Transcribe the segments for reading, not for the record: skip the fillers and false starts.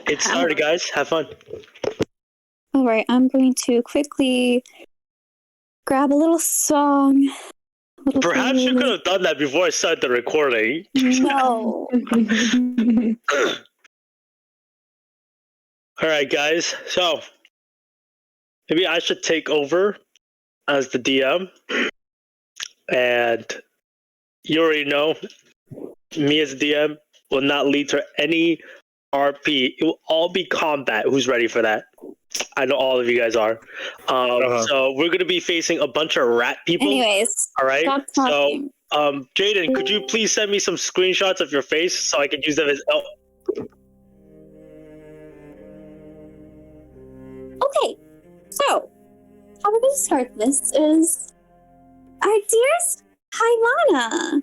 Get started, guys. Have fun. All right, I'm going to quickly grab a little song. Perhaps you could have done that before I started the recording. No. All right, guys. So maybe I should take over as the DM. And you already know, me as DM will not lead to any RP. It will all be combat. Who's ready for that? I know all of you guys are. So we're going to be facing a bunch of rat people. Anyways, all right. Stop talking. So, Jaden, could you please send me some screenshots of your face so I can use them as... Oh. Okay, so how we're going to start this is our dearest Keimana.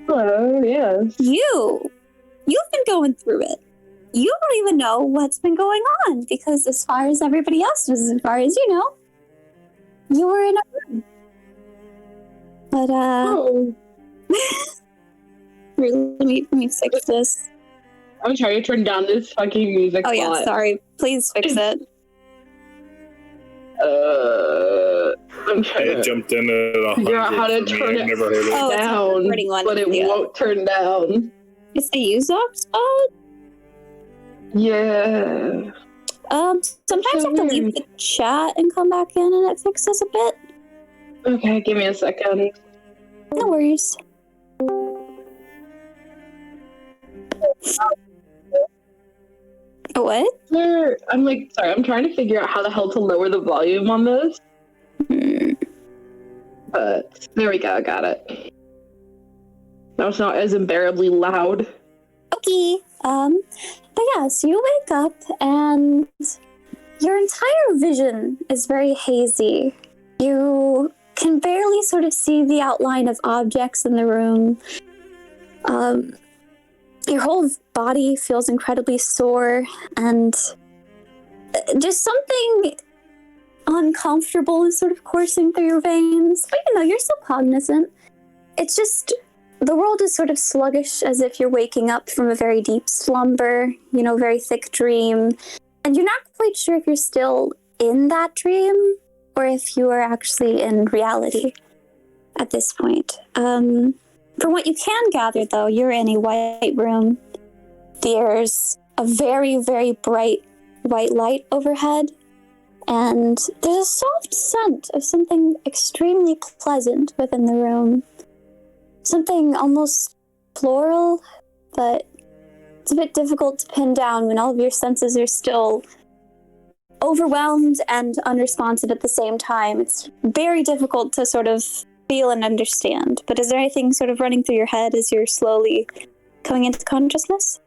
Hello, yes. You've been going through it. You don't even know what's been going on because as far as everybody else knows, as far as you know, you were in a room. But, let me fix this. I'm trying to turn down this fucking music. Oh yeah, sorry. Please fix it. I'm trying to jumped in at figure out how to turn it never heard it. down, but it won't turn down. It's the use up spot? Yeah. Sometimes you have to leave the chat and come back in and it fixes a bit. Okay, give me a second. No worries. What? I'm like, sorry, I'm trying to figure out how the hell to lower the volume on this. But there we go, I got it. Now it's not as unbearably loud. Okay. But yeah, so you wake up and your entire vision is very hazy. You can barely sort of see the outline of objects in the room. Your whole body feels incredibly sore and just something uncomfortable is sort of coursing through your veins. But you're still cognizant. It's just the world is sort of sluggish, as if you're waking up from a very deep slumber, very thick dream. And you're not quite sure if you're still in that dream or if you are actually in reality at this point. From what you can gather, though, you're in a white room. There's a very, very bright white light overhead. And there's a soft scent of something extremely pleasant within the room. Something almost floral, but it's a bit difficult to pin down when all of your senses are still overwhelmed and unresponsive at the same time. It's very difficult to sort of feel and understand. But is there anything sort of running through your head as you're slowly coming into consciousness?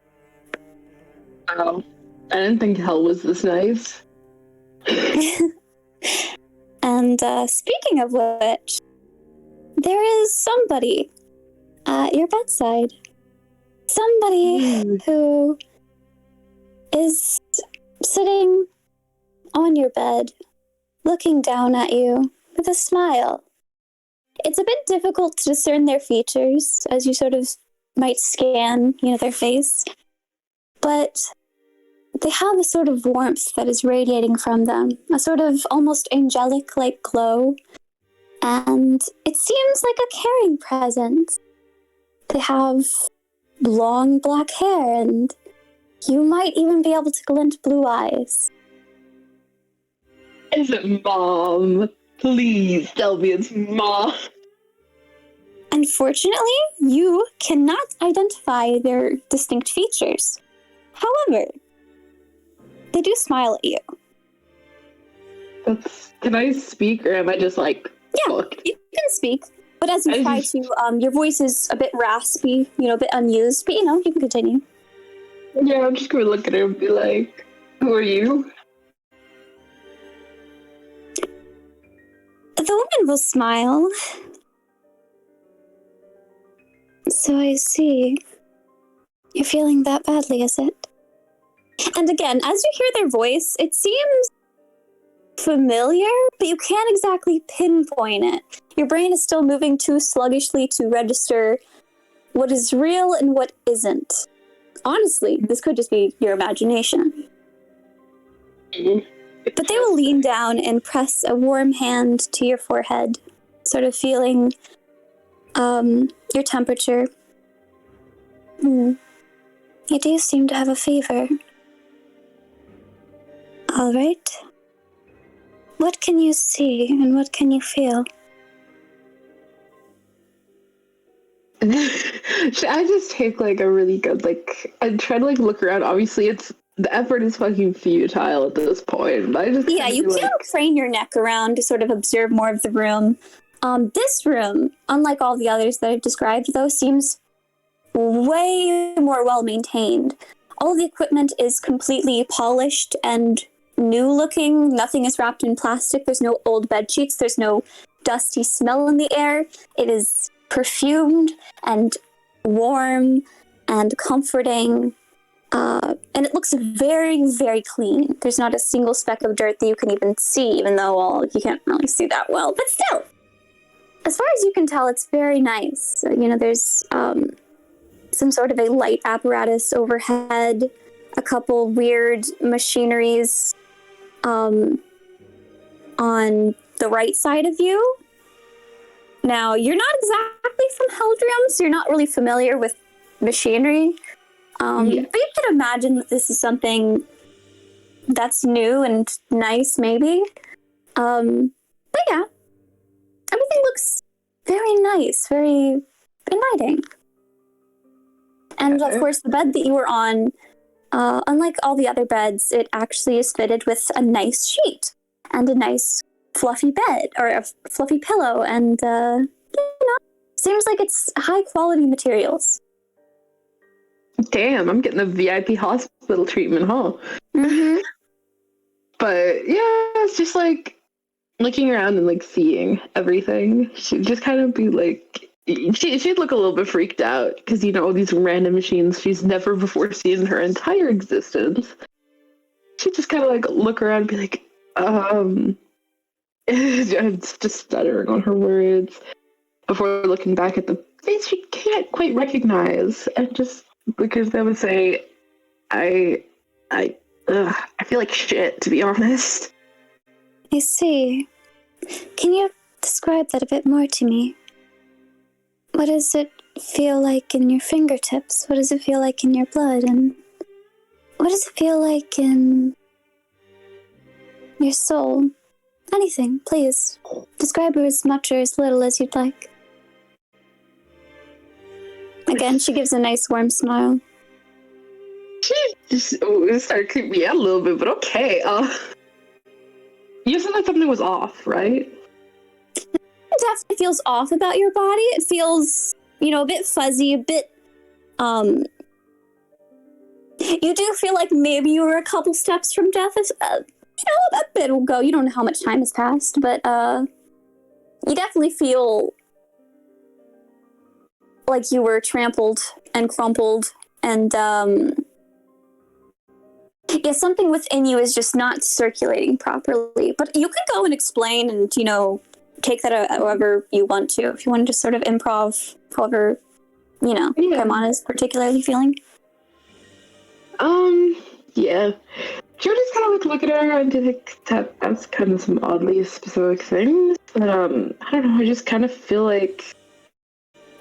Oh, I didn't think hell was this nice. And speaking of which, there is somebody at your bedside. Somebody who is sitting on your bed, looking down at you with a smile. It's a bit difficult to discern their features as you sort of might scan, their face. But they have a sort of warmth that is radiating from them, a sort of almost angelic-like glow. And it seems like a caring presence. They have long black hair, and you might even be able to glint blue eyes. Is it Mom? Please tell me it's Mom. Unfortunately, you cannot identify their distinct features. However, they do smile at you. Can I speak, or am I just like... Yeah, hooked? You can speak. But as you try to, your voice is a bit raspy, a bit unused, but you can continue. Yeah, I'm just gonna look at her and be like, who are you? The woman will smile. So I see. You're feeling that badly, is it? And again, as you hear their voice, it seems familiar, but you can't exactly pinpoint it. Your brain is still moving too sluggishly to register what is real and what isn't. Honestly, this could just be your imagination. But they will lean down and press a warm hand to your forehead, sort of feeling your temperature. You do seem to have a fever. All right. What can you see and what can you feel? Should I just take like a really good I try to look around. Obviously, the effort is fucking futile at this point. But I just You can crane your neck around to sort of observe more of the room. This room, unlike all the others that I've described, though, seems way more well maintained. All the equipment is completely polished and new looking. Nothing is wrapped in plastic. There's no old bed sheets. There's no dusty smell in the air. It is perfumed and warm and comforting. And it looks very, very clean. There's not a single speck of dirt that you can even see, even though, well, you can't really see that well. But still, as far as you can tell, it's very nice. There's some sort of a light apparatus overhead, a couple weird machineries on the right side of you. Now, you're not exactly from Heldrium, so you're not really familiar with machinery. But you can imagine that this is something that's new and nice, maybe. But yeah, everything looks very nice, very inviting. And of course, the bed that you were on, unlike all the other beds, it actually is fitted with a nice sheet and a nice fluffy bed, or a fluffy pillow, and, seems like it's high quality materials. Damn, I'm getting the VIP hospital treatment, huh? Mm-hmm. But yeah, it's just looking around and seeing everything. She'd just kind of be she'd look a little bit freaked out because these random machines she's never before seen in her entire existence. She'd just kind of look around and be like, it's just stuttering on her words before looking back at the face she can't quite recognize, and just because they would say, I feel like shit, to be honest. I see. Can you describe that a bit more to me? What does it feel like in your fingertips? What does it feel like in your blood? And what does it feel like in your soul? Anything, please. Describe it as much or as little as you'd like. Again, she gives a nice warm smile. It started creeping me out a little bit, but okay. You said that something was off, right? It definitely feels off about your body. It feels, a bit fuzzy, a bit, you do feel like maybe you were a couple steps from death. A bit will go. You don't know how much time has passed, but, you definitely feel like you were trampled and crumpled, and something within you is just not circulating properly. But you can go and explain and take that however you want to. If you want to just sort of improv, however Keimana is particularly feeling. Yeah. She'll just kind of look at her and be like, that's kind of some oddly specific things. But I don't know. I just kind of feel like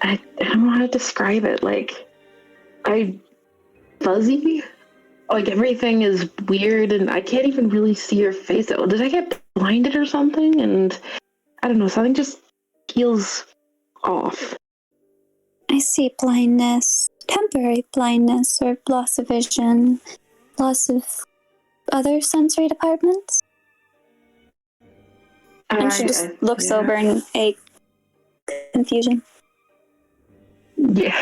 I don't know how to describe it. Fuzzy. Everything is weird, and I can't even really see your face. Did I get blinded or something? And I don't know, something just feels off. I see blindness, temporary blindness, or loss of vision, loss of other sensory departments. And she just looks over in a confusion. Yeah,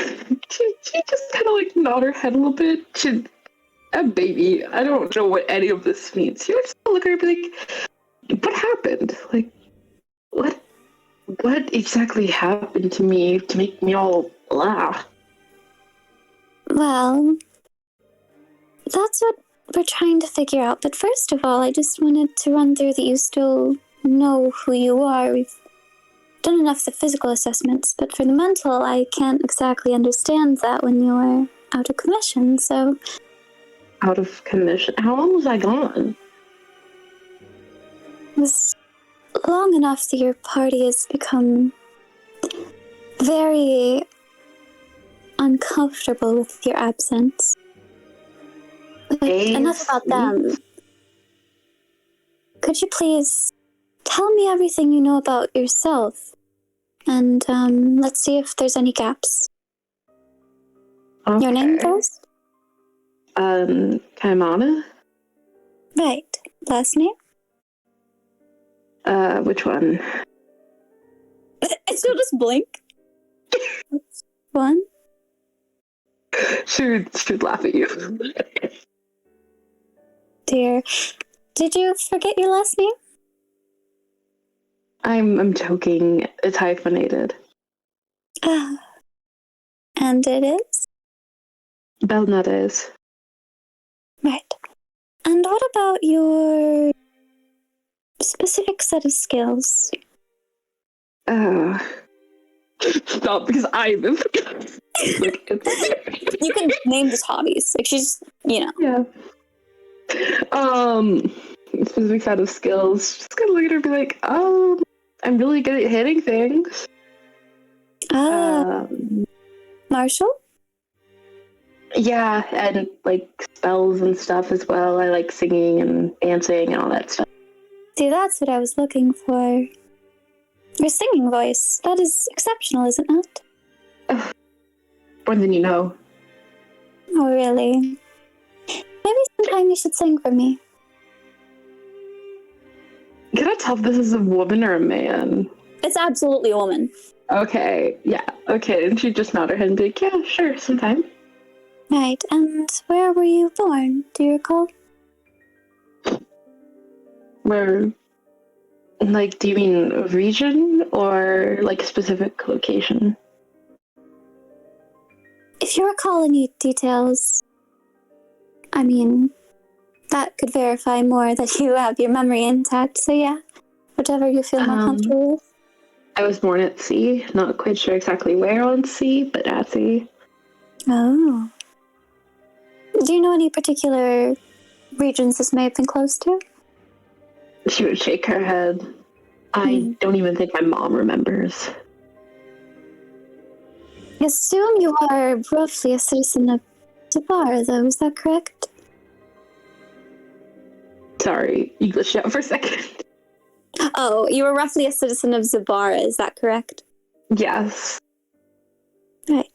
she just kind of nod her head a little bit. Baby, I don't know what any of this means. She would just look at her and be like, what happened? What exactly happened to me to make me all blah? Well, that's what we're trying to figure out. But first of all, I just wanted to run through that you still know who you are. We've done enough of the physical assessments, but for the mental, I can't exactly understand that when you're out of commission, so... Out of commission? How long was I gone? It was long enough that your party has become very uncomfortable with your absence. But enough about them. Could you please tell me everything you know about yourself? And let's see if there's any gaps. Okay. Your name first? Keimana? Right. Last name? Which one? I still just blink. One? Should laugh at you. Dear. Did you forget your last name? I'm joking. It's hyphenated. And it is? Belnades. Right. And what about your specific set of skills? Stop, because I'm... Like, You can name just hobbies. Like, she's, you know. Yeah. Specific set of skills. Just gonna look at her and be like, I'm really good at hitting things. Marshall? Yeah, and like spells and stuff as well. I like singing and dancing and all that stuff. See, that's what I was looking for. Your singing voice. That is exceptional, isn't it? More than you know. Oh, really? Maybe sometime you should sing for me. Can I tell if this is a woman or a man? It's absolutely a woman. Okay, yeah, okay. And she just nodded her head and be like, yeah, sure, sometime. Right, and where were you born? Do you recall? Where, like, do you mean region or like specific location? If you recall any details, I mean, that could verify more that you have your memory intact, so yeah, whatever you feel more comfortable with. I was born at sea, not quite sure exactly where on sea, but at sea. Oh. Do you know any particular regions this may have been close to? She would shake her head. I don't even think my mom remembers. I assume you are roughly a citizen of Tabara, though, is that correct? Sorry, you glitched out for a second. Oh, you are roughly a citizen of Zabara, is that correct? Yes. Right.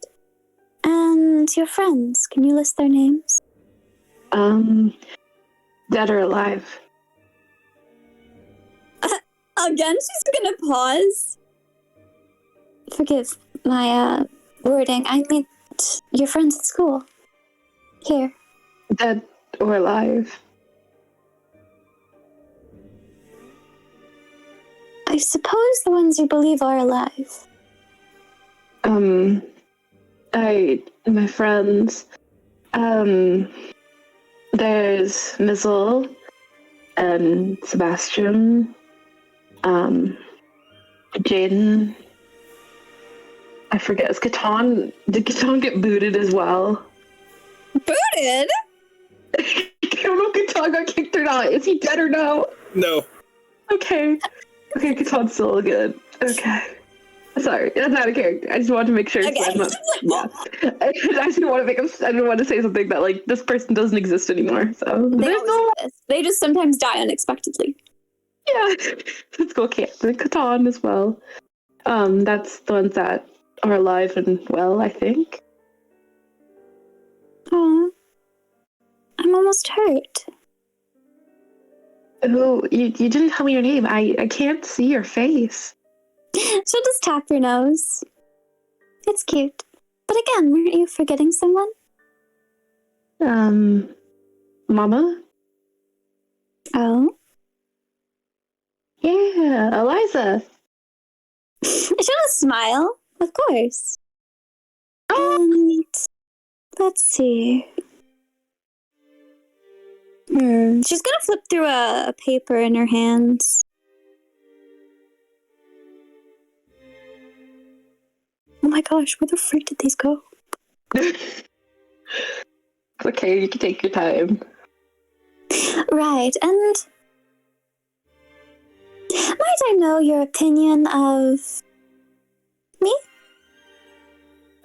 And your friends, can you list their names? Dead or alive. Again, she's gonna pause. Forgive my, wording. I mean, your friends at school. Here. Dead or alive. I suppose the ones you believe are alive. My friends, there's Mizzle and Sebastian, Jaden. I forget, is Catan, did Catan get booted as well? Booted? I don't know if Catan got kicked or not. Is he dead or no? No. Okay, Catan's still good. Okay. Sorry, that's not a character. I just wanted to make sure. Okay. I'm not, yeah. I just didn't want to I didn't want to say something that like this person doesn't exist anymore. So They there's always no. exist. They just sometimes die unexpectedly. Yeah, let's go. Catan as well. That's the ones that are alive and well, I think. Aw. I'm almost hurt. Oh, you didn't tell me your name. I can't see your face. She'll just tap your nose. It's cute. But again, weren't you forgetting someone? Mama? Oh? Yeah, Eliza. She'll just smile. Of course. And let's see. She's gonna flip through a paper in her hands. Oh my gosh, where the freak did these go? Okay, you can take your time. Right, and might I know your opinion of me?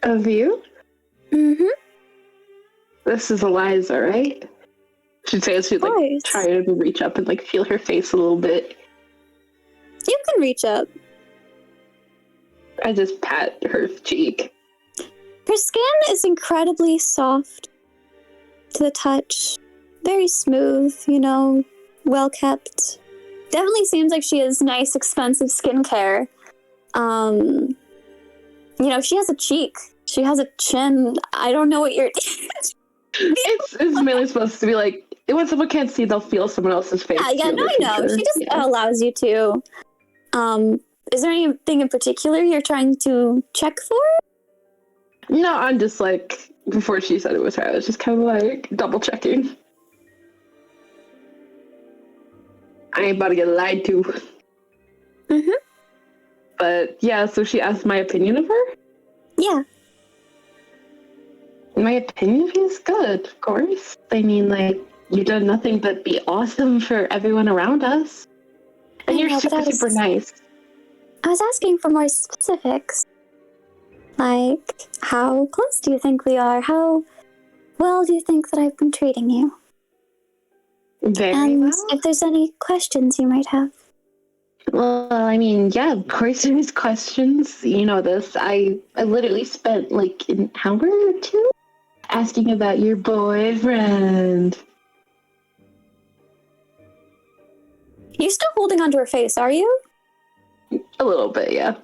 Of you? Mm-hmm. This is Eliza, right? She'd say as she'd like Course. try to reach up and like feel her face a little bit. You can reach up. I just pat her cheek. Her skin is incredibly soft to the touch. Very smooth, well kept. Definitely seems like she has nice, expensive skincare. She has a cheek. She has a chin. I don't know what you're... It's mainly supposed to be like, when someone can't see, they'll feel someone else's face. I know. She just allows you to. Is there anything in particular you're trying to check for? No, I'm just like, before she said it was her, I was just kind of like double checking. I ain't about to get lied to. Mm-hmm. But yeah, so she asked my opinion of her? Yeah. My opinion is good, of course. I mean, like, you've done nothing but be awesome for everyone around us. And you're super nice. I was asking for more specifics. Like, how close do you think we are? How well do you think that I've been treating you? Very well. If there's any questions you might have. Well, I mean, yeah, of course there's questions. You know this. I literally spent like an hour or two asking about your boyfriend. You're still holding onto her face, are you? A little bit, yeah.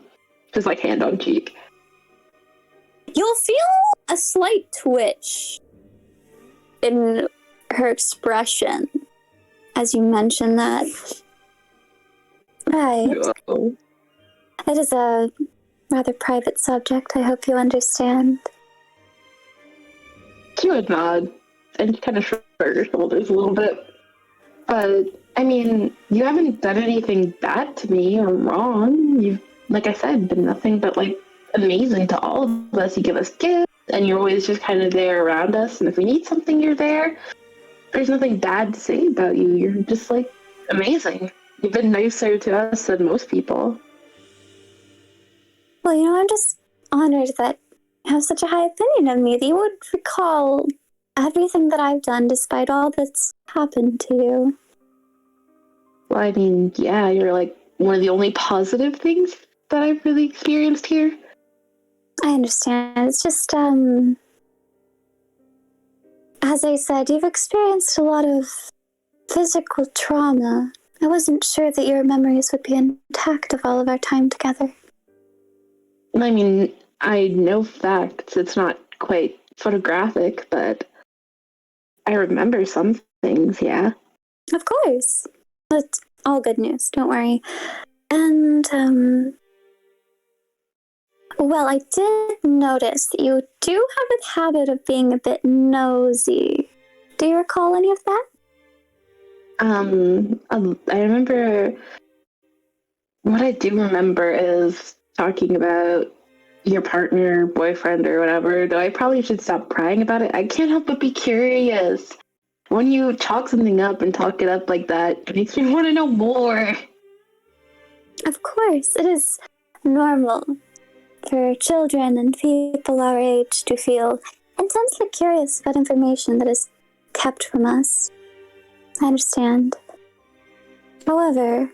Just like hand on cheek. You'll feel a slight twitch in her expression as you mention that. Right. Oh. It is a rather private subject, I hope you understand. She would nod and kind of shrug her shoulders a little bit. But, I mean, you haven't done anything bad to me or wrong. You've, like I said, been nothing but, like, amazing to all of us. You give us gifts, and you're always just kind of there around us. And if we need something, you're there. There's nothing bad to say about you. You're just, like, amazing. You've been nicer to us than most people. Well, I'm just honored that you have such a high opinion of me, that you would recall everything that I've done despite all that's happened to you. Well, I mean, yeah, you're like one of the only positive things that I've really experienced here. I understand. It's just, as I said, you've experienced a lot of physical trauma. I wasn't sure that your memories would be intact of all of our time together. I mean, I know facts. It's not quite photographic, but I remember some things, yeah. Of course. It's all good news, don't worry. And, well, I did notice that you do have a habit of being a bit nosy. Do you recall any of that? I remember, what I do remember is talking about your partner, boyfriend, or whatever, though I probably should stop prying about it. I can't help but be curious. When you chalk something up and talk it up like that, it makes me want to know more. Of course, it is normal for children and people our age to feel intensely curious about information that is kept from us. I understand. However,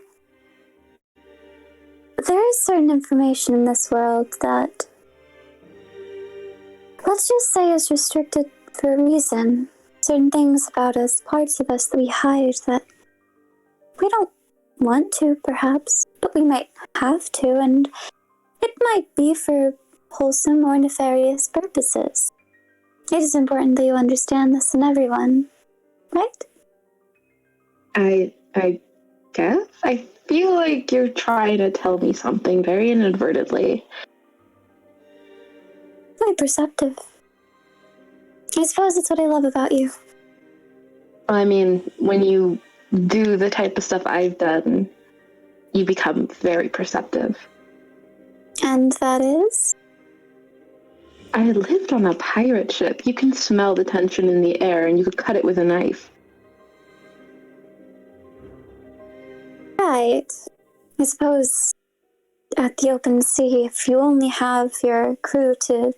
there is certain information in this world that, let's just say, is restricted for a reason. Certain things about us, parts of us that we hide that we don't want to, perhaps, but we might have to, and it might be for wholesome or nefarious purposes. It is important that you understand this in everyone, right? I guess? I feel like you're trying to tell me something very inadvertently. Very perceptive. I suppose that's what I love about you. I mean, when you do the type of stuff I've done, you become very perceptive. And that is? I lived on a pirate ship. You can smell the tension in the air and you could cut it with a knife. Right. I suppose at the open sea, if you only have your crew to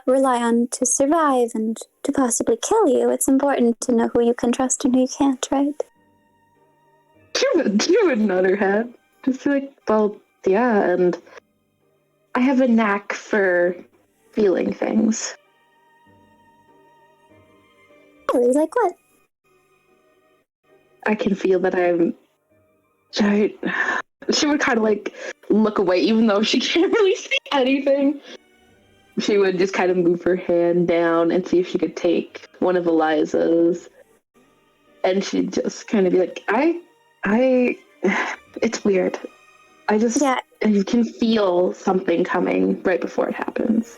rely on to survive and to possibly kill you, it's important to know who you can trust and who you can't, right? You would nod her head. Just be like, well, yeah, and I have a knack for feeling things. Really? Like what? I can feel that she would kind of like look away, even though she can't really see anything. She would just kind of move her hand down and see if she could take one of Eliza's. And she'd just kind of be like, it's weird. You can feel something coming right before it happens.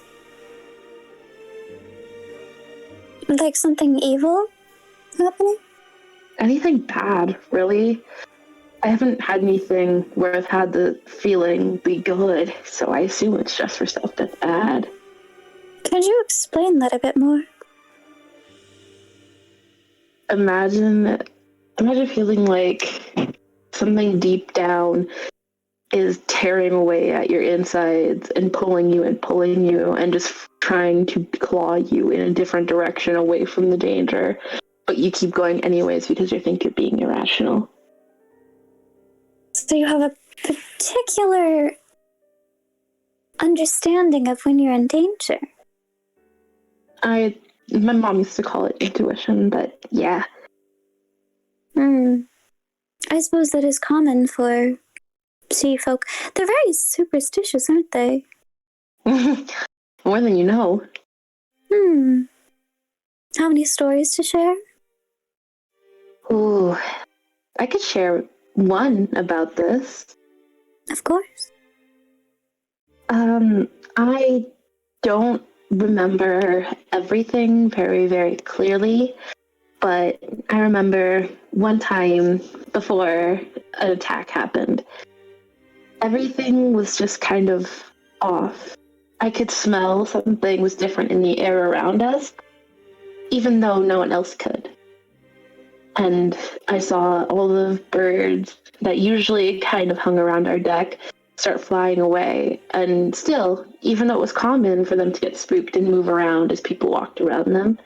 Like something evil happening? Anything bad, really. I haven't had anything where I've had the feeling be good, so I assume it's just for stuff that's bad. Could you explain that a bit more? Imagine feeling like something deep down is tearing away at your insides and pulling you and just trying to claw you in a different direction away from the danger. But you keep going anyways because you think you're being irrational. So you have a particular understanding of when you're in danger. My mom used to call it intuition, but yeah. I suppose that is common for sea folk. They're very superstitious, aren't they? More than you know. How many stories to share? Ooh, I could share one about this. Of course. I don't remember everything very, very clearly, but I remember one time before an attack happened, everything was just kind of off. I could smell something was different in the air around us, even though no one else could. And I saw all the birds that usually kind of hung around our deck start flying away. And still, even though it was common for them to get spooked and move around as people walked around them,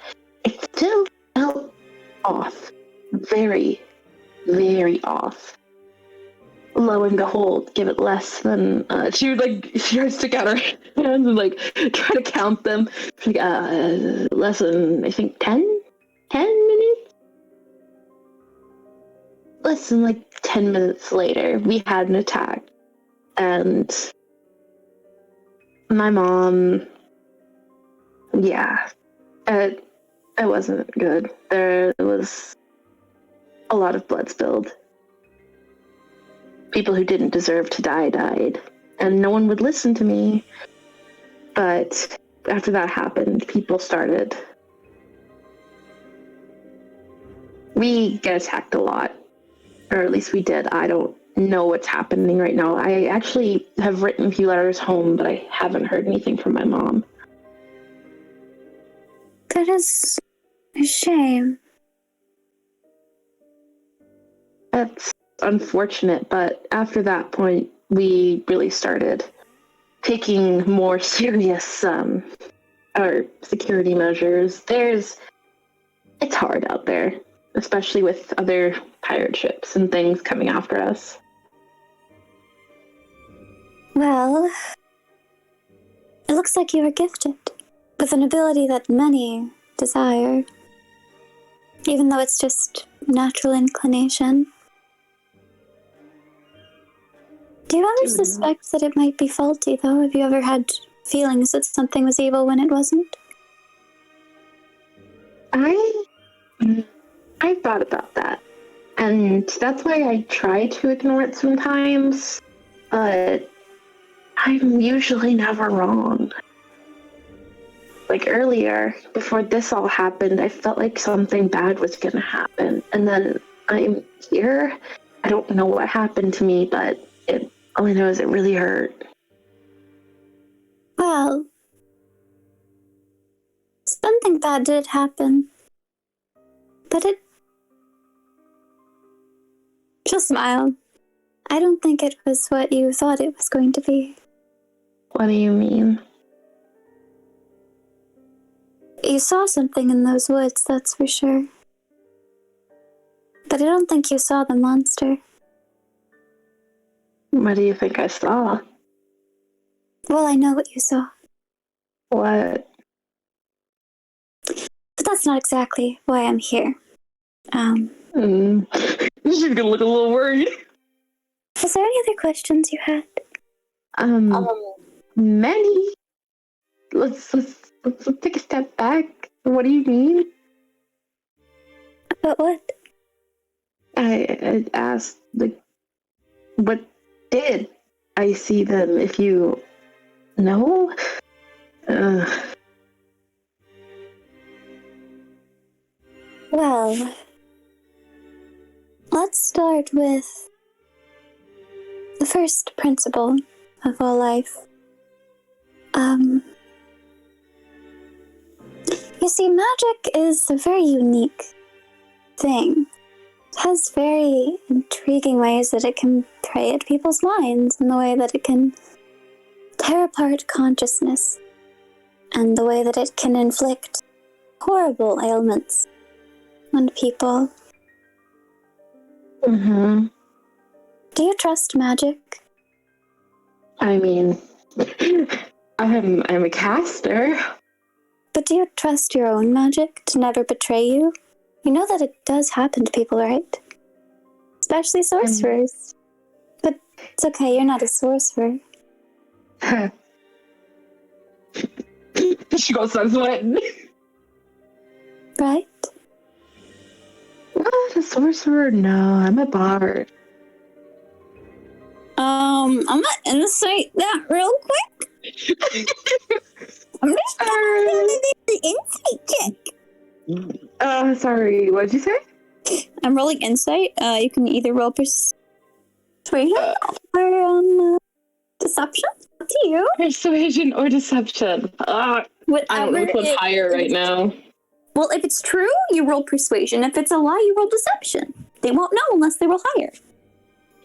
it still felt off. Very, very off. Lo and behold, give it less than she would stick out her hands and try to count them. She's like, less than I think 10 minutes. Less than 10 minutes later, we had an attack, and my mom, it wasn't good. There was a lot of blood spilled. People who didn't deserve to die died, and no one would listen to me. But after that happened, people started. We get attacked a lot, or at least we did. I don't know what's happening right now. I actually have written a few letters home, but I haven't heard anything from my mom. That is a shame. That's unfortunate, but after that point, we really started taking more serious our security measures. It's hard out there, especially with other pirate ships and things coming after us. Well, it looks like you were gifted with an ability that many desire, even though it's just natural inclination. Do you ever suspect that it might be faulty, though? Have you ever had feelings that something was evil when it wasn't? I've thought about that, and that's why I try to ignore it sometimes, but I'm usually never wrong. Earlier, before this all happened, I felt like something bad was gonna happen, and then I'm here. I don't know what happened to me, but all I know is it really hurt. Well, that did happen. But she'll smile. I don't think it was what you thought it was going to be. What do you mean? You saw something in those woods, that's for sure. But I don't think you saw the monster. What do you think I saw? Well, I know what you saw. What? But that's not exactly why I'm here. She's gonna look a little worried. Is there any other questions you had? Many. Let's take a step back. What do you mean? About what? I asked, like, what did I see then? If you know? Well, let's start with the first principle of all life. You see, magic is a very unique thing. It has very intriguing ways that it can prey at people's minds, and the way that it can tear apart consciousness, and the way that it can inflict horrible ailments on people. Mm-hmm. Do you trust magic? I mean, I'm a caster. But do you trust your own magic to never betray you? You know that it does happen to people, right? Especially sorcerers. But it's okay, you're not a sorcerer. She goes, I'm sweating. Right? What? A sorcerer? No, I'm a bard. I'm gonna insight that real quick. I'm just gonna do the insight check. Sorry, what'd you say? I'm rolling insight. You can either roll persuasion or deception. Up to you. Persuasion or deception? I don't know which one's higher right now. Well, if it's true, you roll persuasion. If it's a lie, you roll deception. They won't know unless they roll higher.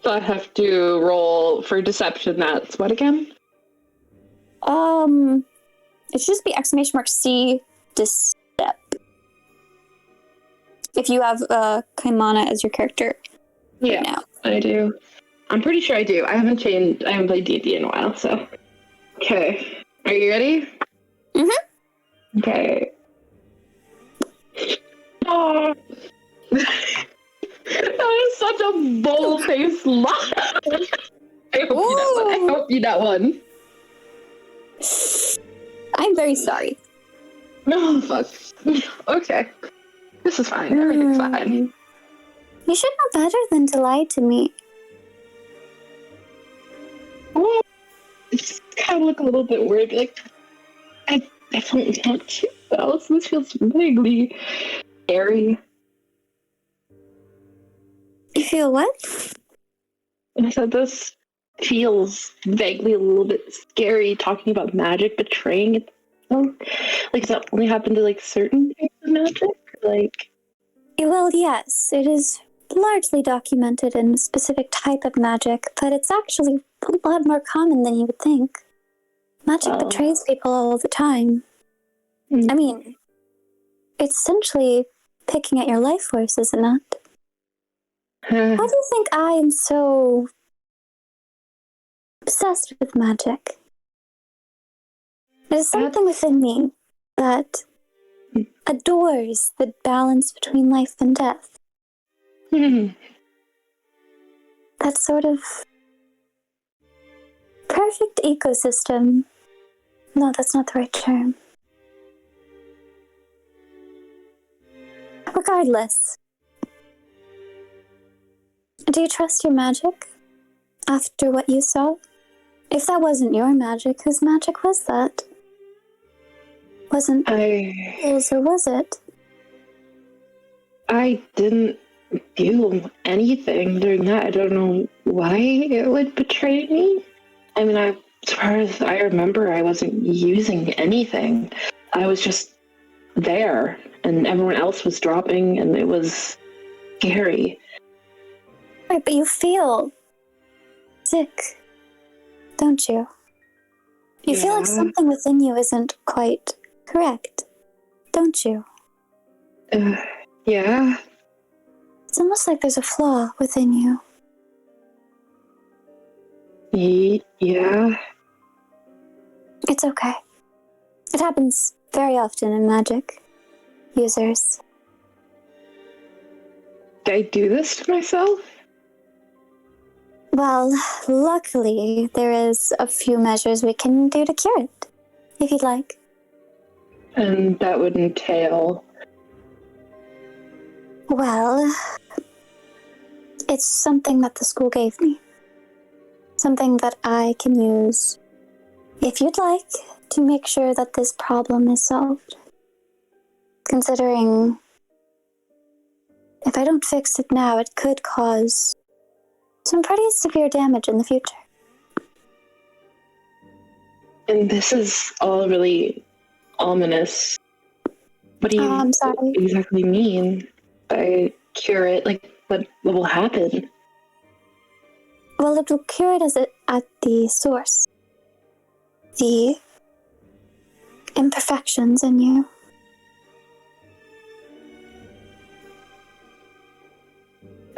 So I have to roll for deception. That's what again? It should just be !C decep. If you have Keimana as your character. Yeah, right now. I do. I'm pretty sure I do. I haven't played D&D in a while, so. Okay. Are you ready? Mm-hmm. Okay. Oh. That is such a bold-faced lie. I hope you that one. I'm very sorry. No, fuck. Okay. This is fine. Everything's fine. You should know better than to lie to me. Well, it just kind of look a little bit weird. Like, I don't want to. Else, this feels vaguely scary. You feel what? And I said this feels vaguely a little bit scary, talking about magic betraying itself. Like, does that only happen to, like, certain types of magic? Like... Well, yes, it is largely documented in a specific type of magic, but it's actually a lot more common than you would think. Magic betrays people all the time. I mean, it's essentially picking at your life force, is it not? Why do you think I am so obsessed with magic? There's something within me that adores the balance between life and death. That sort of perfect ecosystem. No, that's not the right term. Regardless, do you trust your magic after what you saw? If that wasn't your magic, whose magic was that? Wasn't Eliza, was it? I didn't feel anything during that. I don't know why it would betray me. I mean, as far as I remember, I wasn't using anything. I was just there, and everyone else was dropping, and it was scary. Right, but you feel sick, don't you? You feel like Yeah. something within you isn't quite correct, don't you? Yeah. It's almost like there's a flaw within you. Yeah. It's okay. It happens very often in magic users. Did I do this to myself? Well, luckily, there is a few measures we can do to cure it, if you'd like. And that would entail... Well, it's something that the school gave me. Something that I can use, if you'd like, to make sure that this problem is solved. Considering if I don't fix it now, it could cause some pretty severe damage in the future. And this is all really ominous. What do you I'm sorry. exactly mean by cure it? Like, what will happen? Well, it will cure it at the source. The imperfections in you.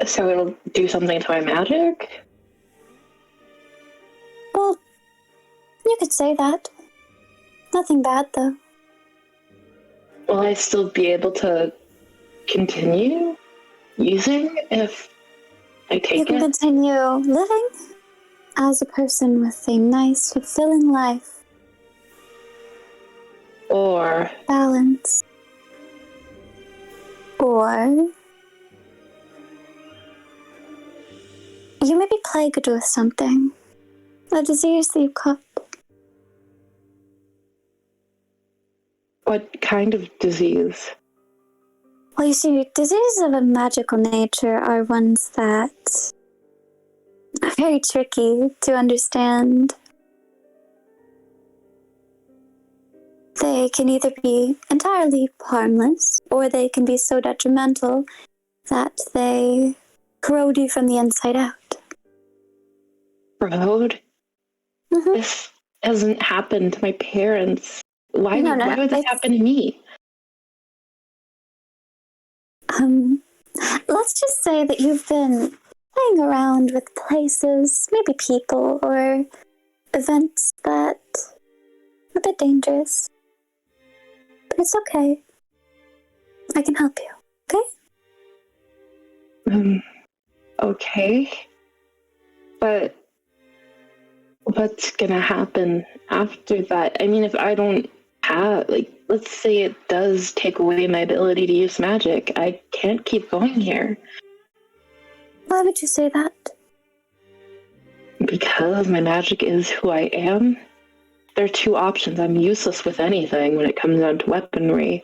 So it'll do something to my magic? Well, you could say that. Nothing bad, though. Will I still be able to continue using if I You take can it? continue living as a person with a nice, fulfilling life. Or Balance. Or you may be plagued with something. A disease that you've caught. what kind of disease? Well, you see, diseases of a magical nature are ones that are very tricky to understand. They can either be entirely harmless, or they can be so detrimental that they corrode you from the inside out. Road? Mm-hmm. This hasn't happened to my parents. Why No, would this it's- happen to me? Let's just say that you've been playing around with places, maybe people, or events that are a bit dangerous. But it's okay. I can help you, okay? Okay. But what's gonna happen after that? I mean, if I don't have, like, let's say it does take away my ability to use magic, I can't keep going here. Why would you say that? Because my magic is who I am. There are two options. I'm useless with anything when it comes down to weaponry.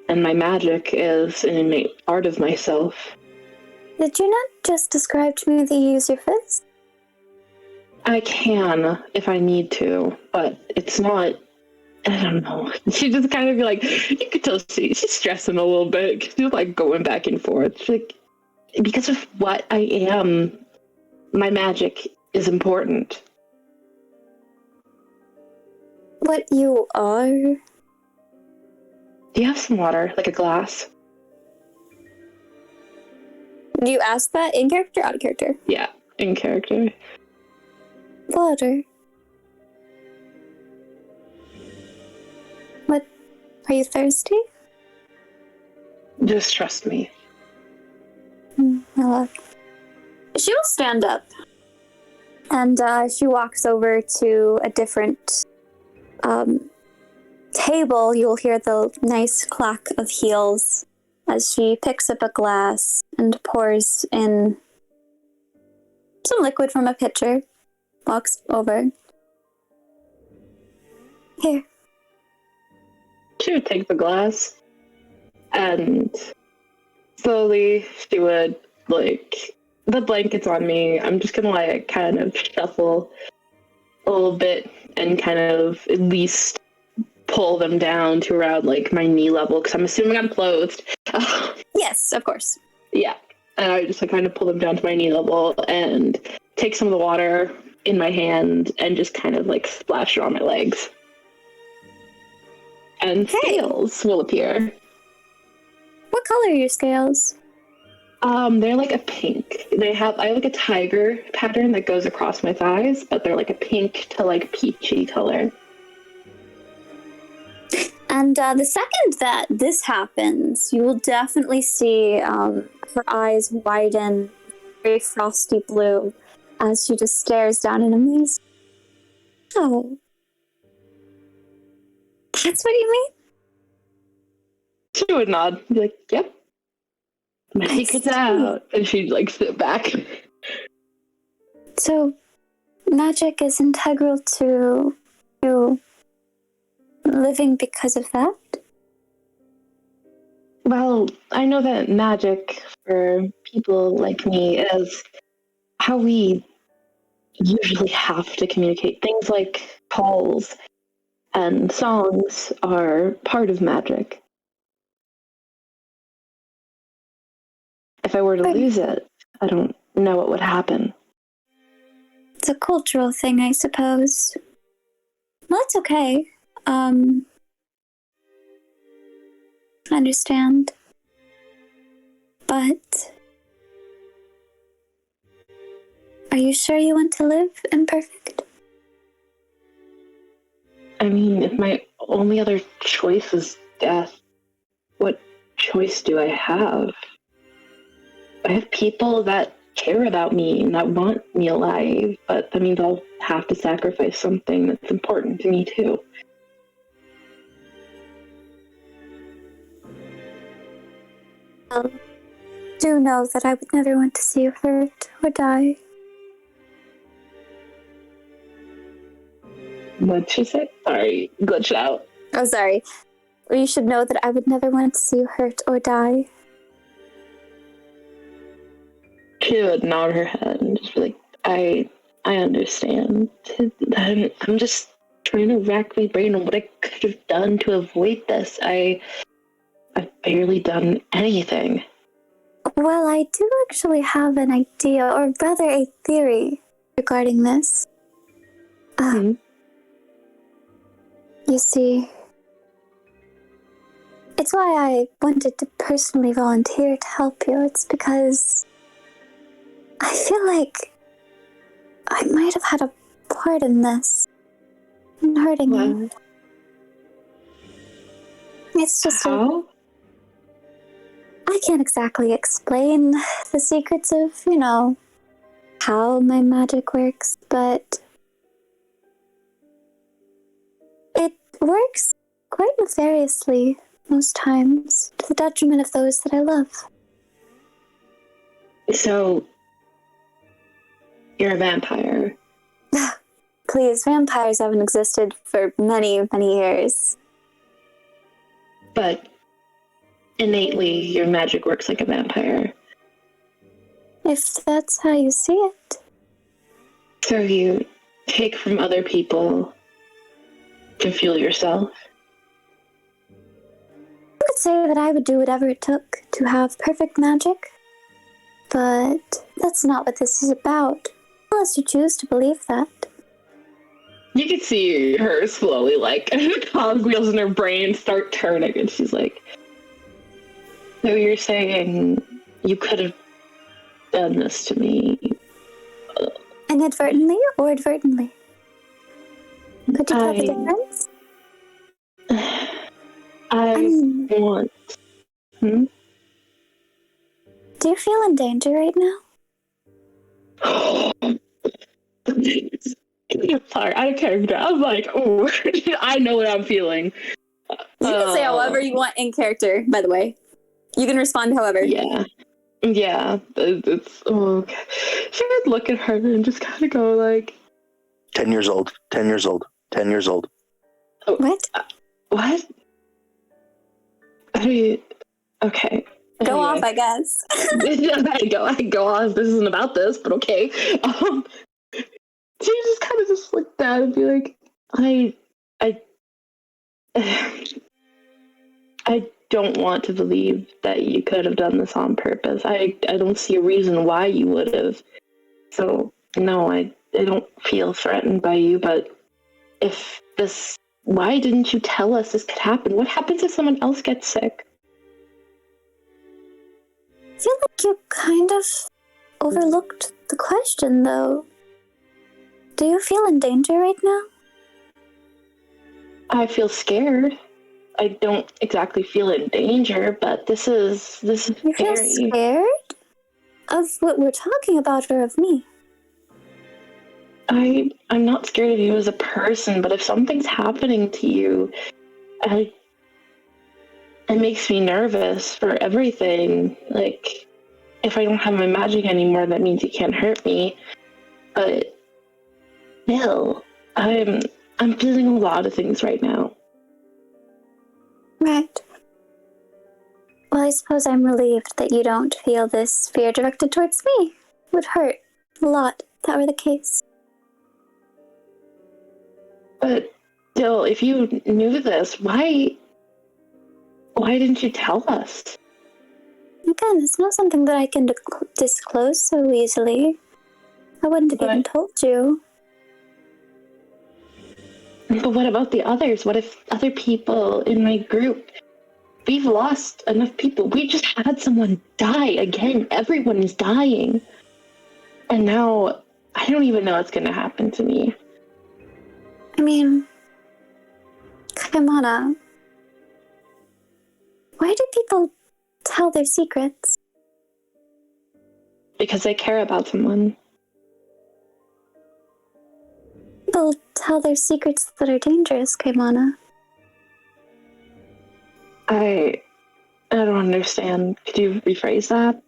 And my magic is an innate part of myself. Did you not just describe to me that you use your fist? I can if I need to, but it's not. I don't know. She just kind of like, you could tell she's stressing a little bit. 'Cause she's like going back and forth. She's like, because of what I am, my magic is important. What you are? Do you have some water, like a glass? Do you ask that in character or out of character? Yeah, in character. Water. What? Are you thirsty? Just trust me. Hello. She will stand up. And she walks over to a different table. You'll hear the nice clack of heels as she picks up a glass and pours in some liquid from a pitcher. Walks over. Here. She would take the glass and slowly she would, like, the blanket's on me. I'm just gonna, like, kind of shuffle a little bit and kind of at least pull them down to around like my knee level because I'm assuming I'm clothed. Yes, of course. Yeah. And I just like kind of pull them down to my knee level and take some of the water in my hand and just kind of like splash it on my legs. And scales will appear. What color are your scales? They're like a pink. I have like a tiger pattern that goes across my thighs, but they're like a pink to like peachy color. And the second that this happens, you will definitely see her eyes widen, very frosty blue, as she just stares down in amaze. Oh. That's what you mean? She would nod, be like, yep. My secret's out. And she'd like sit back. So, magic is integral to you living because of that? Well, I know that magic for people like me is how we usually have to communicate. Things like calls and songs are part of magic. If I were to lose it, I don't know what would happen. It's a cultural thing, I suppose. Well, it's okay. I understand. But are you sure you want to live imperfect? I mean, if my only other choice is death, what choice do I have? I have people that care about me and that want me alive, but that means I'll have to sacrifice something that's important to me too. Well, do know that I would never want to see you hurt or die. What'd she say? Sorry, glitched out. Oh, sorry. Well, you should know that I would never want to see you hurt or die. She would nod her head and just be like, I understand. I'm just trying to rack my brain on what I could have done to avoid this. I've barely done anything. Well, I do actually have an idea, or rather a theory, regarding this. You see, it's why I wanted to personally volunteer to help you. It's because I feel like I might have had a part in this, in hurting you. It's just How? I can't exactly explain the secrets of, how my magic works, but it works quite nefariously most times, to the detriment of those that I love. So, you're a vampire. Please, vampires haven't existed for many, many years. But innately, your magic works like a vampire. If that's how you see it. So you take from other people to fuel yourself? I could say that I would do whatever it took to have perfect magic, but that's not what this is about, unless you choose to believe that. You could see her slowly, like, cogwheels in her brain start turning, and she's like, so you're saying you could have done this to me? Inadvertently or advertently? Could you tell the difference? I want... Do you feel in danger right now? Sorry, out of character. I'm like, oh, I know what I'm feeling. You can say however you want in character, by the way. You can respond however. Yeah. It's okay. She would look at her and just kind of go like, 10 years old. Oh, what? What? I mean, okay. Go off, I guess. I go off. This isn't about this, but okay. She just kind of just looked down and be like, I I don't want to believe that you could have done this on purpose. I don't see a reason why you would have. So, no, I don't feel threatened by you, but why didn't you tell us this could happen? What happens if someone else gets sick? I feel like you kind of overlooked the question, though. Do you feel in danger right now? I feel scared. I don't exactly feel in danger, but this is You scary. feel scared? Of what we're talking about, or of me? I'm not scared of you as a person, but if something's happening to you, it makes me nervous for everything. Like, if I don't have my magic anymore, that means you can't hurt me. But still, I'm feeling a lot of things right now. Right. Well, I suppose I'm relieved that you don't feel this fear directed towards me. It would hurt a lot if that were the case. But still, if you knew this, why didn't you tell us? Again, it's not something that I can disclose so easily. I wouldn't have even told you. But what about the others? What if other people in my group? We've lost enough people. We just had someone die again. Everyone is dying. And now I don't even know what's going to happen to me. I mean, Keimana, why do people tell their secrets? Because I care about someone. People tell their secrets that are dangerous, Keimana. I don't understand. Could you rephrase that?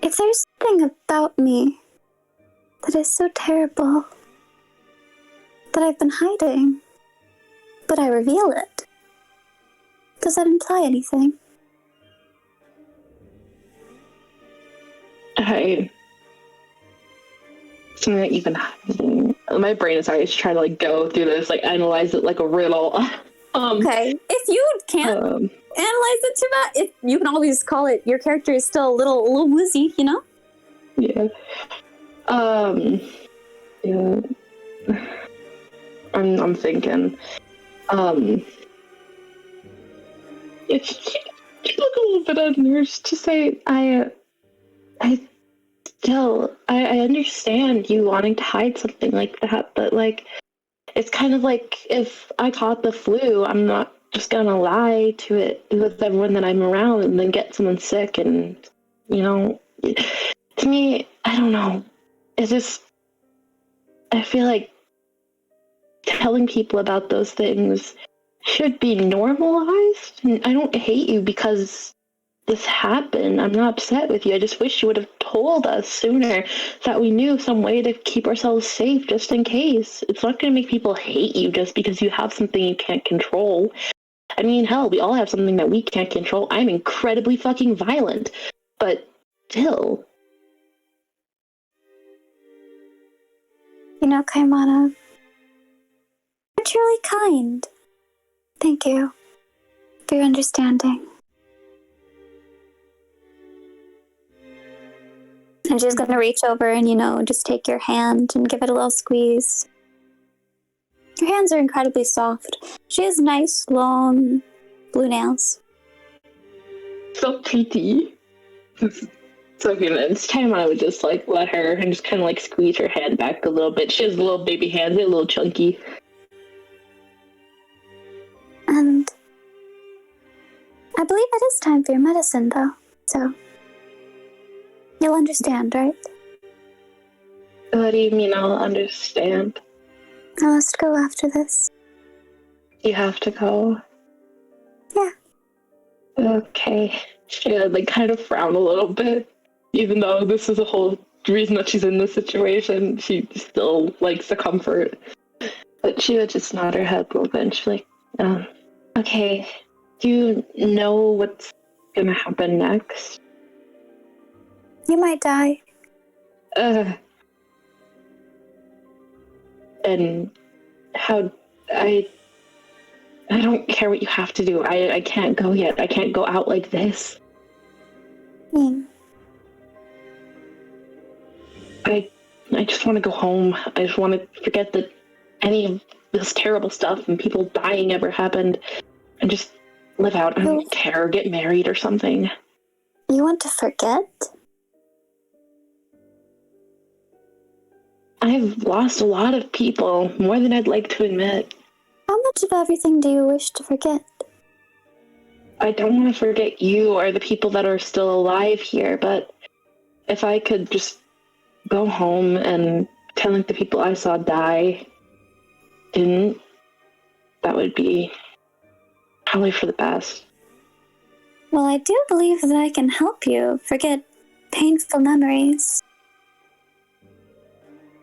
If there's something about me that is so terrible that I've been hiding, but I reveal it, does that imply anything? Something that you've been hiding. My brain is always trying to go through this, analyze it like a riddle. Okay, if you can't analyze it too much, you can always call it. Your character is still a little woozy, you know. Yeah. Yeah. I'm thinking. If you look a little bit unnerved to say I understand you wanting to hide something like that, but it's kind of like if I caught the flu, I'm not just gonna lie to it with everyone that I'm around and then get someone sick. And to me, I don't know. I feel like telling people about those things should be normalized. And I don't hate you because this happened. I'm not upset with you. I just wish you would have told us sooner, that we knew some way to keep ourselves safe just in case. It's not going to make people hate you just because you have something you can't control. I mean, hell, we all have something that we can't control. I'm incredibly fucking violent, but still. You know, Keimana, you're truly kind. Thank you for your understanding. And she's gonna reach over and, just take your hand and give it a little squeeze. Your hands are incredibly soft. She has nice, long, blue nails. So pretty. So cute. And this time I would just let her and just kind of squeeze her hand back a little bit. She has little baby hands, they're a little chunky. And I believe it is time for your medicine, though. So you'll understand, right? What do you mean I'll understand? I must go after this. You have to go? Yeah. Okay. She would kind of frown a little bit. Even though this is the whole reason that she's in this situation, she still likes the comfort. But she would just nod her head a little bit and she's like, okay, do you know what's gonna happen next? You might die. And how I don't care what you have to do. I can't go yet. I can't go out like this. Hmm. I just want to go home. I just want to forget that any of this terrible stuff and people dying ever happened and just live out. I don't care. Get married or something. You want to forget? I've lost a lot of people, more than I'd like to admit. How much of everything do you wish to forget? I don't want to forget you or the people that are still alive here, but if I could just go home and telling the people I saw die didn't, that would be probably for the best. Well, I do believe that I can help you forget painful memories.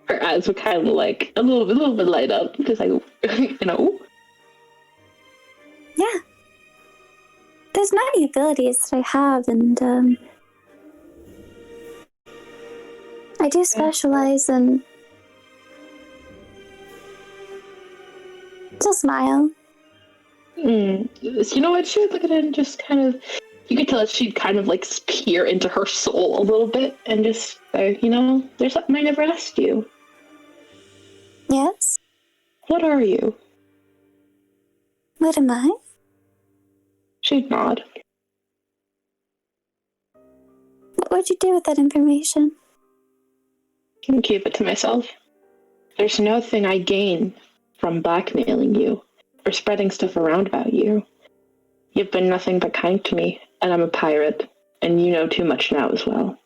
Her eyes were kind of like a little bit light up because I, Yeah. There's many abilities that I have, and I do specialize in... Just smile. You know what? She would look at it and just kind of, you could tell that she'd kind of like peer into her soul a little bit and just say, there's something I never asked you. Yes? What are you? What am I? She'd nod. What would you do with that information? I keep it to myself. There's no thing I gain from blackmailing you or spreading stuff around about you. You've been nothing but kind to me, and I'm a pirate, and you know too much now as well.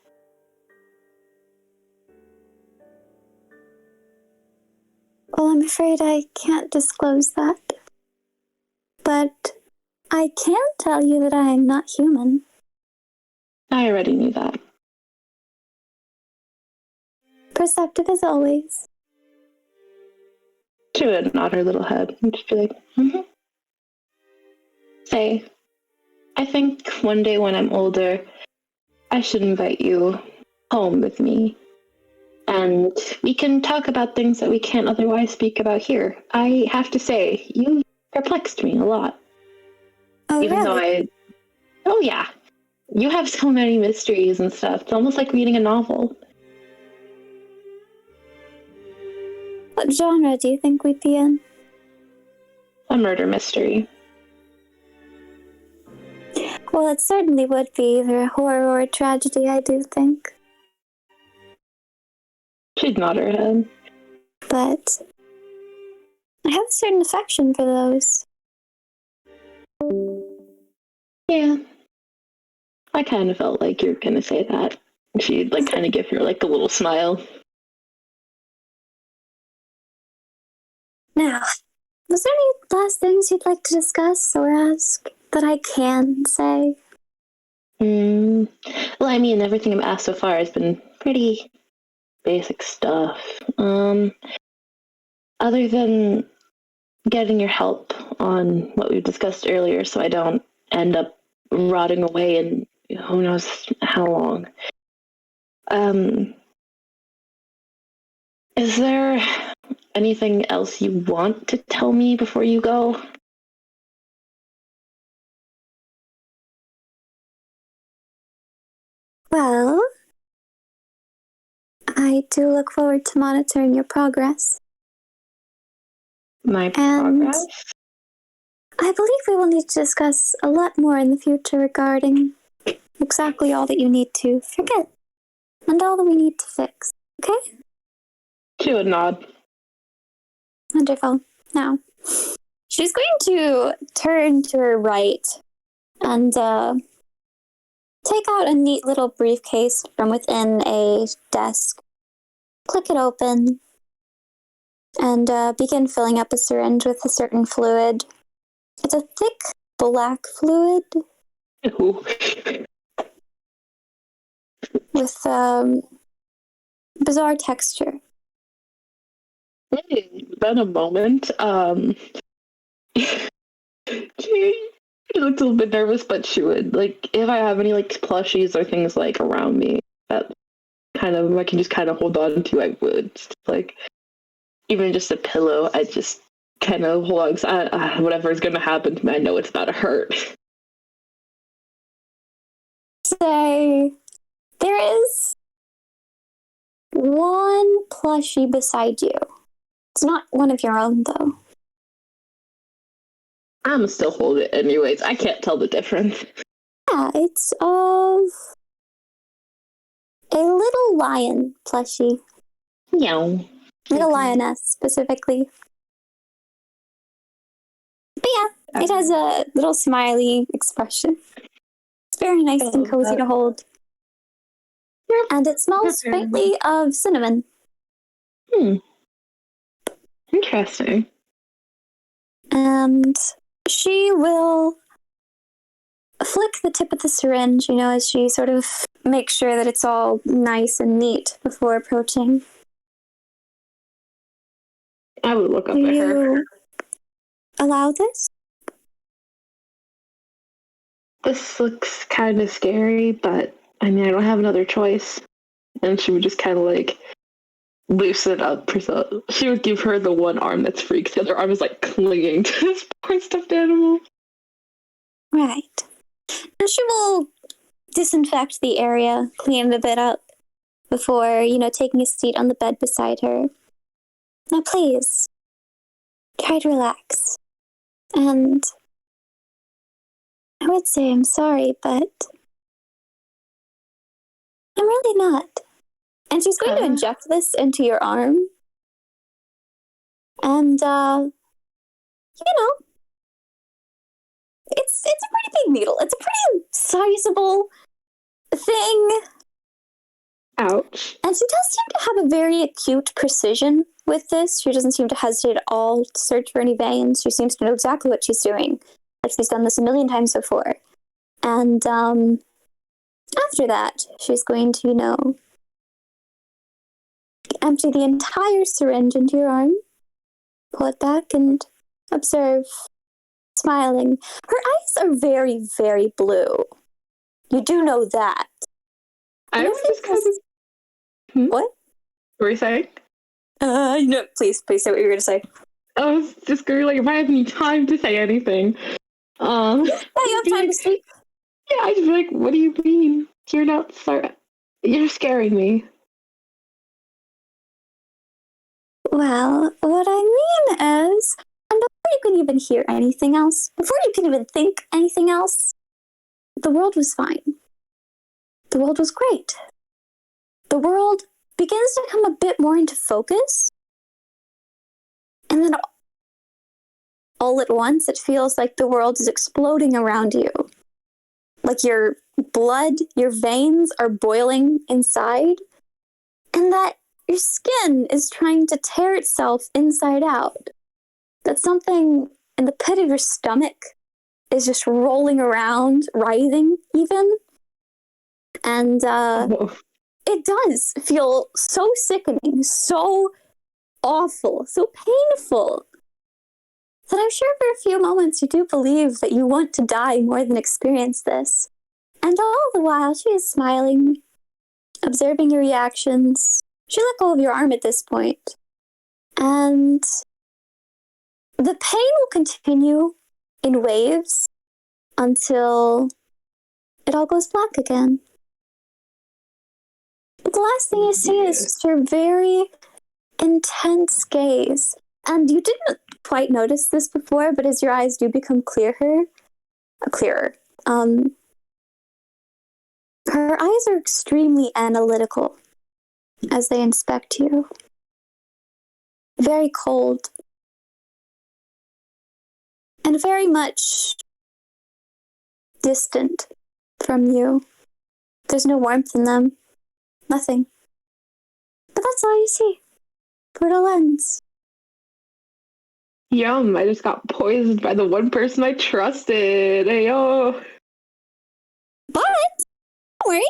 Well, I'm afraid I can't disclose that. But I can tell you that I am not human. I already knew that. Perceptive as always. She would nod her little head and just be like, Say, I think one day when I'm older, I should invite you home with me. And we can talk about things that we can't otherwise speak about here. I have to say, you perplexed me a lot. Oh, Even really? though oh yeah, you have so many mysteries and stuff. It's almost like reading a novel. What genre do you think we'd be in? A murder mystery. Well, it certainly would be either a horror or a tragedy, I do think. She'd nod her head. But I have a certain affection for those. Yeah. I kind of felt like you were going to say that. She'd kind of give her a little smile. Now, was there any last things you'd like to discuss or ask that I can say? Well, I mean, everything I've asked so far has been pretty basic stuff. Other than getting your help on what we discussed earlier so I don't end up rotting away in who knows how long. Is there anything else you want to tell me before you go? Well, I do look forward to monitoring your progress. My And progress? I believe we will need to discuss a lot more in the future regarding exactly all that you need to forget and all that we need to fix. Okay? She would nod. Wonderful. Now, she's going to turn to her right and take out a neat little briefcase from within a desk, click it open, and begin filling up a syringe with a certain fluid. It's a thick black fluid Ooh. with bizarre texture. Been a moment. She looked a little bit nervous, but she would if I have any plushies or things around me that I can just kind of hold on to, I would. Like, even just a pillow, I just kind of hold on, 'cause whatever is going to happen to me, I know it's about to hurt. Say, there is one plushie beside you. It's not one of your own, though. I'm still hold it anyways. I can't tell the difference. Yeah, it's of a little lion plushie. Meow. Little lioness, specifically. But yeah, it has a little smiley expression. It's very nice and cozy to hold. And it smells faintly of cinnamon. Interesting. And she will flick the tip of the syringe, as she sort of makes sure that it's all nice and neat before approaching. I would look up Do at her. you allow this? This looks kind of scary, but I mean, I don't have another choice. And she would just kind of like loosen it up. She would give her the one arm that's free, because the other arm is like clinging to this poor stuffed animal. Right. And she will disinfect the area, clean it a bit up before, taking a seat on the bed beside her. Now, please, try to relax. And I would say I'm sorry, but I'm really not. And she's going to inject this into your arm. And, it's a pretty big needle. It's a pretty sizable thing. Ouch. And she does seem to have a very acute precision with this. She doesn't seem to hesitate at all to search for any veins. She seems to know exactly what she's doing. Like she's done this a million times before. And after that, she's going to, empty the entire syringe into your arm, pull it back, and observe, smiling. Her eyes are very, very blue. You do know that. I was just kind of... What? What were you saying? Please say what you were going to say. I was just going like, if I had any time to say anything. Yeah, you have time to speak. Yeah, I'd be like, what do you mean? You're not sorry. You're scaring me. Well, what I mean is, and before you can even hear anything else, before you can even think anything else, the world was fine. The world was great. The world begins to come a bit more into focus, and then all at once it feels like the world is exploding around you. Like your blood, your veins are boiling inside, and that your skin is trying to tear itself inside out. That something in the pit of your stomach is just rolling around, writhing even. And it does feel so sickening, so awful, so painful, that I'm sure for a few moments you do believe that you want to die more than experience this. And all the while she is smiling, observing your reactions. She let go of your arm at this point. And the pain will continue in waves until it all goes black again. But the last thing you see is just her very intense gaze. And you didn't quite notice this before, but as your eyes do become clearer, her eyes are extremely analytical as they inspect you. Very cold. And very much distant from you. There's no warmth in them. Nothing. But that's all you see. Through the lens. Yum, I just got poisoned by the one person I trusted. Ayo. But, don't worry.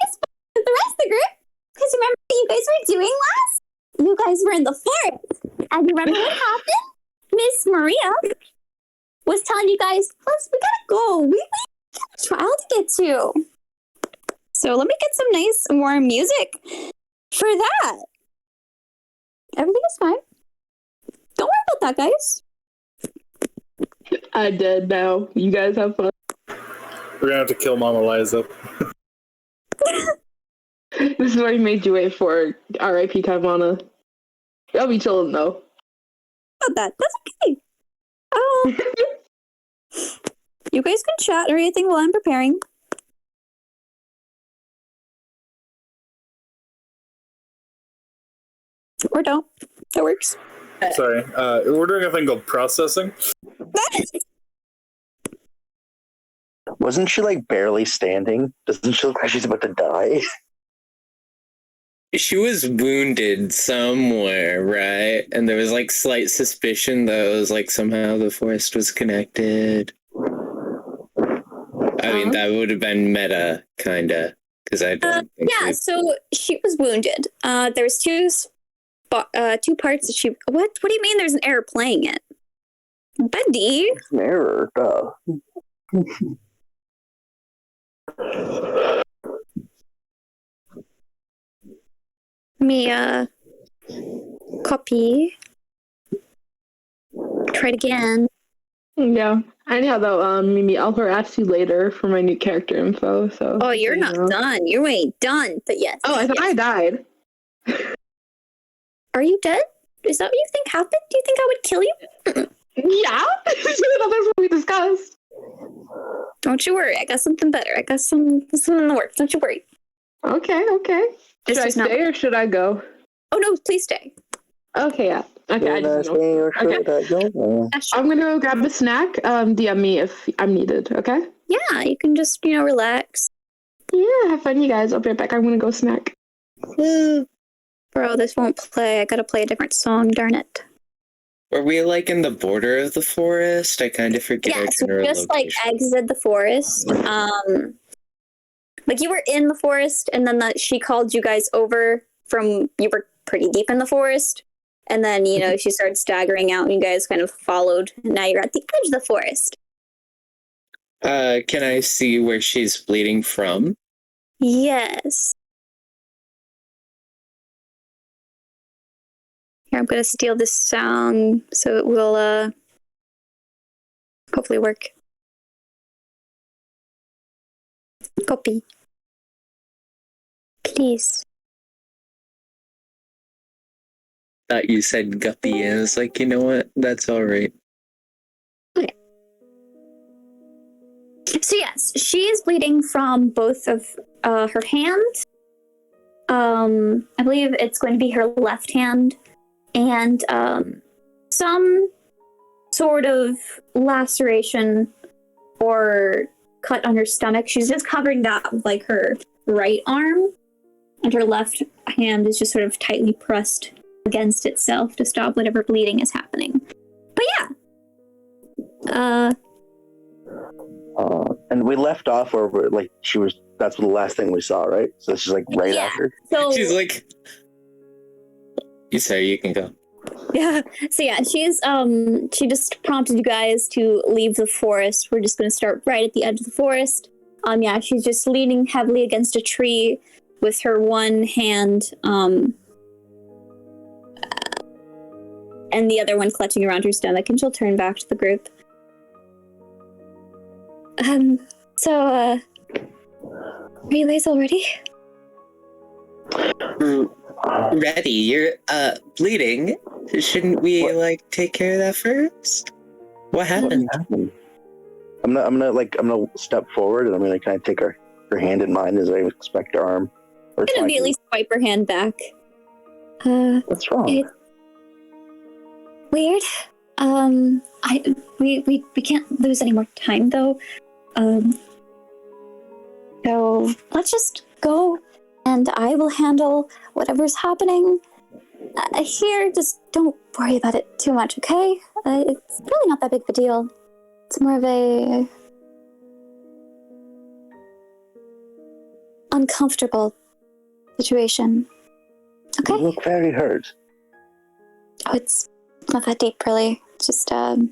It's fine with the rest of the group. Because remember what you guys were doing last? You guys were in the forest. And you remember what happened? Miss Maria was telling you guys, plus we gotta go. We got a trial to get to. So let me get some nice warm music for that. Everything is fine. Don't worry about that, guys. I did now. You guys have fun. We're gonna have to kill Mama Eliza. This is what he made you wait for. R.I.P. Keimana. I'll be chilling though. About that. That's okay. You guys can chat or anything while I'm preparing. Or don't. That works. Sorry. We're doing a thing called processing. Wasn't she like barely standing? Doesn't she look like she's about to die? She was wounded somewhere, right? And there was like slight suspicion that it was like somehow the forest was connected. I mean, that would have been meta, kinda, because I don't think. Yeah, so she was wounded. There's two parts that she. What do you mean? There's an error playing it, Bendy? It's an error. Duh. Let me copy. Try it again. Yeah. Anyhow, though, Mimi, I'll harass you later for my new character info. So. Oh, you're you not know. done. You ain't done. But yes. Oh, I thought I died. Are you dead? Is that what you think happened? Do you think I would kill you? Yeah. That's what we discussed. Don't you worry. I got something better. I got something in the works. Don't you worry. Okay. It's Should I just not. stay or should I go? Oh no! Please stay. Okay, yeah. Okay, I Should I just know. stay or should I go? I'm gonna go grab a snack. DM me if I'm needed, okay? Yeah, you can just relax. Yeah, have fun, you guys. I'll be right back. I'm gonna go snack. Bro, this won't play. I gotta play a different song. Darn it. Were we like in the border of the forest? I kind of forget. Yeah, our so general we just like location. exited the forest. Like you were in the forest, and then she called you guys over from. You were pretty deep in the forest, and then she started staggering out, and you guys kind of followed. And now you're at the edge of the forest. Can I see where she's bleeding from? Yes. Here, I'm gonna steal this song so it will hopefully work. Copy. Please. Thought you said guppy, and I was like, you know what? That's all right. Okay. So yes, she is bleeding from both of her hands. I believe it's going to be her left hand, and some sort of laceration or cut on her stomach. She's just covering that with like her right arm, and her left hand is just sort of tightly pressed against itself to stop whatever bleeding is happening. But yeah. And we left off where like she was. That's the last thing we saw, right? So this is like right after. So She's like, you say you can go. yeah. So yeah, she just prompted you guys to leave the forest. We're just gonna start right at the edge of the forest. Yeah, she's just leaning heavily against a tree with her one hand, and the other one clutching around her stomach, and she'll turn back to the group. Are you guys all ready? Ready? You're bleeding. Shouldn't we like take care of that first? What happened? I'm gonna step forward and I'm gonna kind of take her hand in mine as I expect her arm. I'm gonna immediately swipe her hand back. What's wrong? It's weird. We can't lose any more time though. So let's just go, and I will handle whatever's happening here. Just don't worry about it too much, okay? It's really not that big of a deal. It's more of a uncomfortable situation. Okay? You look very hurt. Oh, it's not that deep, really. It's just, she'll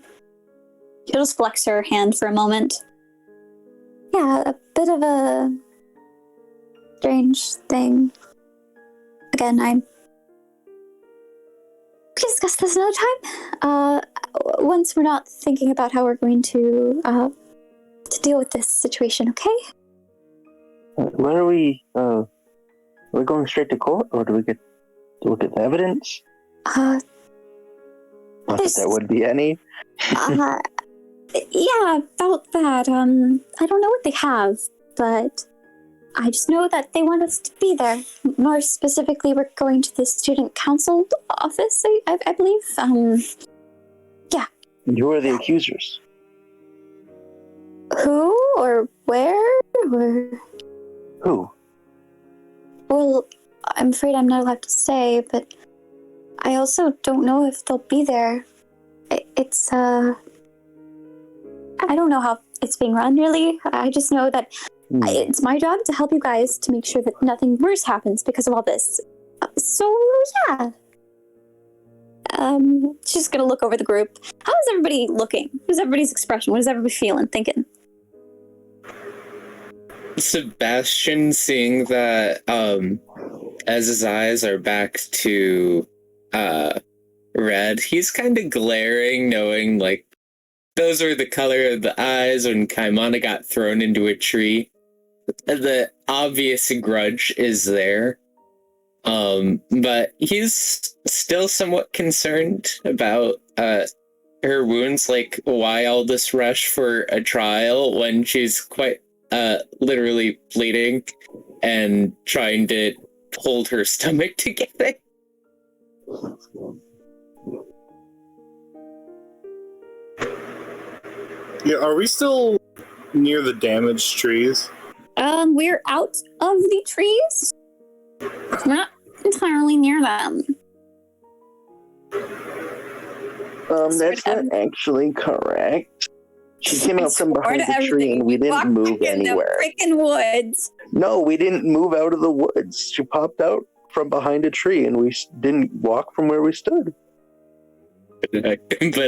just flex her hand for a moment. Yeah, a bit of a strange thing. Again, we can discuss this another time. Once we're not thinking about how we're going to deal with this situation, okay? Where are we? Are we going straight to court, or do we get to look at the evidence? Not that there would be any. Yeah, about that. I don't know what they have, but I just know that they want us to be there. More specifically, we're going to the student council office, I believe. Yeah. And who are the accusers? Who or where or? Who? Well, I'm afraid I'm not allowed to say, but I also don't know if they'll be there. It's I don't know how it's being run, really. I just know that it's my job to help you guys to make sure that nothing worse happens because of all this. So, yeah. She's gonna look over the group. How is everybody looking? Who's everybody's expression? What is everybody feeling, thinking? Sebastian, seeing that as his eyes are back to red, he's kind of glaring, knowing like those were the color of the eyes when Keimana got thrown into a tree. The obvious grudge is there, but he's still somewhat concerned about her wounds. Like, why all this rush for a trial when she's quite literally bleeding and trying to hold her stomach together? Yeah, are we still near the damaged trees? We're out of the trees. We're not entirely near them. That's not actually correct. She came out from behind the tree and we didn't move anywhere. In the freaking woods. No, we didn't move out of the woods. She popped out from behind a tree and we didn't walk from where we stood. But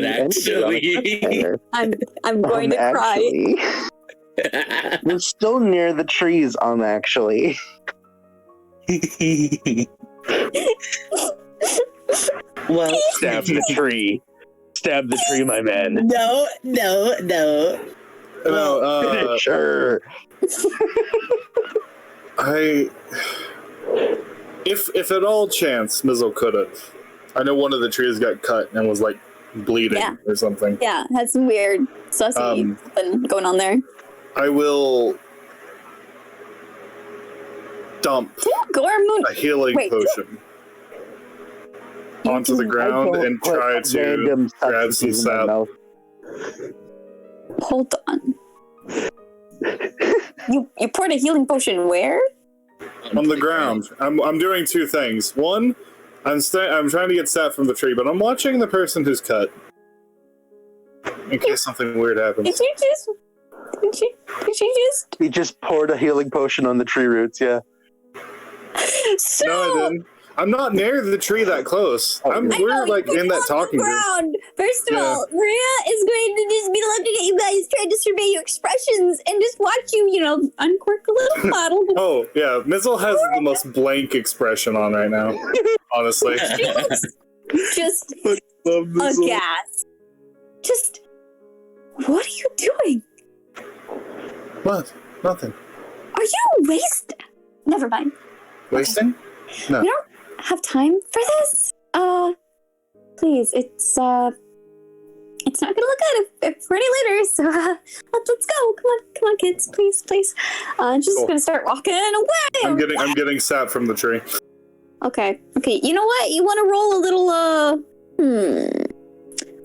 actually, I'm going to cry. We're still near the trees, actually. Well, Stab the tree. Stab the tree, my man. No. Sure. If at all chance Mizzle could have, I know one of the trees got cut and was like bleeding or something. Yeah, had some weird sussy something going on there. I will dump a healing potion onto the ground and try to grab some sap. Hold on. You poured a healing potion where? On the ground. I'm doing two things. One, I'm trying to get sap from the tree, but I'm watching the person who's cut in case something weird happens. Did you just? He just poured a healing potion on the tree roots. Yeah. So, no, I didn't. I'm not near the tree that close. We're like in that talking group. First of all, Maria is going to just be looking at you guys, trying to survey your expressions and just watch you, uncork a little bottle. Oh, yeah. Mizzle has the most blank expression on right now, honestly. She looks just aghast. Just, what are you doing? What? Nothing. Are you wasting? Never mind. Wasting? No. We don't have time for this. Please, it's not gonna look good if we're any later. So let's go. Come on, kids, please. Just gonna start walking away. I'm getting sap from the tree. Okay. You know what? You want to roll a little?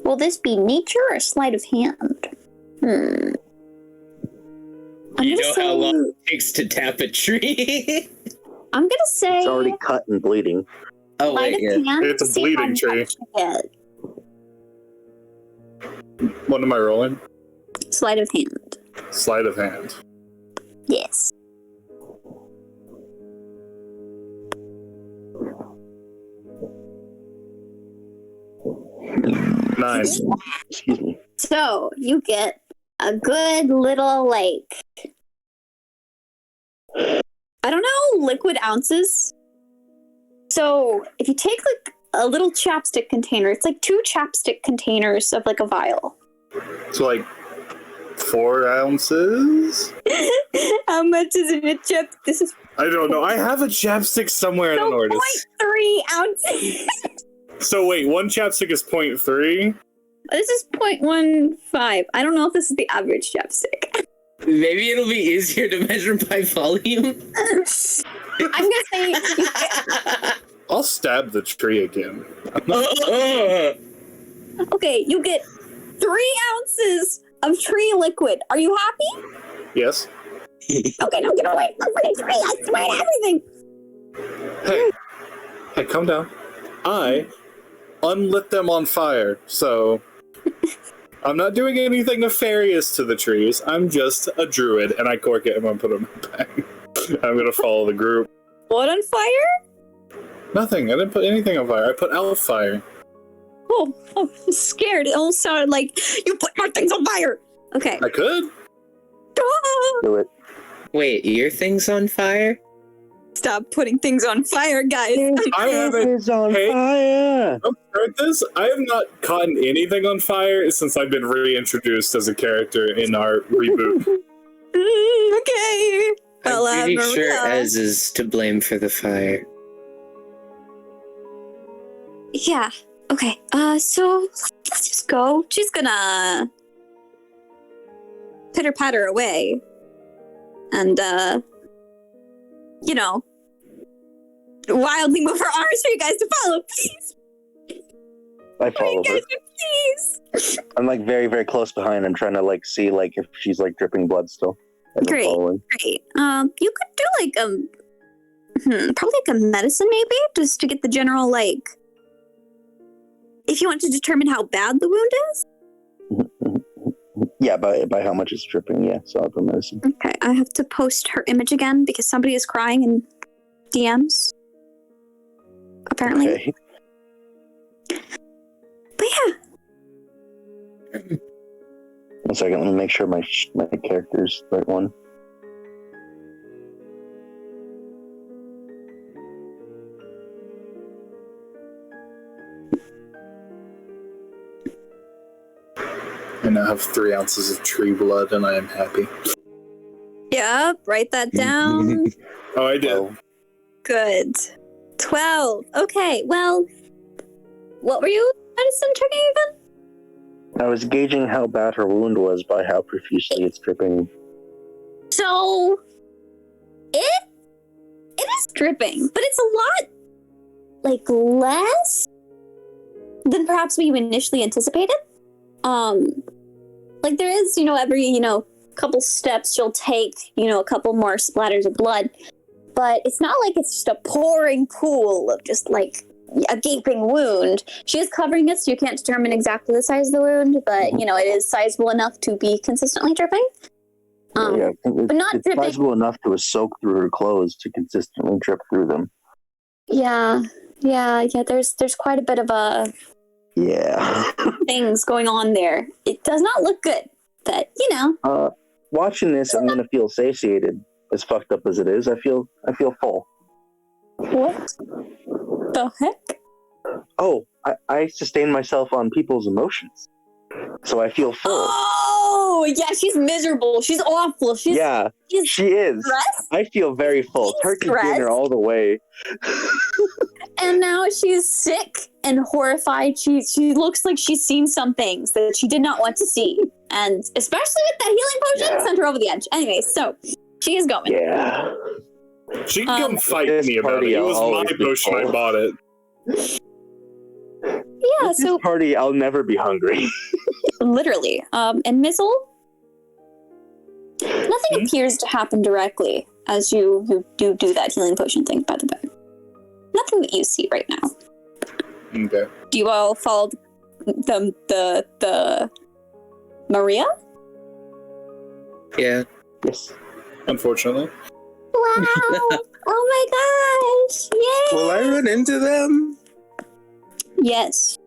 Will this be nature or sleight of hand? You know how long it takes to tap a tree? I'm gonna say it's already cut and bleeding. Oh wait, it's a bleeding tree. What am I rolling? Sleight of hand. Sleight of hand. Yes. Nine. Excuse me. So you get a good little I don't know, liquid ounces. So if you take like a little chapstick container, it's like 2 chapstick containers of like a vial. So like 4 ounces? How much is it a chip? This is I don't know. I have a chapstick somewhere. I don't know where it is. 0.3 ounces. So wait, 1 chapstick is 0.3? This is 0.15. I don't know if this is the average chapstick. Maybe it'll be easier to measure by volume. I'm gonna say. I'll stab the tree again. Okay, you get 3 ounces of tree liquid. Are you happy? Yes. Okay, don't get away. I'm pretty tree. I swear to everything. Hey, calm down. I unlit them on fire, so I'm not doing anything nefarious to the trees. I'm just a druid, and I cork it and I'm gonna put them in my bag. I'm gonna follow the group. What on fire? Nothing. I didn't put anything on fire. I put out fire. Oh, I'm scared. It almost sounded like you put more things on fire. Okay. I could. Do it. Wait, your thing's on fire? Stop putting things on fire, guys. I haven't. It's on Hey. fire. Don't start this. I have not caught anything on fire since I've been reintroduced as a character in our reboot. Okay. Well, I'm pretty sure Maria. Ez is to blame for the fire. Yeah. Okay. So let's just go. She's gonna pitter patter away, and wildly move her arms for you guys to follow. Please, I follow you her. guys, please. I'm like very, very close behind. I'm trying to like see like if she's like dripping blood still. As I'm Great. following. Great. You could do like probably like a medicine maybe, just to get the general like. If you want to determine how bad the wound is. Yeah, by how much it's dripping. Yeah, so I'll put medicine. Okay, I have to post her image again because somebody is crying in DMs. Apparently. Okay. But yeah. 1 second, let me make sure my character's the right one. I now have 3 ounces of tree blood, and I am happy. Yep, write that down. Oh, I did. Oh, Good. 12. Okay, well, what were you medicine checking again? I was gauging how bad her wound was by how profusely it's dripping. So, it is dripping, but it's a lot, like, less than perhaps we initially anticipated. Like there is, every, couple steps she'll take, a couple more splatters of blood, but it's not like it's just a pouring pool of just like a gaping wound. She is covering it, so you can't determine exactly the size of the wound, but it is sizable enough to be consistently dripping. Yeah, I think but not it's dripping. sizable enough to soak through her clothes to consistently drip through them. Yeah. There's quite a bit of Yeah. things going on there. It does not look good, but Watching this, I'm gonna feel satiated. As fucked up as it is, I feel full. What the heck? Oh, I sustain myself on people's emotions, so I feel full. Oh, yeah, she's miserable. She's awful. She's She is. stressed. I feel very full. She's Turkey stressed. dinner all the way. And now she's sick and horrified. She looks like she's seen some things that she did not want to see. And especially with that healing potion, sent her over the edge. Anyway, so she is going. Yeah. She can come fight This me about it. party It was I'll my always be potion. I full. bought it. Yeah, With so this party, I'll never be hungry. literally. And Mizzle, nothing appears to happen directly as you do that healing potion thing, by the way. Nothing that you see right now. Okay. Do you all follow the Maria? Yeah. Yes. Unfortunately. Wow! Oh my gosh! Yay! Will I run into them? Yes.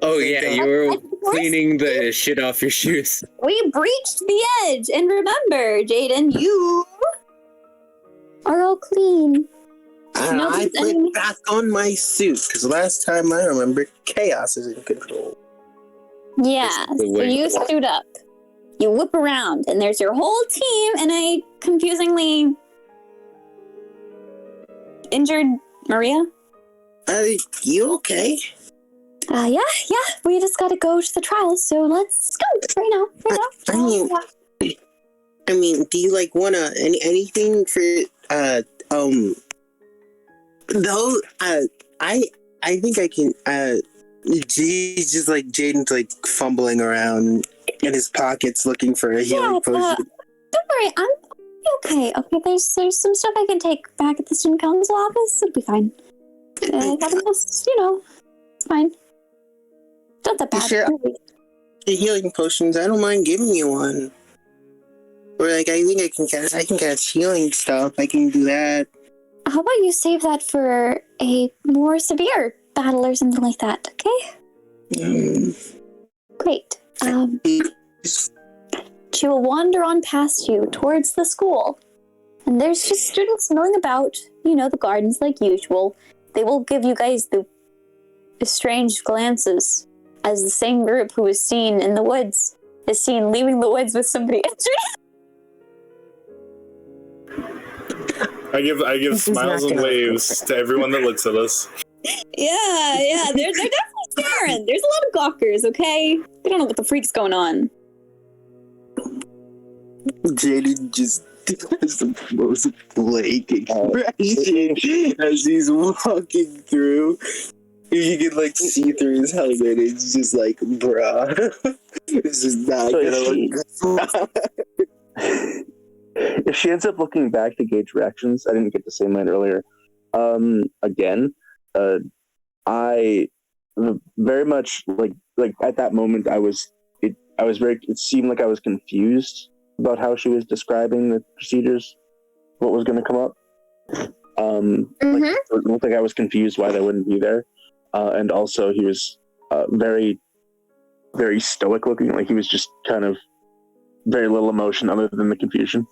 Oh yeah, you were Of course. cleaning the shit off your shoes. We breached the edge, and remember, Jaden, you are so clean. And I put back on my suit, because last time I remember, chaos is in control. Yeah, so you suit up. You whip around, and there's your whole team and a confusingly injured Maria. You okay? Yeah. We just gotta go to the trial, so let's go right now. I mean, do you wanna anything for though I think I can he's just Jaden's fumbling around in his pockets looking for a healing potion. Don't worry, I'm okay. Okay, there's some stuff I can take back at the student council office. It'll be fine. It's fine. Not that bad. Sure. The healing potions, I don't mind giving you one. Or I think I can cast healing stuff. I can do that. How about you save that for a more severe battle or something like that, okay? Great. She will wander on past you towards the school. And there's just students milling about, the gardens like usual. They will give you guys the estranged glances as the same group who was seen in the woods is seen leaving the woods with somebody injured. I give smiles and waves to everyone that looks at us. Yeah, they're definitely staring. There's a lot of gawkers, okay? They don't know what the freak's going on. Jaden just does the most blank expression as he's walking through. You can see through his helmet. It's just bruh. This is not gonna look good. If she ends up looking back to gauge reactions, I didn't get to say mine earlier. Again, I very much at that moment it seemed like I was confused about how she was describing the procedures, what was going to come up. It looked like I was confused why they wouldn't be there, and also he was very, very stoic looking. Like he was just kind of very little emotion other than the confusion.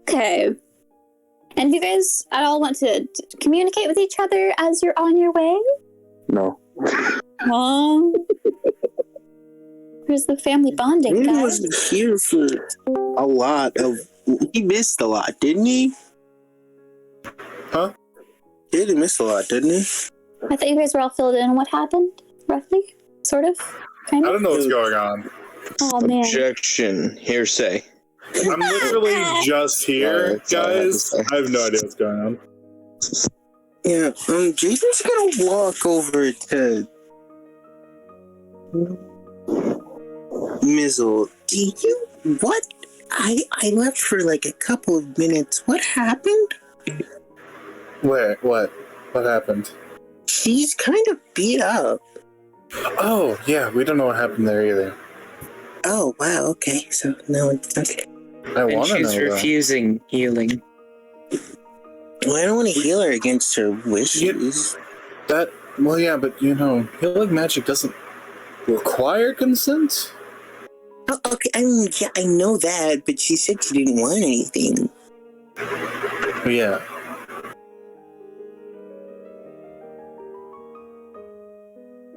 Okay. And you guys at all want to communicate with each other as you're on your way? No. Where's the family bonding, He guys? wasn't here for a lot of... He missed a lot, didn't he? Huh? He did miss a lot, didn't he? I thought you guys were all filled in on what happened, roughly? Sort of? Kind of? I don't know what's going on. Oh, man. Objection. Hearsay. I'm literally just here, guys. I have no idea what's going on. Yeah, Jason's gonna walk over to Mizzle. What? I left for a couple of minutes. What happened? Where? What? What happened? She's kind of beat up. Oh, yeah, we don't know what happened there either. Oh, wow, okay. So, no, it's okay. I want to know. She's refusing healing. Well, I don't want to heal her against her wishes. Well, yeah, but healing magic doesn't require consent? Oh, okay, yeah, I know that, but she said she didn't want anything. Yeah.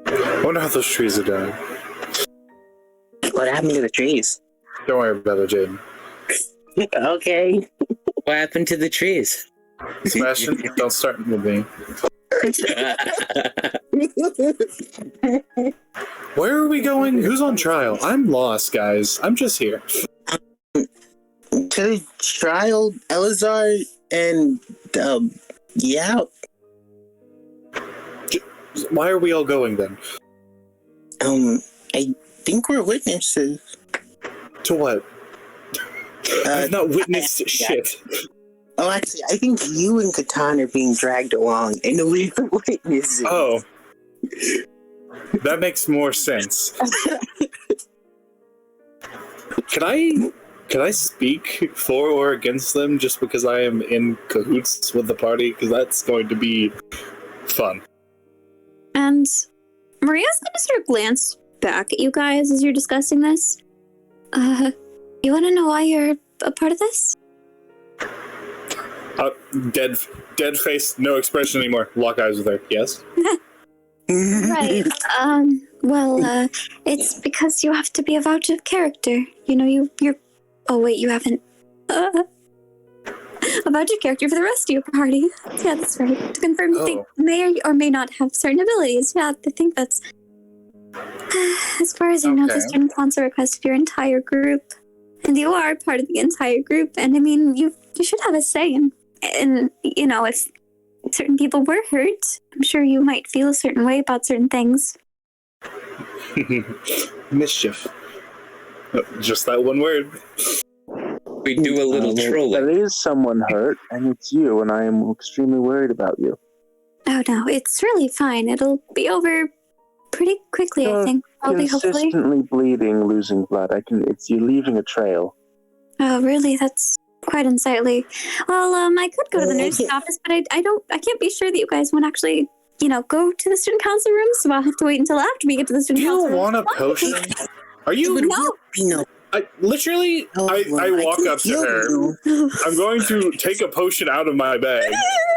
I wonder how those trees are doing. What happened to the trees? Don't worry about it, Jaden. Okay. What happened to the trees? Sebastian, don't start with me. Where are we going? Who's on trial? I'm lost, guys. I'm just here. To the trial, Eleazar, and, yeah. Why are we all going then? I think we're witnesses. To what? I've not witnessed shit. Oh, actually, I think you and Catan are being dragged along, and we're witnesses. Oh. That makes more sense. Can I speak for or against them just because I am in cahoots with the party? Because that's going to be fun. And Maria's going to sort of glance back at you guys as you're discussing this. You want to know why you're a part of this? Dead face, no expression anymore. Lock eyes with her. Yes. Right. Well, it's because you have to be a vouch of character. You know, you're. Oh wait, you haven't. A vouch of character for the rest of your party. Yeah, that's right. To confirm they may or may not have certain abilities. Yeah, I think that's. As far as I know, the student council requested your entire group, and you are part of the entire group. And I mean, you should have a say in, you know, if certain people were hurt, I'm sure you might feel a certain way about certain things. Mischief. Just that one word. We do a little trolling. There is someone hurt, and it's you, and I am extremely worried about you. Oh no, it's really fine. It'll be over pretty quickly, I think. Probably, hopefully. Consistently bleeding, losing blood. It's you leaving a trail. Oh, really? That's quite unsightly. Well, I could go to the nursing office, but I can't be sure that you guys won't actually, you know, go to the student council room, so I'll have to wait until after we get to the student council room. Do you want a potion? Are you? No. I walk up to her. I'm going to take a potion out of my bag,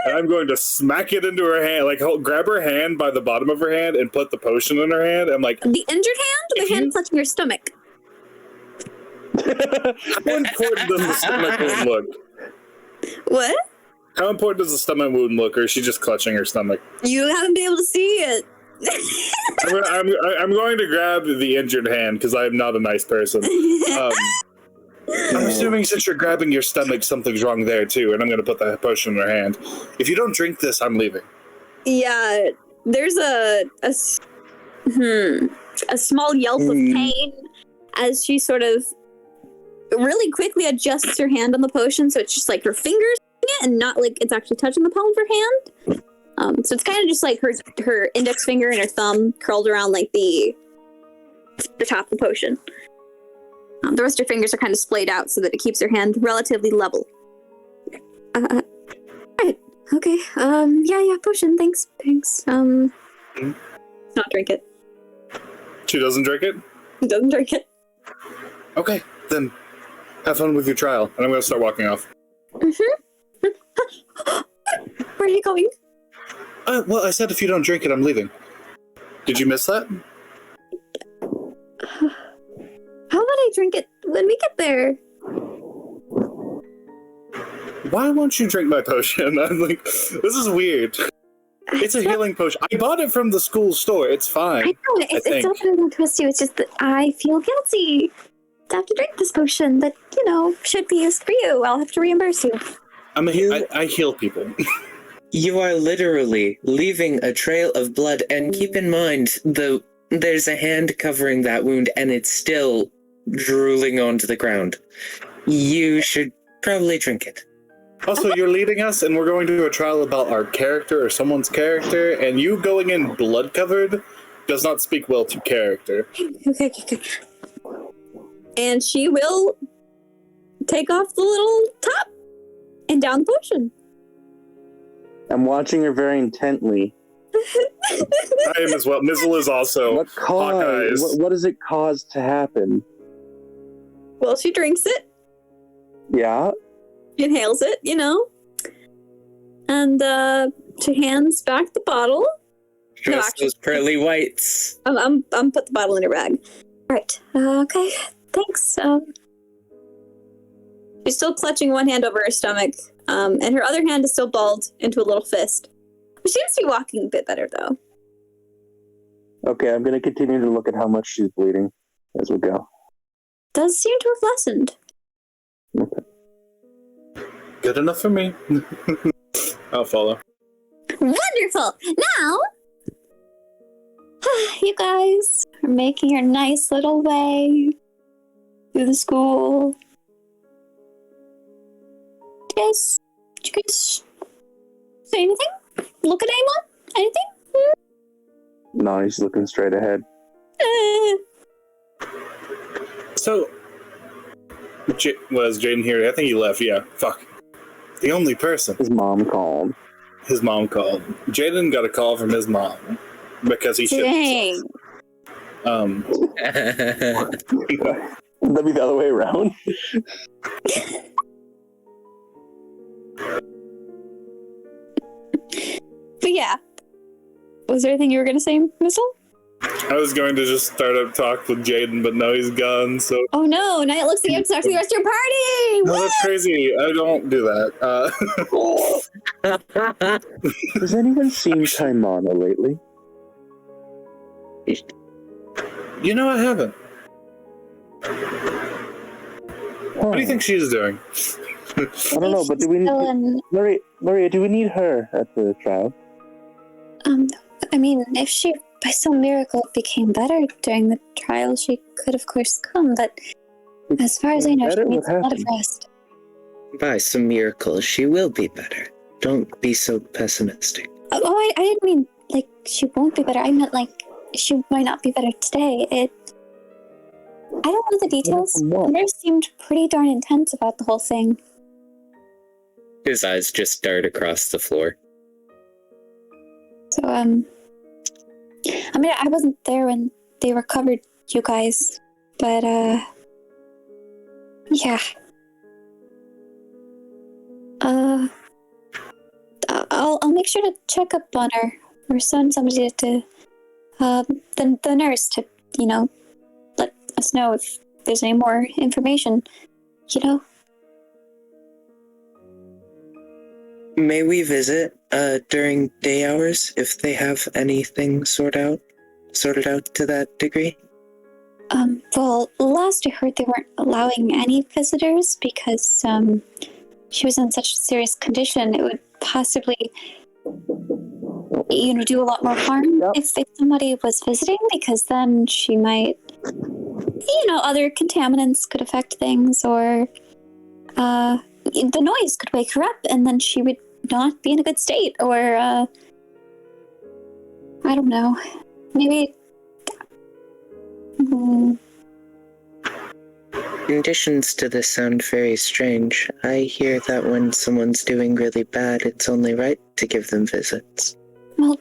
and I'm going to smack it into her hand, like grab her hand by the bottom of her hand and put the potion in her hand. I'm like, the injured hand, or the hand clutching your stomach? how important does the stomach wound look? What? How important does the stomach wound look, or is she just clutching her stomach? You haven't been able to see it. I'm going to grab the injured hand because I'm not a nice person. I'm assuming since you're grabbing your stomach, something's wrong there too, and I'm going to put the potion in her hand. If you don't drink this, I'm leaving. Yeah, there's a small yelp of pain as she sort of really quickly adjusts her hand on the potion, so it's just like her fingers and not like it's actually touching the palm of her hand. So it's kind of just like her index finger and her thumb curled around like the top of the potion. The rest of her fingers are kind of splayed out so that it keeps her hand relatively level. Right. Okay. Yeah, potion. Thanks. Not drink it. She doesn't drink it? Doesn't drink it. Okay, then have fun with your trial, and I'm going to start walking off. Mm-hmm. Where are you going? Well, I said if you don't drink it, I'm leaving. Did you miss that? How about I drink it when we get there? Why won't you drink my potion? I'm like, this is weird. It's a healing potion. I bought it from the school store. It's fine. I know, it's not that I don't trust you. It's just that I feel guilty to have to drink this potion that, you know, should be used for you. I'll have to reimburse you. I heal people. You are literally leaving a trail of blood, and keep in mind, there's a hand covering that wound, and it's still drooling onto the ground. You should probably drink it. Also, you're leading us, and we're going to do a trial about our character or someone's character, and you going in blood-covered does not speak well to character. Okay. And she will take off the little top and down the potion. I'm watching her very intently. I am as well. Mizzle is also Hawkeyes. What does it cause to happen? Well, she drinks it. Yeah. She inhales it, you know. And she hands back the bottle. Just those pearly whites. I'm put the bottle in her bag. Right. Okay. Thanks. She's still clutching one hand over her stomach, and her other hand is still balled into a little fist. She seems to be walking a bit better, though. Okay, I'm going to continue to look at how much she's bleeding as we go. Does seem to have lessened. Okay. Good enough for me. I'll follow. Wonderful! Now, you guys are making your nice little way through the school. Yes. Did you guys say anything? Look at anyone? Anything? No, he's looking straight ahead. So, was Jaden here? I think he left, yeah. Fuck. The only person. His mom called. Jaden got a call from his mom because he shit himself. Would that be the other way around? yeah. Was there anything you were going to say, Mizzle? I was going to just start up talk with Jaden, but now he's gone, so... Oh no, now it looks like you have to talk to the rest of your party! No, that's crazy. I don't do that. Has anyone seen Keimana lately? You know, I haven't. What do you think she's doing? I don't know, but do we need... Maria, do we need her at the trial? I mean, if she, by some miracle, became better during the trial, she could, of course, come, but as far as I know, she needs a lot of rest. By some miracle, she will be better. Don't be so pessimistic. Oh, I didn't mean, like, she won't be better. I meant, like, she might not be better today. I don't know the details. The nurse seemed pretty darn intense about the whole thing. His eyes just dart across the floor. So, I mean, I wasn't there when they recovered you guys, but, yeah. I'll make sure to check up on her, or send somebody to, the nurse to, you know, let us know if there's any more information, you know? May we visit during day hours if they have anything sorted out to that degree? Well, last I heard they weren't allowing any visitors because she was in such a serious condition. It would possibly, you know, do a lot more harm if somebody was visiting, because then she might, you know, other contaminants could affect things, or the noise could wake her up and then she would not be in a good state, or I don't know, maybe Conditions to this sound very strange. I hear that when someone's doing really bad, it's only right to give them visits. Well,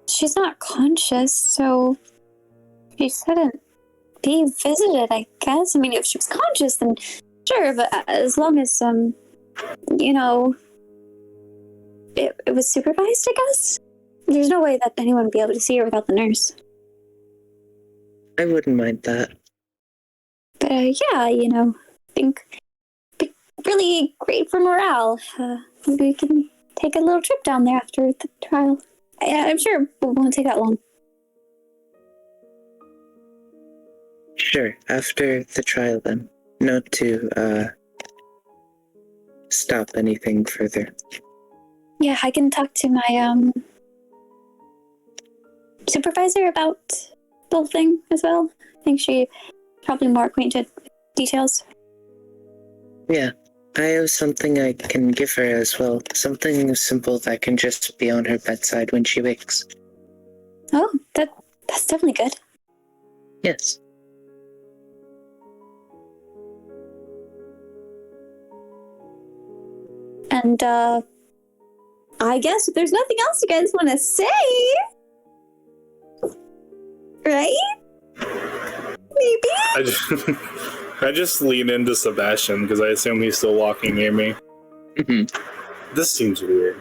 she's not conscious, so she shouldn't be visited, I guess. I mean, if she was conscious, then sure, but as long as you know, it was supervised, I guess. There's no way that anyone would be able to see her without the nurse. I wouldn't mind that. But yeah, you know, I think it'd be really great for morale. Maybe we can take a little trip down there after the trial. I'm sure it won't take that long. Sure, after the trial then. Not to stop anything further. Yeah, I can talk to my supervisor about the whole thing as well. I think she's probably more acquainted with details. Yeah, I have something I can give her as well. Something simple that can just be on her bedside when she wakes. Oh, that's definitely good. Yes. And I guess if there's nothing else you guys want to say, right? Maybe? I just lean into Sebastian because I assume he's still walking near me. Mm-hmm. This seems weird.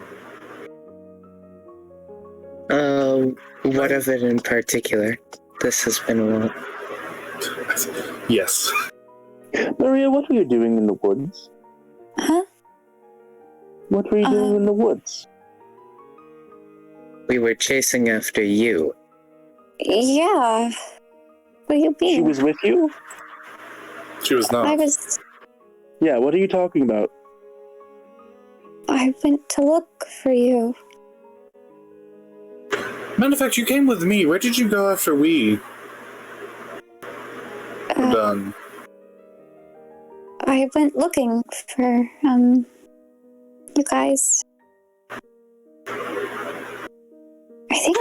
What of it in particular? This has been a while. Yes. Maria, what were you doing in the woods? Huh? What were you doing in the woods? We were chasing after you. Yeah. What do you mean? She was with you? She was not. I was... Yeah, what are you talking about? I went to look for you. Matter of fact, you came with me. Where did you go after we were done? I went looking for, you guys. I think.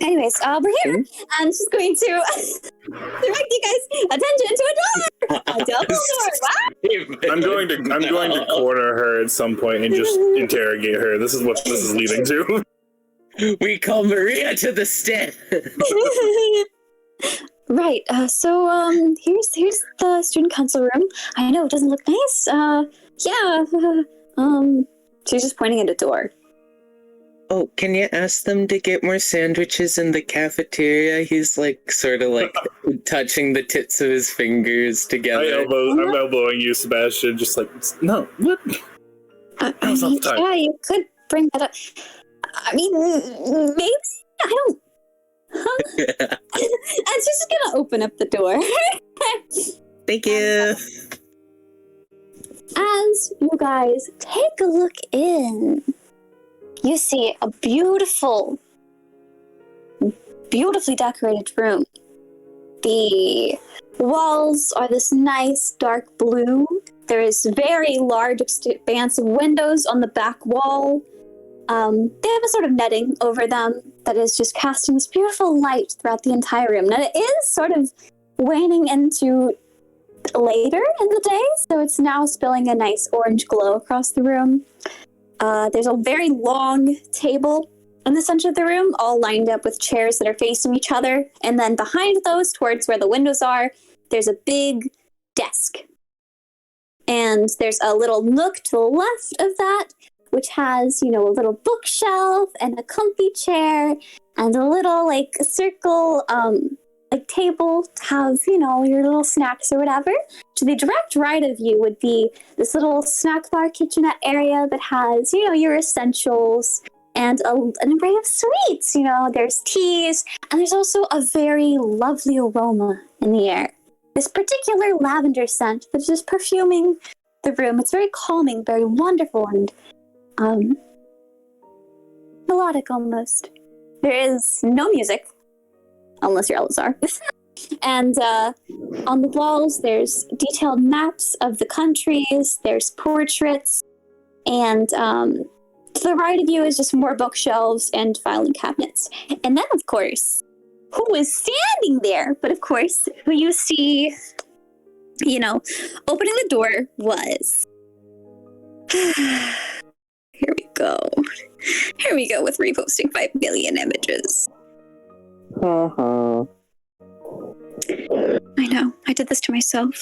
Anyways, we're here. I'm just going to direct you guys' attention to a door. A double door. What? I'm going to corner her at some point and just interrogate her. This is what this is leading to. We call Maria to the stand. Right. So here's the student council room. I know it doesn't look nice. Yeah. She's just pointing at a door. oh, can you ask them to get more sandwiches in the cafeteria? He's like sort of like touching the tips of his fingers together. I'm elbowing you, Sebastian. Just like, no, what? I mean, yeah, you could bring that up. I mean, maybe I don't. Huh? I'm just gonna open up the door. Thank you. As you guys take a look in, you see a beautifully decorated room. The walls are this nice dark blue. There is very large expanse of windows on the back wall. They have a sort of netting over them that is just casting this beautiful light throughout the entire room. Now, it is sort of waning into later in the day, so it's now spilling a nice orange glow across the room. There's a very long table in the center of the room, all lined up with chairs that are facing each other. And then behind those, towards where the windows are, there's a big desk. And there's a little nook to the left of that, which has, a little bookshelf and a comfy chair and a little, circle, table to have, your little snacks or whatever. To the direct right of you would be this little snack bar kitchenette area that has, your essentials and an array of sweets. There's teas, and there's also a very lovely aroma in the air. This particular lavender scent that's just perfuming the room. It's very calming, very wonderful, and melodic almost. There is no music, unless you're Eleazar. And on the walls, there's detailed maps of the countries, there's portraits, and to the right of you is just more bookshelves and filing cabinets. And then, of course, who was standing there, but of course, who you see, opening the door was... Here we go. Here we go with reposting 5 million images. Uh-huh. I know. I did this to myself.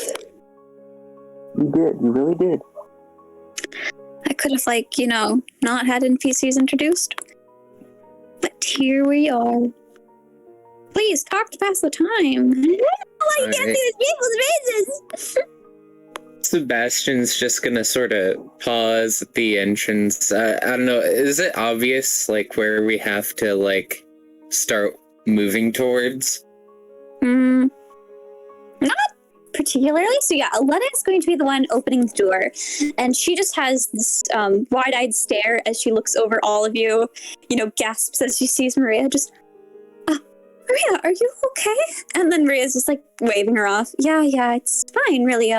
You did. You really did. I could have, not had NPCs introduced. But here we are. Please, talk to pass the time. I can't see these people's faces! Sebastian's just gonna sort of pause at the entrance. I don't know, is it obvious, where we have to, start moving towards? Not particularly. So yeah, Aletta is going to be the one opening the door, and she just has this wide-eyed stare as she looks over all of you, gasps as she sees Maria, just, Maria, are you okay? And then Maria's just, waving her off. Yeah, it's fine, really,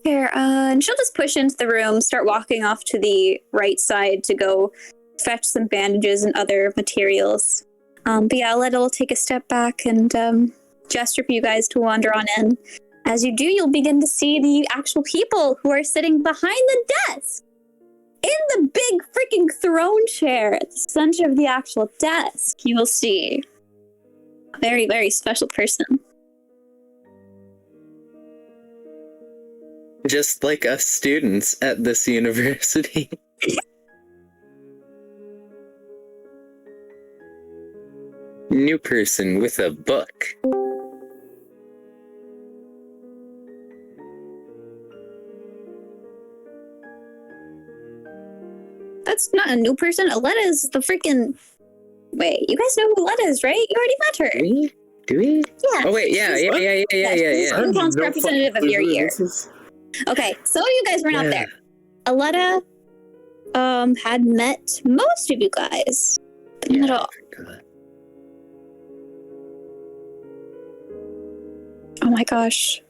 here, and she'll just push into the room, start walking off to the right side to go fetch some bandages and other materials. But yeah, Aletta will take a step back and gesture for you guys to wander on in. As you do, you'll begin to see the actual people who are sitting behind the desk in the big freaking throne chair at the center of the actual desk. You will see a very, very special person. Just like us students at this university. New person with a book. That's not a new person. Aletta is the freaking... Wait, you guys know who Aletta is, right? You already met her. Do we? Yeah. Oh wait, yeah. She's Ucon's representative of your year. Okay, so you guys were not there. Aletta had met most of you guys, but not all. Oh my gosh.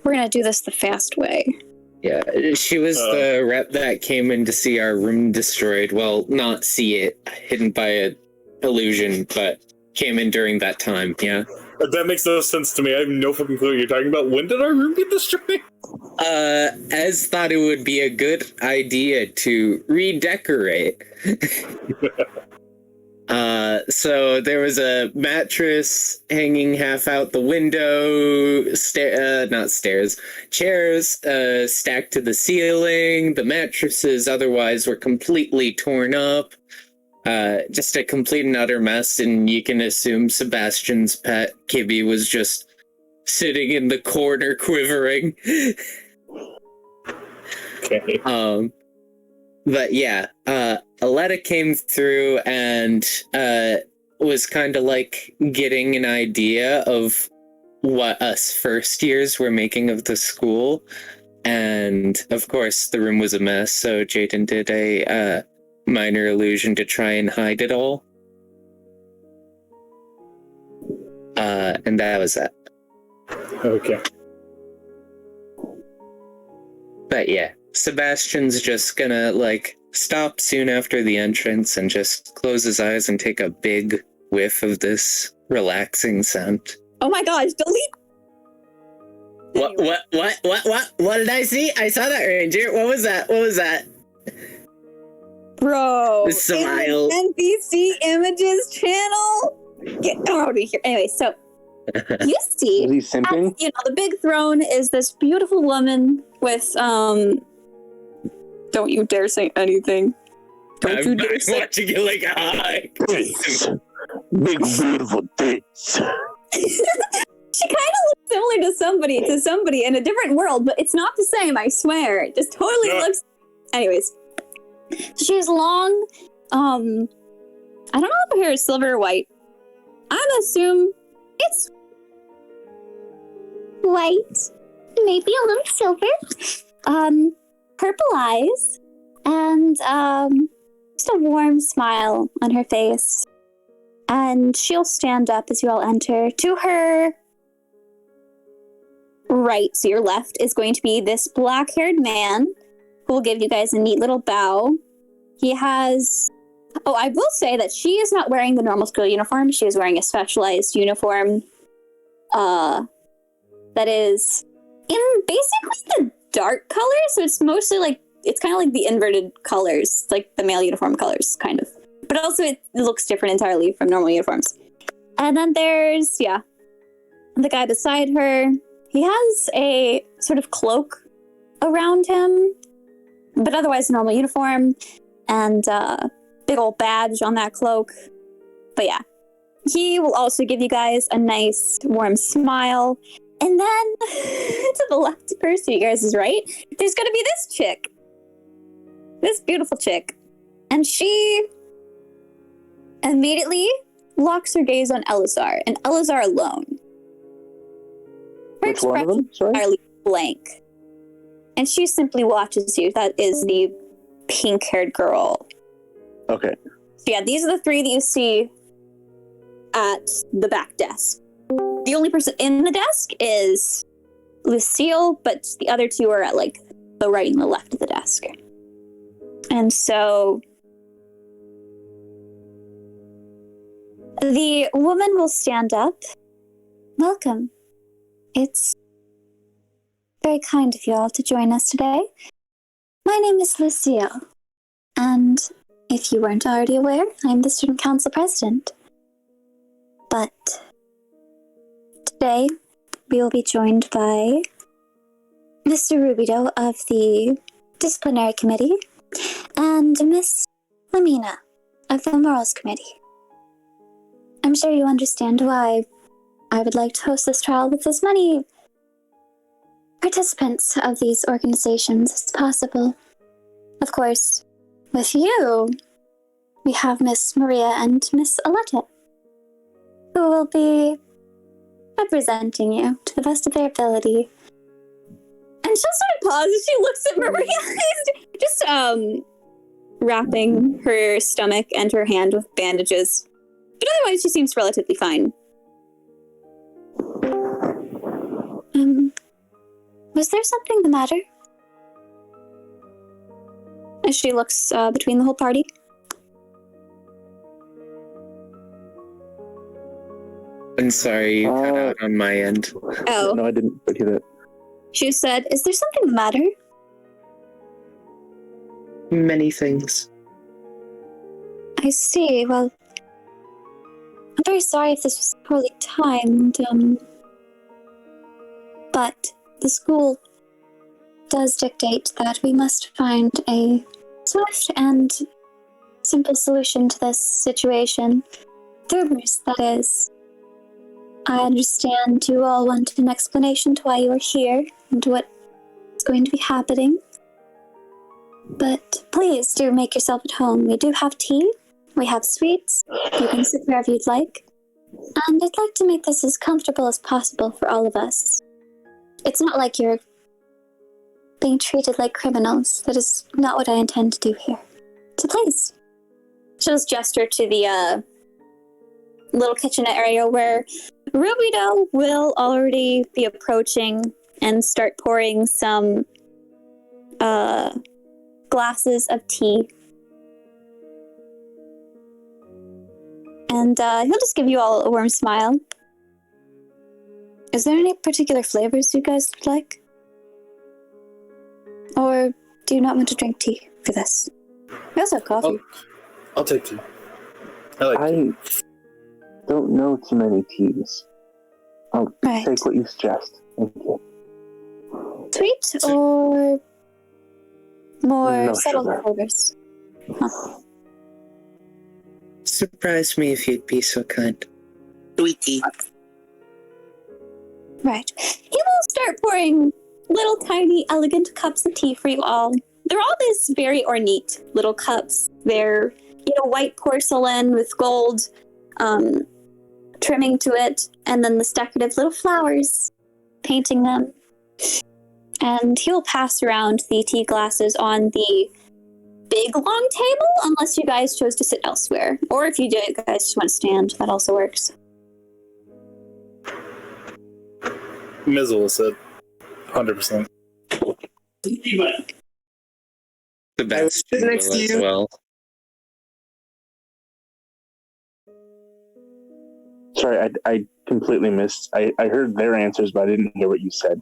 We're gonna do this the fast way. Yeah, she was the rep that came in to see our room destroyed. Well, not see it, hidden by an illusion, but came in during that time, yeah. That makes no sense to me. I have no fucking clue what you're talking about. When did our room get destroyed? Ez thought it would be a good idea to redecorate. So there was a mattress hanging half out the window, not stairs, chairs stacked to the ceiling. The mattresses otherwise were completely torn up. Just a complete and utter mess, and you can assume Sebastian's pet, Kibby, was just sitting in the corner quivering. Okay. But yeah, Aletta came through and was kind of like getting an idea of what us first years were making of the school. And of course, the room was a mess, so Jaden did a minor illusion to try and hide it all. And that was that. Okay. But yeah, Sebastian's just gonna like stop soon after the entrance and just close his eyes and take a big whiff of this relaxing scent. Oh my gosh, delete. What did I see? I saw that, Ranger. What was that? Bro. Smile. NBC Images channel. Get out of here. Anyway, so you see, Is he simping? the big throne is this beautiful woman with don't you dare say anything. Don't you dare say. Watching you like a high. Daze. Big beautiful daze. She kind of looks similar to somebody in a different world, but it's not the same, I swear. It just totally looks. Anyways, she has long, I don't know if her hair is silver or white. I'm assume it's white, maybe a little silver. Purple eyes, and just a warm smile on her face. And she'll stand up as you all enter. To her right, so your left, is going to be this black-haired man who will give you guys a neat little bow. He has... Oh, I will say that she is not wearing the normal school uniform. She is wearing a specialized uniform that is in basically the dark color. So it's mostly like, it's kind of like the inverted colors, like the male uniform colors, kind of. But also it looks different entirely from normal uniforms. And then there's, the guy beside her. He has a sort of cloak around him, but otherwise a normal uniform, and big old badge on that cloak. But yeah, he will also give you guys a nice warm smile. And then to the left of her, so you guys is right, there's gonna be this chick. This beautiful chick. And she immediately locks her gaze on Eleazar, and Eleazar alone. Her Which one of them? Sorry? entirely blank. And she simply watches you. That is the pink-haired girl. Okay. So yeah, these are the three that you see at the back desk. The only person in the desk is Lucille, but the other two are at like the right and the left of the desk. And so the woman will stand up. Welcome. It's very kind of you all to join us today. My name is Lucille, and if you weren't already aware, I'm the student council president. But today, we will be joined by Mr. Rubido of the disciplinary committee and Miss Lamina of the morals committee. I'm sure you understand why I would like to host this trial with as many participants of these organizations as possible. Of course, with you, we have Miss Maria and Miss Aletta, who will be representing you to the best of their ability. And she'll sort of pause as she looks at Maria, just wrapping her stomach and her hand with bandages. But otherwise, she seems relatively fine. Was there something the matter? As she looks between the whole party. I'm sorry, you cut out on my end. Oh. No, I didn't hear that. She said, is there something the matter? Many things. I see. Well, very sorry if this was poorly timed, but the school does dictate that we must find a swift and simple solution to this situation. Rumors, that is. I understand you all want an explanation to why you are here and what is going to be happening. But please do make yourself at home. We do have tea, we have sweets, you can sit wherever you'd like. And I'd like to make this as comfortable as possible for all of us. It's not like you're being treated like criminals. That is not what I intend to do here. So please. She'll just gesture to the little kitchenette area where Ruby Doe will already be approaching and start pouring some glasses of tea. And he'll just give you all a warm smile. Is there any particular flavors you guys would like? Or do you not want to drink tea for this? We also have coffee. I'll take tea. I don't know too many teas. I'll Right. take what you suggest. Thank you. Sweet or more No subtle sugar. flavors? Huh. Surprise me if you'd be so kind. Sweetie. Right. He will start pouring little tiny elegant cups of tea for you all. They're all these very ornate little cups. They're, white porcelain with gold trimming to it, and then the decorative little flowers painting them. And he'll pass around the tea glasses on the big long table, unless you guys chose to sit elsewhere. Or if you did, you guys just want to stand, that also works. Mizzle will sit. 100%. The best sit next to as you. well. Sorry, I completely missed. I heard their answers, but I didn't hear what you said.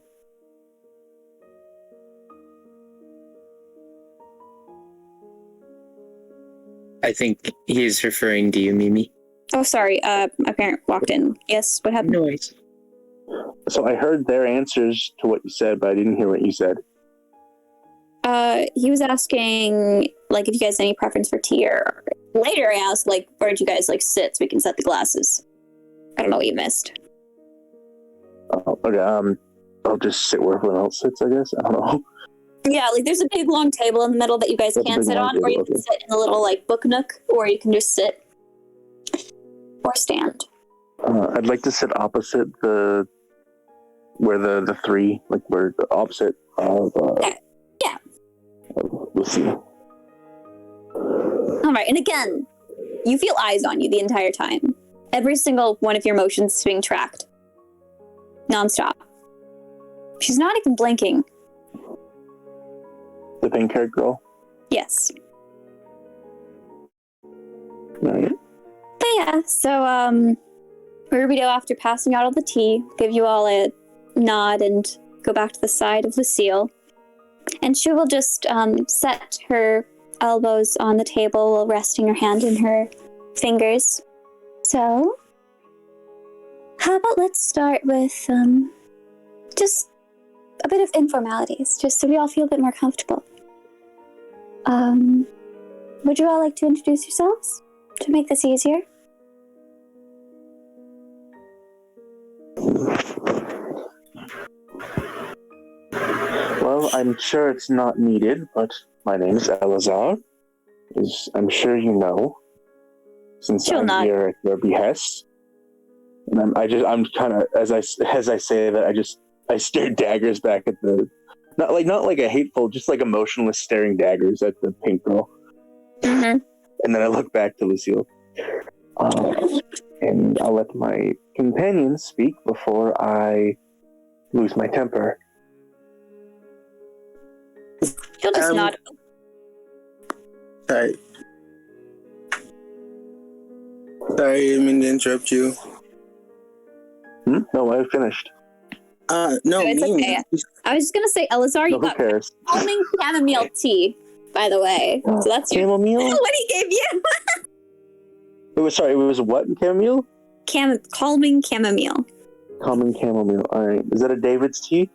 I think he's referring to you, Mimi. Oh, sorry, my parent walked in. Yes, what happened? Noise. So I heard their answers to what you said, but I didn't hear what you said. He was asking, if you guys had any preference for tea, or later I asked, where did you guys, sit so we can set the glasses? I don't know what you missed. Oh, okay, I'll just sit where everyone else sits, I guess. I don't know. Yeah, there's a big long table in the middle that you guys That's a can big sit long on, or you table, can okay. sit in the little, book nook, or you can just sit or stand. I'd like to sit opposite where the three, we're the opposite of Yeah. of Lucille. All right, and again, you feel eyes on you the entire time. Every single one of your motions is being tracked. Nonstop. She's not even blinking. The pink-haired girl. Yes. Right. But yeah, so, Rubido, after passing out all the tea, give you all a nod and go back to the side of Lucille. And she will just set her elbows on the table while resting her hand in her fingers. So, how about let's start with just a bit of informalities, just so we all feel a bit more comfortable. Would you all like to introduce yourselves to make this easier? Well, I'm sure it's not needed, but my name is Eleazar, as I'm sure you know, since She'll I'm nod. here at your behest. And I'm kind of, as I say that, I stare daggers back at the, not like a hateful, just like emotionless staring daggers at the pink girl. Mm-hmm. And then I look back to Lucille. And I'll let my companions speak before I lose my temper. She'll just nod. Sorry. Sorry, I didn't mean to interrupt you. No, I finished. No, It's me. okay. I was just gonna say, Eleazar, No, you who got cares? calming chamomile tea, by the way. So that's your Chamomile? what he gave you. It was what in chamomile? calming chamomile. Common chamomile. All right. Is that a David's tea?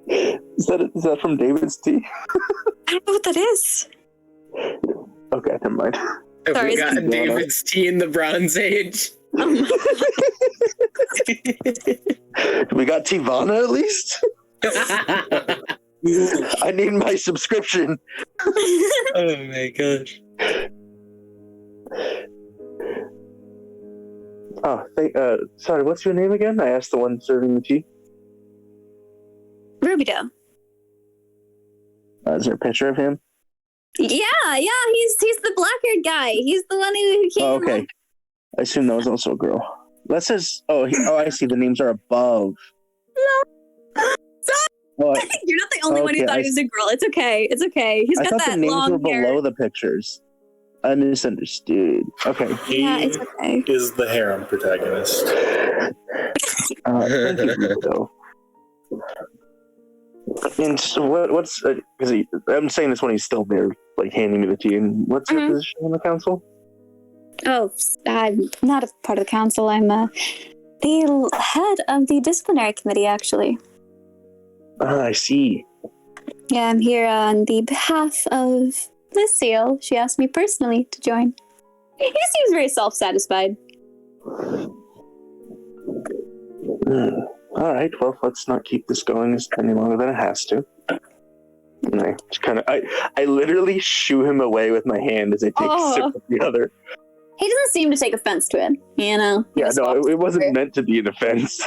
Is that from David's tea? I don't know what that is. Okay, never mind. Have Sorry, we is got it- David's tea in the Bronze Age? Oh my We got Tivana at least? I need my subscription. Oh my gosh. Oh, sorry, what's your name again? I asked the one serving the tea. Rubido. Is there a picture of him? Yeah, he's the black-haired guy. He's the one who came. Oh, okay. I assume that was also a girl. That says, I see. The names are above. Oh, You're not the only one who Okay, thought he was a girl. It's okay. It's okay. He's I got thought that the names long were hair. below the pictures. I misunderstood. Okay. Yeah, He it's okay. is the harem protagonist. Thank you, Rico. And so what's I'm saying this when he's still there, like handing me the tea. And what's your position on the council? Oh, I'm not a part of the council. I'm the head of the disciplinary committee, actually. I see. Yeah, I'm here on the behalf of Lucille. She asked me personally to join. He just seems very self-satisfied. All right. Well, let's not keep this going any longer than it has to. And I just I literally shoo him away with my hand as I take a sip of the other. He doesn't seem to take offense to it, you know? He Yeah, just no, walks it wasn't over. meant to be an offense.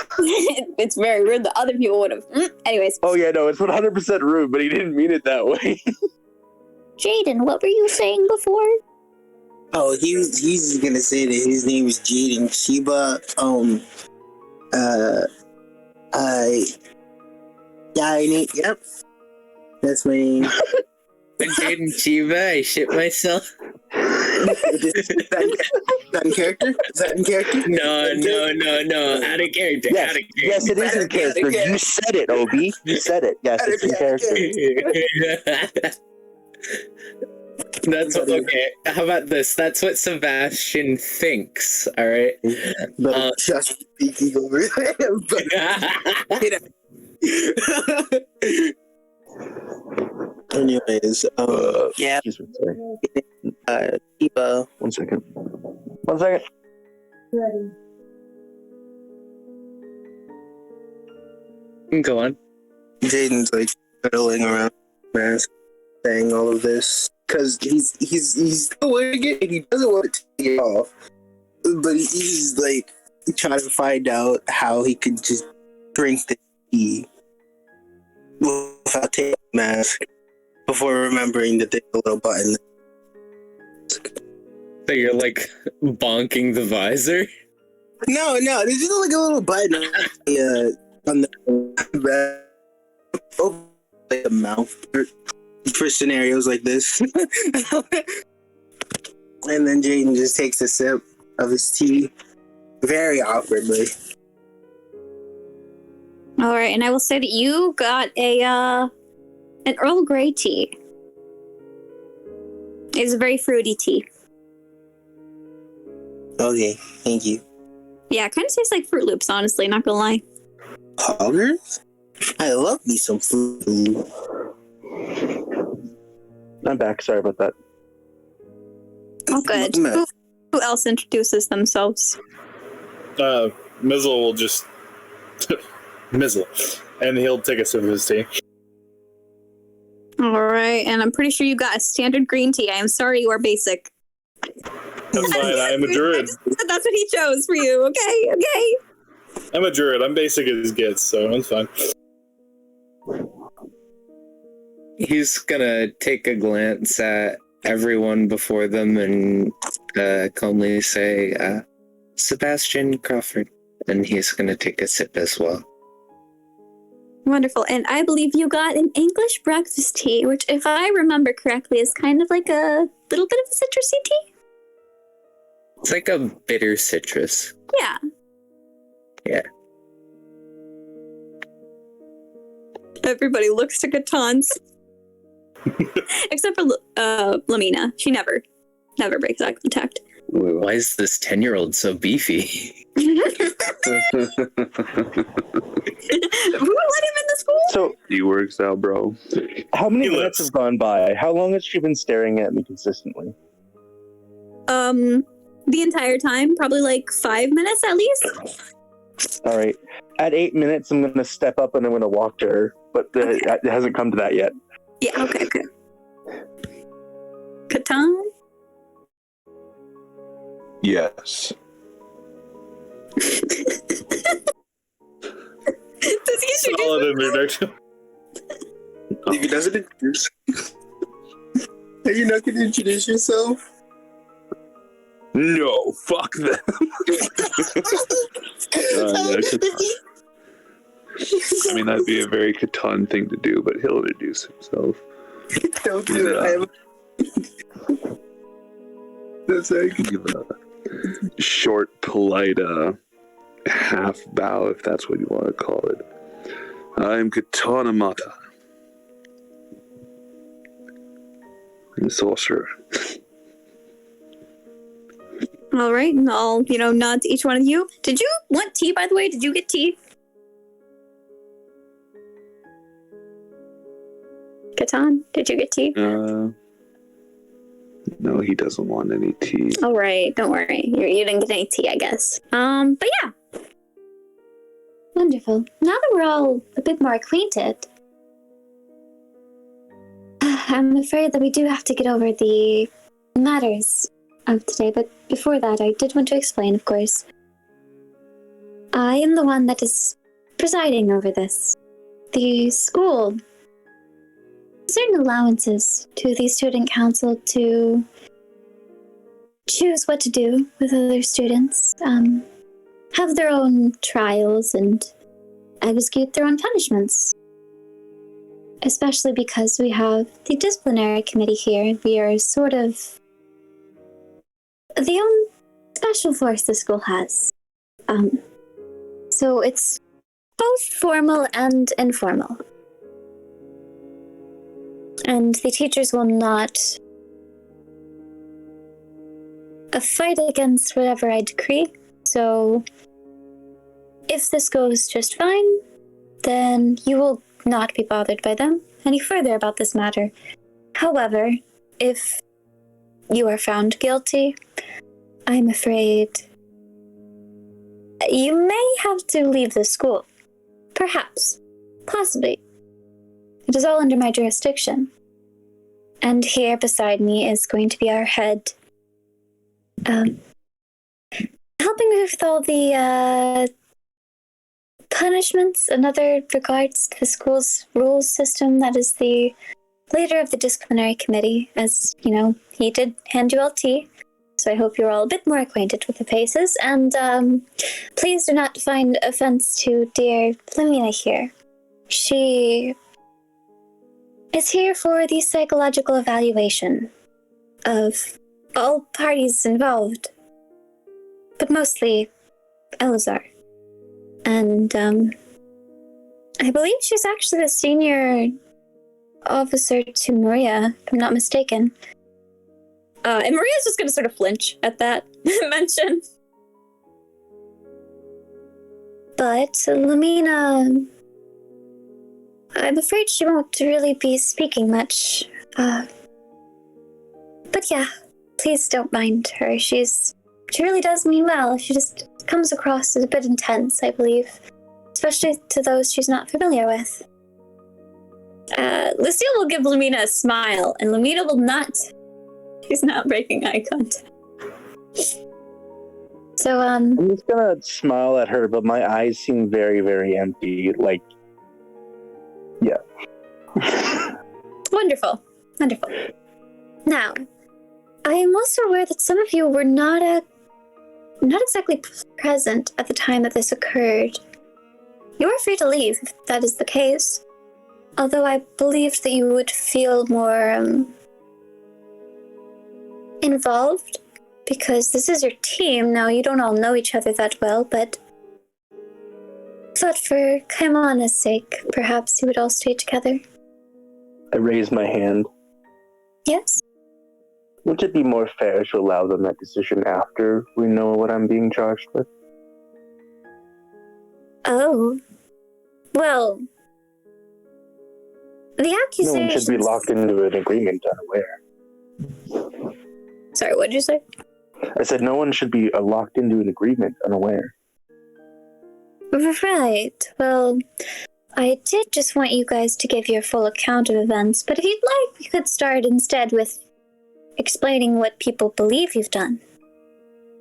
It's very rude. The other people would have. Anyways. Oh yeah, no, it's 100% rude, but he didn't mean it that way. Jaden, what were you saying before? Oh, he's gonna say that his name is Jaden Shiba. Yep. That's my name. Jaden Chiba, I shit myself. Is that in character? Is that in character? No. Out of character. Yes, Out of character. yes, it is in character. You said it, Obi. You said it. Yes, it's in character. That's what, okay. How about this? That's what Sebastian thinks. All right. But just speaking over there. But, anyways, yeah. Excuse me, sorry. Shiba. 1 second. 1 second. Go on. Jaden's like fiddling around, man, saying all of this because he's still wearing it and he doesn't want to take it off, but he's like trying to find out how he could just drink the tea without taking the mask before remembering that there's a little button. So you're like bonking the visor? No, there's just like a little button on the like a mouth for scenarios like this. And then Jaden just takes a sip of his tea very awkwardly. All right, and I will say that you got an Earl Grey tea. It's a very fruity tea. Okay, thank you. Yeah, it kind of tastes like Fruit Loops, honestly, not gonna lie. Poggers? I love me some food. I'm back. Sorry about that. Oh, good. Who else introduces themselves? Mizzle will just Mizzle, and he'll take a sip of his tea. All right, and I'm pretty sure you got a standard green tea. I am sorry you are basic. That's fine. I am a druid. That's what he chose for you. Okay. I'm a druid. I'm basic as gets, so it's fine. He's gonna take a glance at everyone before them and calmly say, Sebastian Crawford. And he's gonna take a sip as well. Wonderful. And I believe you got an English breakfast tea, which, if I remember correctly, is kind of like a little bit of a citrusy tea. It's like a bitter citrus. Yeah. Yeah. Everybody looks to Katan's. Except for Lamina. She never breaks eye contact. Why is this 10-year-old so beefy? Who let him in the school? So, He works out, bro. how many He minutes lives. have gone by? How long has she been staring at me consistently? The entire time, probably like 5 minutes at least. All right. At 8 minutes, I'm going to step up and I'm going to walk to her, but it hasn't come to that yet. Yeah, okay. Catan? Yes. Does he introduce Solid introduction. If he doesn't introduce, are you not going to introduce yourself? No, fuck them. Yeah, I mean, that'd be a very Catan thing to do, but he'll introduce himself. Don't do it. I have. That's right. Give a short, polite half bow, if that's what you want to call it. I'm Katana Mata. I'm a sorcerer. All right, and I'll, nod to each one of you. Did you want tea, by the way? Did you get tea? Catan, did you get tea? No, he doesn't want any tea. All right, don't worry. You didn't get any tea, I guess. But yeah. Wonderful. Now that we're all a bit more acquainted, I'm afraid that we do have to get over the matters of today, but before that, I did want to explain, of course. I am the one that is presiding over this. The school certain allowances to the student council to choose what to do with other students, have their own trials and execute their own punishments. Especially because we have the disciplinary committee here. We are sort of the own special force the school has. So it's both formal and informal. And the teachers will not fight against whatever I decree. So if this goes just fine, then you will not be bothered by them any further about this matter. However, if you are found guilty, I'm afraid you may have to leave the school. Perhaps. Possibly. It is all under my jurisdiction. And here beside me is going to be our head, helping me with all the punishments and other regards to the school's rules system. That is the leader of the disciplinary committee. As you know, he did hand you all tea, so I hope you're all a bit more acquainted with the faces. And please do not find offense to dear Lilliane here. She is here for the psychological evaluation of all parties involved, but mostly Eleazar. And I believe she's actually the senior officer to Maria, if I'm not mistaken. And Maria's just going to sort of flinch at that mention. But Lamina, I'm afraid she won't really be speaking much. But yeah, please don't mind her. She really does mean well. She just comes across as a bit intense, I believe. Especially to those she's not familiar with. Lucille will give Lamina a smile, and Lamina will not. She's not breaking eye contact. So, I'm just gonna smile at her, but my eyes seem very, very empty. Like, yeah. Wonderful. Wonderful. Now, I am also aware that some of you were not exactly present at the time that this occurred. You are free to leave if that is the case. Although I believed that you would feel more involved, because this is your team. Now, you don't all know each other that well, but thought for Keimana's sake, perhaps you would all stay together. I raise my hand. Yes? Would it be more fair to allow them that decision after we know what I'm being charged with? Oh. Well, the No accusations... one should be locked into an agreement unaware. Sorry, what did you say? I said no one should be locked into an agreement unaware. Right. Well, I did just want you guys to give your full account of events, but if you'd like, we could start instead with explaining what people believe you've done.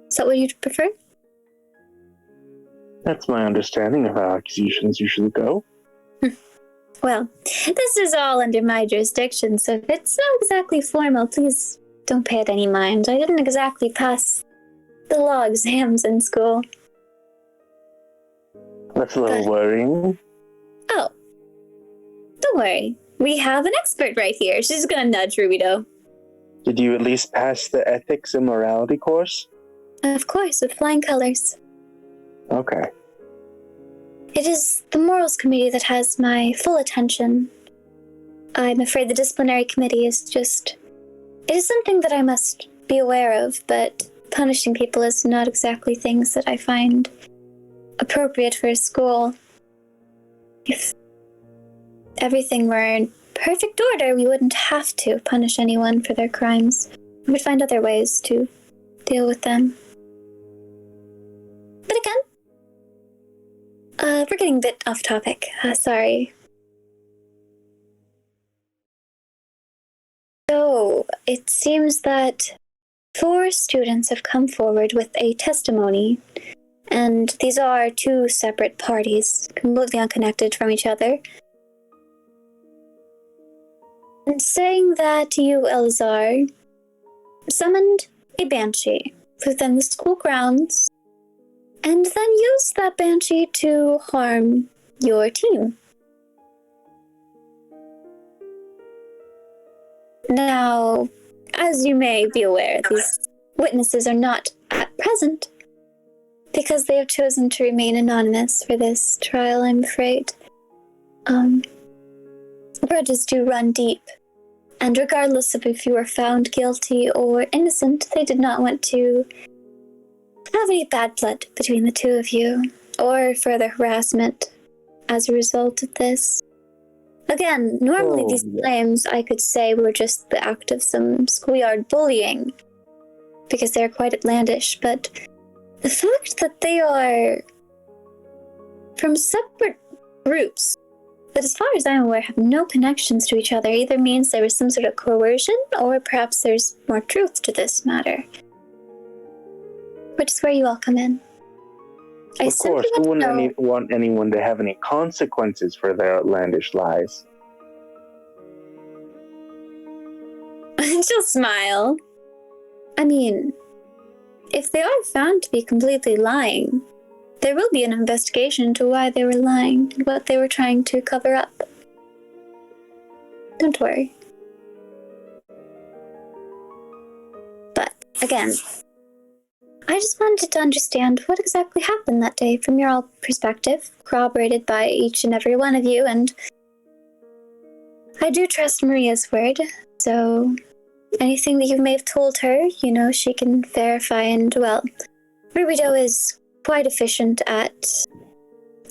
Is that what you'd prefer? That's my understanding of how accusations usually go. Well, this is all under my jurisdiction, so if it's not exactly formal, please don't pay it any mind. I didn't exactly pass the law exams in school. That's a little worrying. Oh. Don't worry. We have an expert right here. She's gonna nudge Rubido. Did you at least pass the ethics and morality course? Of course, with flying colors. Okay. It is the morals committee that has my full attention. I'm afraid the disciplinary committee is just... It is something that I must be aware of, but punishing people is not exactly things that I find appropriate for a school. If everything were in perfect order, we wouldn't have to punish anyone for their crimes. We would find other ways to deal with them. But again, we're getting a bit off topic. Sorry. So, it seems that 4 students have come forward with a testimony, and these are 2 separate parties, completely unconnected from each other, and saying that you, Eleazar, summoned a banshee within the school grounds, and then used that banshee to harm your team. Now, as you may be aware, these witnesses are not at present because they have chosen to remain anonymous for this trial, I'm afraid. Grudges do run deep, and regardless of if you are found guilty or innocent, they did not want to have any bad blood between the 2 of you, or further harassment as a result of this. Again, normally these claims I could say were just the act of some schoolyard bullying, because they're quite outlandish, but the fact that they are from separate groups that, as far as I'm aware, have no connections to each other either means there was some sort of coercion, or perhaps there's more truth to this matter. Which is where you all come in. Of course, who wouldn't want anyone to have any consequences for their outlandish lies? She'll smile. I mean, if they are found to be completely lying, there will be an investigation into why they were lying and what they were trying to cover up. Don't worry. But, again, I just wanted to understand what exactly happened that day from your all perspective, corroborated by each and every one of you, and I do trust Maria's word, so anything that you may have told her, you know, she can verify, and, well, Rubido is quite efficient at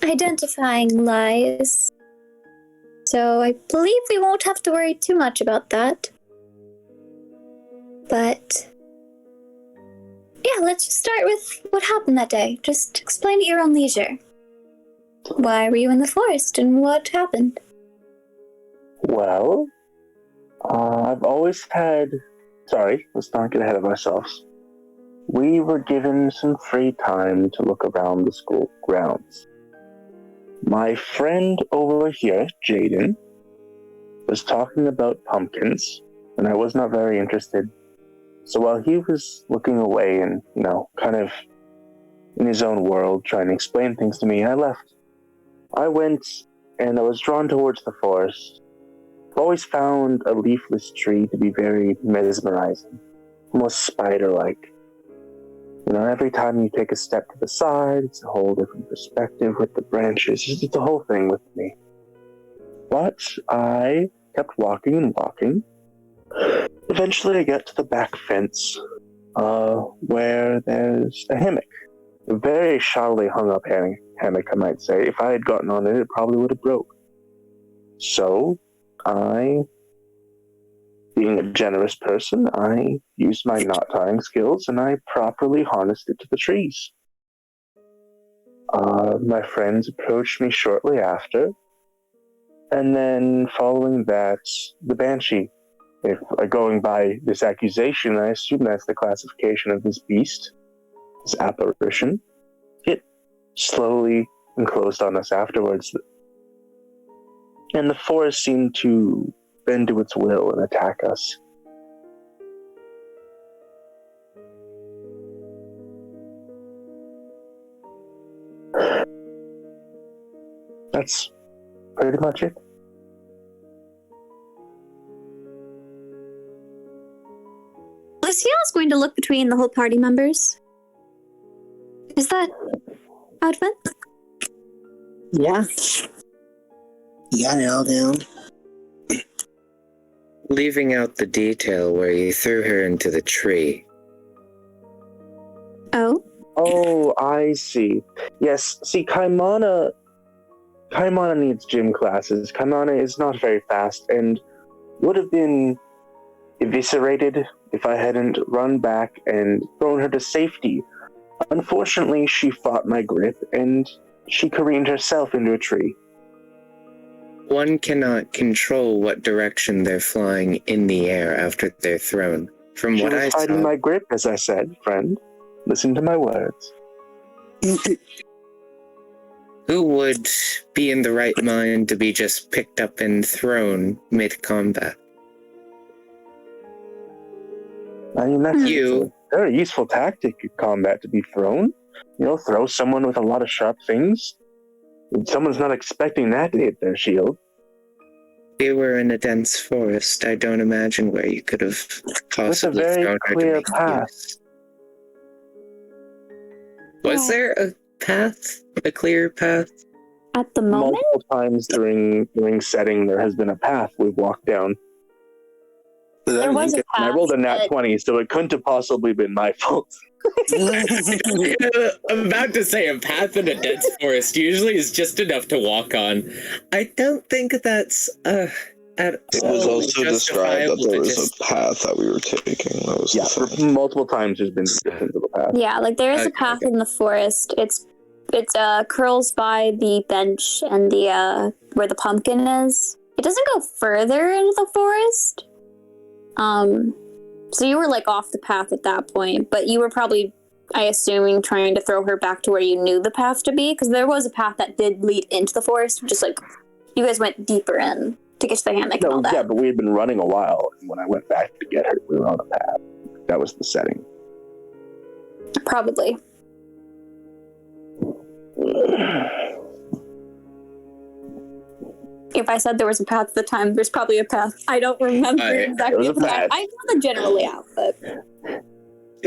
identifying lies, so I believe we won't have to worry too much about that. But yeah, let's just start with what happened that day. Just explain at your own leisure. Why were you in the forest, and what happened? Well, I've always had... Sorry, let's not get ahead of ourselves. We were given some free time to look around the school grounds. My friend over here, Jaden, was talking about pumpkins, and I was not very interested. So while he was looking away and, you know, kind of in his own world, trying to explain things to me, I left. I went, and I was drawn towards the forest. I've always found a leafless tree to be very mesmerizing, almost spider-like. You know, every time you take a step to the side, it's a whole different perspective with the branches. It's the whole thing with me. But I kept walking and walking, Eventually, I get to the back fence, where there's a hammock. A very shoddily hung up hammock, I might say. If I had gotten on it, it probably would have broke. So, being a generous person, I used my knot tying skills and I properly harnessed it to the trees. My friends approached me shortly after, and then following that, the Banshee. If going by this accusation, I assume that's the classification of this beast, this apparition. It slowly enclosed on us afterwards, and the forest seemed to bend to its will and attack us. That's pretty much it. Lucille is going to look between the whole party members. Is that how it went? Yeah. You got it all down. Leaving out the detail where you threw her into the tree. Oh? Oh, I see. Yes, see, Keimana needs gym classes. Keimana is not very fast and would have been eviscerated if I hadn't run back and thrown her to safety. Unfortunately, she fought my grip and she careened herself into a tree. One cannot control what direction they're flying in the air after they're thrown. From She what was I fighting saw, my grip, as I said, friend. Listen to my words. who would be in the right mind to be just picked up and thrown mid-combat? I mean, that's You. a very useful tactic in combat, to be thrown. You know, throw someone with a lot of sharp things. Someone's not expecting that to hit their shield. We were in a dense forest. I don't imagine where you could have possibly very thrown her to clear make path. use. Was there a path? A clear path? At the moment? Multiple times during setting, there has been a path we've walked down. There was a And I path. rolled a nat but 20, so it couldn't have possibly been my fault. I'm about to say a path in a dense forest usually is just enough to walk on. I don't think that's at It was all also described that justifiable there to was just- a path that we were taking. That was Yeah, the for thing. multiple times there's been suggestions of a path. Yeah, like there is a Okay, path in the forest. It's curls by the bench and the where the pumpkin is. It doesn't go further into the forest. So you were like off the path at that point, but you were probably, I assuming, trying to throw her back to where you knew the path to be, because there was a path that did lead into the forest, just like you guys went deeper in to get to the hammock and all No, that. yeah, but we had been running a while, and when I went back to get her, we were on a path. That was the setting. Probably. If I said there was a path at the time, there's probably a path. I don't remember exactly There was the a path. path. I know the general layout, but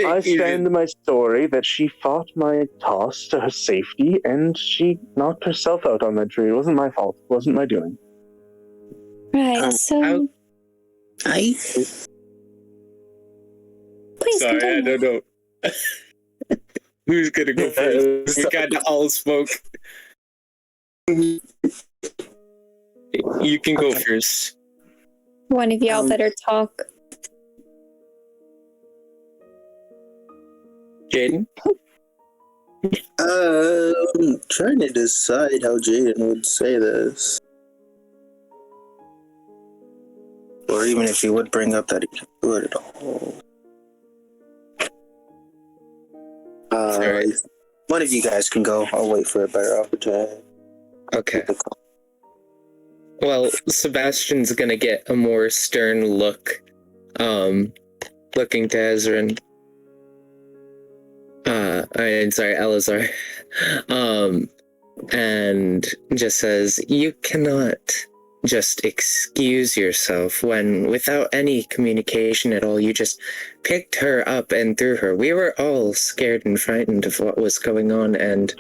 I stand to my story that she fought my toss to her safety, and she knocked herself out on that tree. It wasn't my fault. It wasn't my doing. right. So please Sorry, continue. I don't know. Who's gonna go first? We got to all smoke. You can go first. One of y'all better talk. Jaden? I'm trying to decide how Jaden would say this. Or even if he would bring up that he can do it at all. Alright. One of you guys can go. I'll wait for a better opportunity. Okay. Well, Sebastian's gonna get a more stern look, looking to Ezrin. I'm sorry, Eleazar. And just says, you cannot just excuse yourself when, without any communication at all, you just picked her up and threw her. We were all scared and frightened of what was going on, and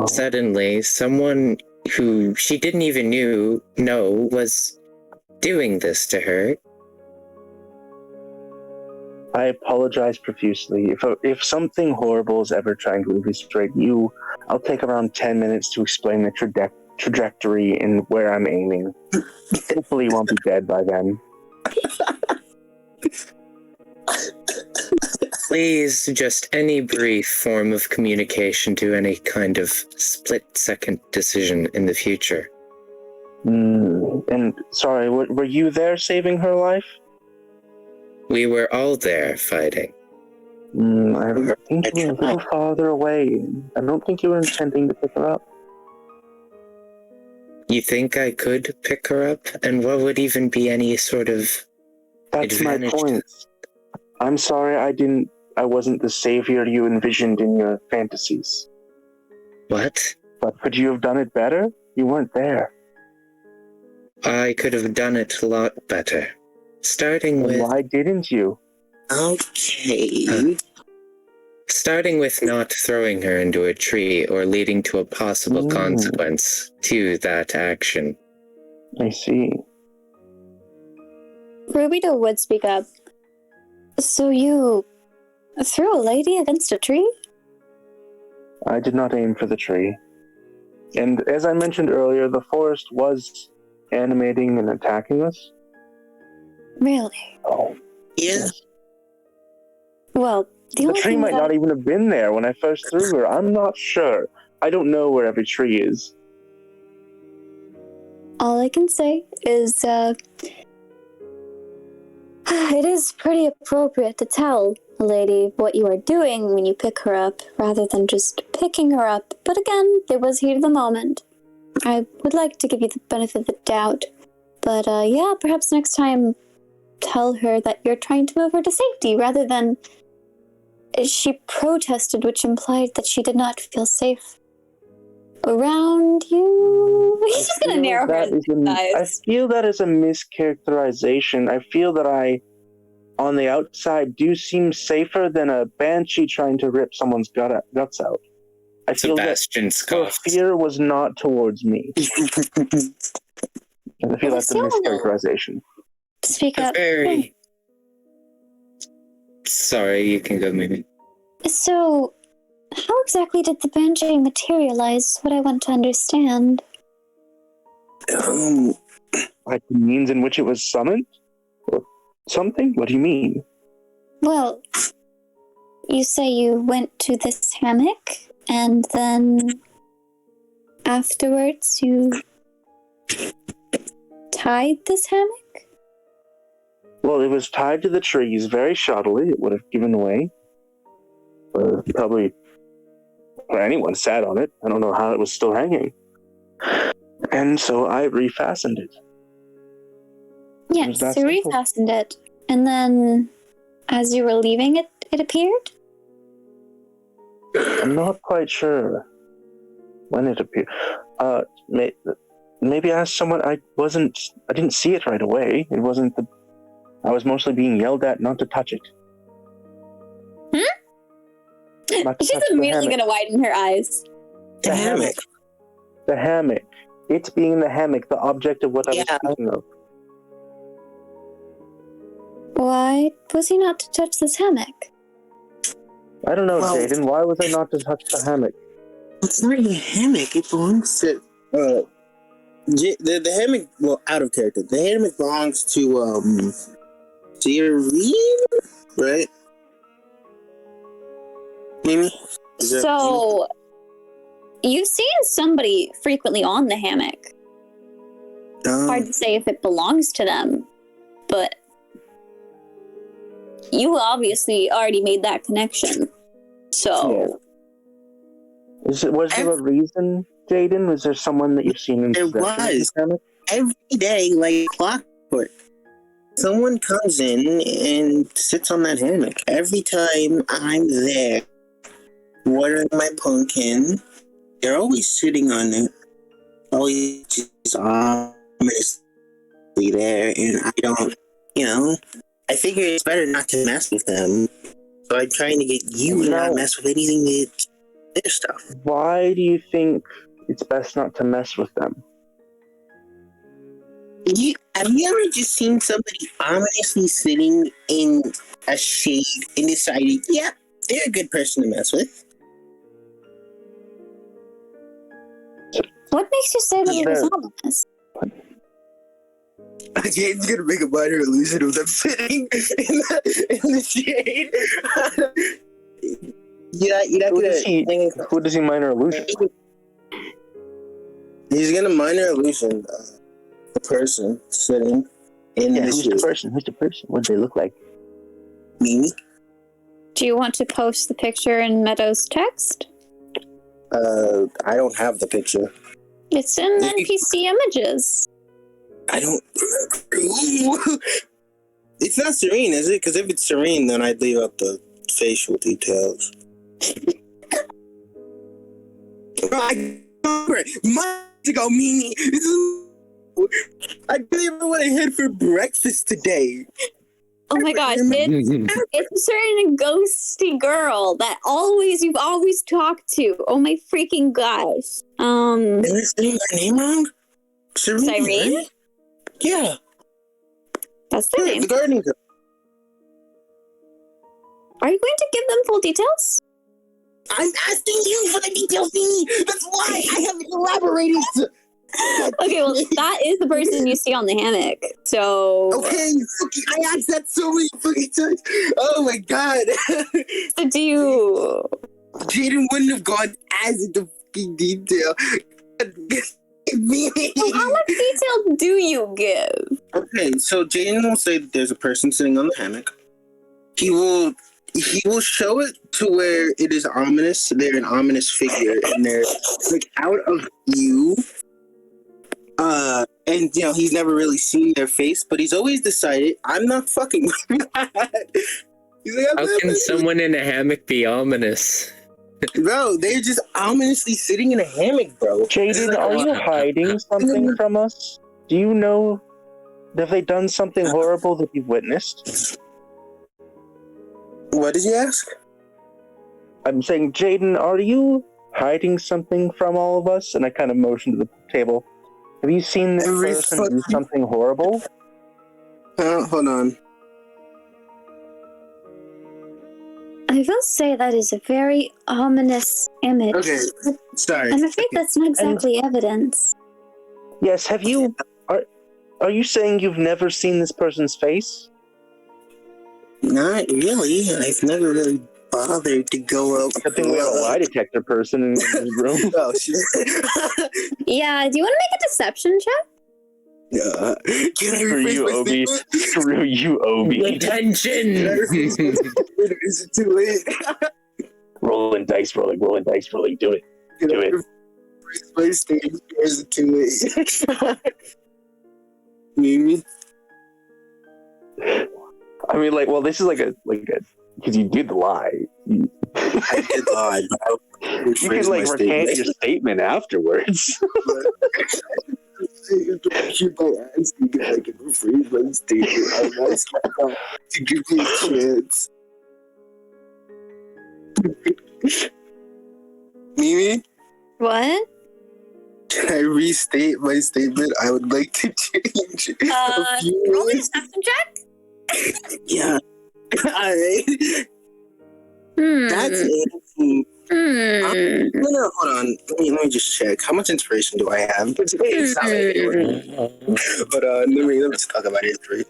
suddenly someone who she didn't even know was doing this to her. I apologize profusely. If something horrible is ever trying to infiltrate you, I'll take around 10 minutes to explain the trajectory and where I'm aiming. Hopefully you won't be dead by then. Please, just any brief form of communication to any kind of split-second decision in the future. And sorry, were you there saving her life? We were all there fighting. I think you were a little farther away. I don't think you were intending to pick her up. You think I could pick her up? And what would even be any sort of That's advantage? my point. I'm sorry I wasn't the savior you envisioned in your fantasies. What? But could you have done it better? You weren't there. I could have done it a lot better. Starting with... Why didn't you? Okay. Starting with not throwing her into a tree or leading to a possible consequence to that action. I see. Rubito would speak up. So you threw a lady against a tree? I did not aim for the tree. And as I mentioned earlier, the forest was animating and attacking us. Really? Oh. Yeah. Well, the only tree thing might that not even have been there when I first threw her. I'm not sure. I don't know where every tree is. all I can say is, it is pretty appropriate to tell a lady what you are doing when you pick her up, rather than just picking her up. But again, it was heat of the moment. I would like to give you the benefit of the doubt. But yeah, perhaps next time tell her that you're trying to move her to safety, rather than she protested, which implied that she did not feel safe around you. He's just gonna narrow her eyes. I feel that is a mischaracterization. I feel that I, on the outside, do seem safer than a banshee trying to rip someone's guts out. I feel Sebastian that scoffed. her fear was not towards me. I feel that's a mischaracterization. Speak up. Very... Sorry, you can go, maybe. So, how exactly did the banshee materialize? What I want to understand. Like the means in which it was summoned? Or something? What do you mean? Well, you say you went to this hammock, and then afterwards you tied this hammock? Well, it was tied to the trees very shoddily. It would have given away. Probably anyone sat on it. I don't know how it was still hanging. And so I refastened it. Yes, so you refastened it. And then, as you were leaving it, it appeared? I'm not quite sure when it appeared. Maybe ask someone. I didn't see it right away. It wasn't the... I was mostly being yelled at not to touch it. She's immediately going to widen her eyes. The hammock. The hammock. It's being the hammock, the object of what I was speaking of. Why was he not to touch this hammock? I don't know, Jaden. Why was I not to touch the hammock? It's not a hammock. It belongs to... the hammock... Well, out of character. The hammock belongs to, Sirene? Right? Maybe? So, you've seen somebody frequently on the hammock. Hard to say if it belongs to them, but you obviously already made that connection. So, yeah. Was there a reason, Jaden? Was there someone that you've seen in There was. Every day, like clockwork. Someone comes in and sits on that hammock. Every time I'm there, watering my pumpkin, they're always sitting on it. Always just ominously there, and I don't, I figure it's better not to mess with them. So I'm trying to get you to not mess with anything with their stuff. Why do you think it's best not to mess with them? Have you ever just seen somebody ominously sitting in a shade and decided, yeah, they're a good person to mess with? What makes you say that it was ominous? Jane's gonna make a minor illusion of them sitting in the shade. You're not Who does he minor illusion? He's gonna minor illusion the person sitting in the Who's shade. the person? Who's the person? What do they look like? Me? Do you want to post the picture in Meadows' text? I don't have the picture. It's in NPC images. I don't remember. It's not Serene, is it? Because if it's Serene, then I'd leave out the facial details. I remember months ago, Mimi. I don't even know what I had for breakfast today. Oh my gosh, it's a certain ghosty girl that you've always talked to. Oh my freaking gosh. Am I saying her name wrong? Cyrene? Right? Yeah. That's the name. The gardening girl. Are you going to give them full details? I'm asking you for the details, Mimi. That's why I haven't elaborated. Okay, well, that is the person you see on the hammock. So. Okay, I asked that so many fucking times. Oh my god. So do you? Jaden wouldn't have gone as into fucking detail. So how much detail do you give? Okay, so Jaden will say that there's a person sitting on the hammock. He will show it to where it is ominous. They're an ominous figure, and they're like out of view. And he's never really seen their face, but he's always decided, I'm not fucking with that. He's like, how can someone in a hammock be ominous? Bro, they're just ominously sitting in a hammock, bro. Jaden, are you hiding something from us? Do you know? Have they done something horrible that you've witnessed? What did you ask? I'm saying, Jaden, are you hiding something from all of us? And I kind of motion to the table. Have you seen this person do something horrible? Hold on. I will say that is a very ominous image. Okay, sorry. I'm afraid that's not exactly evidence. Yes, have you... Are you saying you've never seen this person's face? Not really. I've never really bothered to go up. I think we have a lie detector person in the room. Oh, shit. Yeah, do you want to make a deception check? Can I Screw you, Obi. Screw you, Obi. Attention! Is it too late? Rolling dice rolling. Do it. Do it. My stage, or is it too late? Mimi? I mean, like, well, this is like a because you did lie. I did lie, but you can like recant your statement afterwards. Keep my ass and get like a free my statement. I'm asking to give me a chance. Mimi? What? Can I restate my statement? I would like to change a few roll a words. deception check? Yeah. Alright. That's it. No, hold on. Let me just check. How much inspiration do I have? It's not really but let me just talk about history.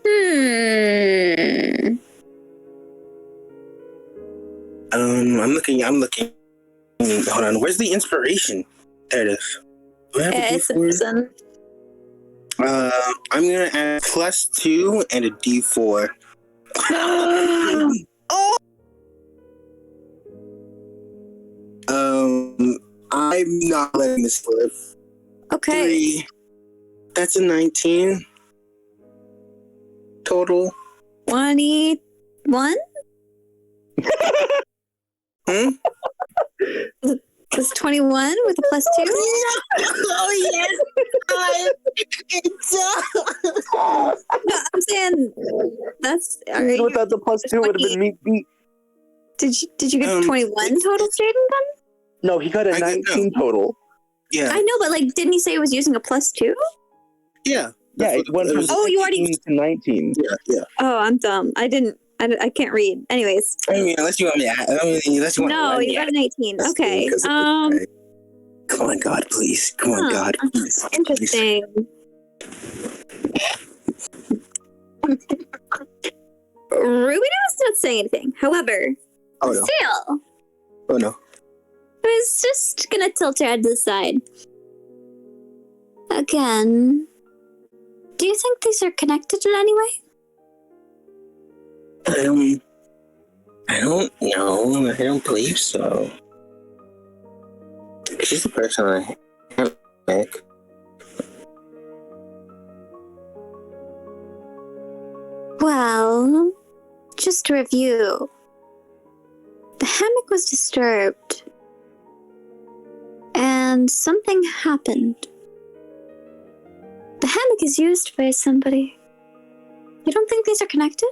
I'm looking. Hold on. Where's the inspiration? There it is. It's a person. I'm gonna add +2 and a D4. I'm not letting this slip. Okay. 3. That's a 19 total. 21? It's 21 with a +2? Oh, yes! No, I'm saying that's... Are you, Without the +2 would have been me. Did you get 21 total, Jaden, then? No, he got a 19 total. Yeah. I know, but like, didn't he say he was using a +2? Yeah. Yeah, it went from Oh, you already- 16 to 19. Yeah. Oh, I'm dumb. I can't read. Anyways. I mean, unless you want me to, unless you want to No, let me you got an 18. ask you, Okay. 'cause come on, God, please. Come on, Huh. God, please. Interesting. Rubino's not saying anything. However, Oh, no. Lucille Oh, no. was just gonna tilt her head to the side. Again, do you think these are connected in any way? I don't know. I don't believe so. She's the person I have back. Well, just to review. The hammock was disturbed. And something happened. The hammock is used by somebody. You don't think these are connected?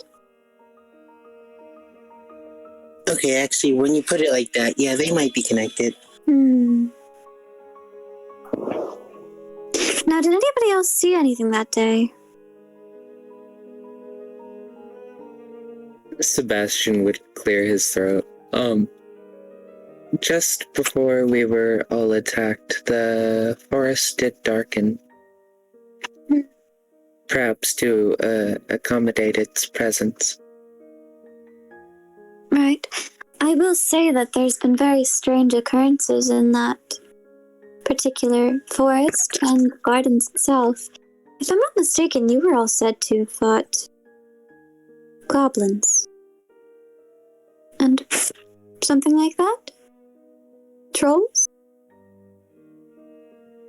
Okay, actually, when you put it like that, yeah, they might be connected. Now, did anybody else see anything that day? Sebastian would clear his throat. Just before we were all attacked, the forest did darken. Perhaps to accommodate its presence. Right. I will say that there's been very strange occurrences in that particular forest and gardens itself. If I'm not mistaken, you were all said to have fought goblins. And something like that? Trolls?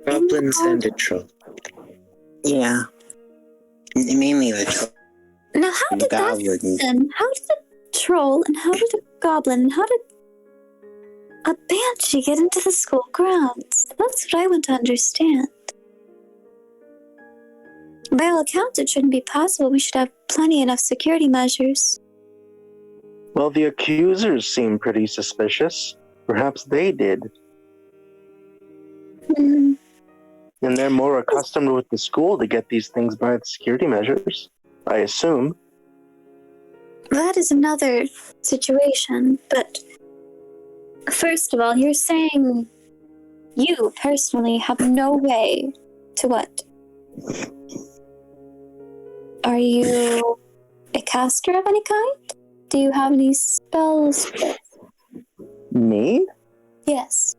Goblins and a troll. Yeah. Mainly the troll. Now, how did Goblins. that happen? How did a troll and how did a goblin and how did a banshee get into the school grounds? That's what I want to understand. By all accounts, it shouldn't be possible. We should have plenty enough security measures. Well, the accusers seem pretty suspicious. Perhaps they did. Hmm. And they're more accustomed with the school to get these things by the security measures, I assume. That is another situation, but first of all, you're saying you personally have no way to what? Are you a caster of any kind? Do you have any spells? Me? Yes.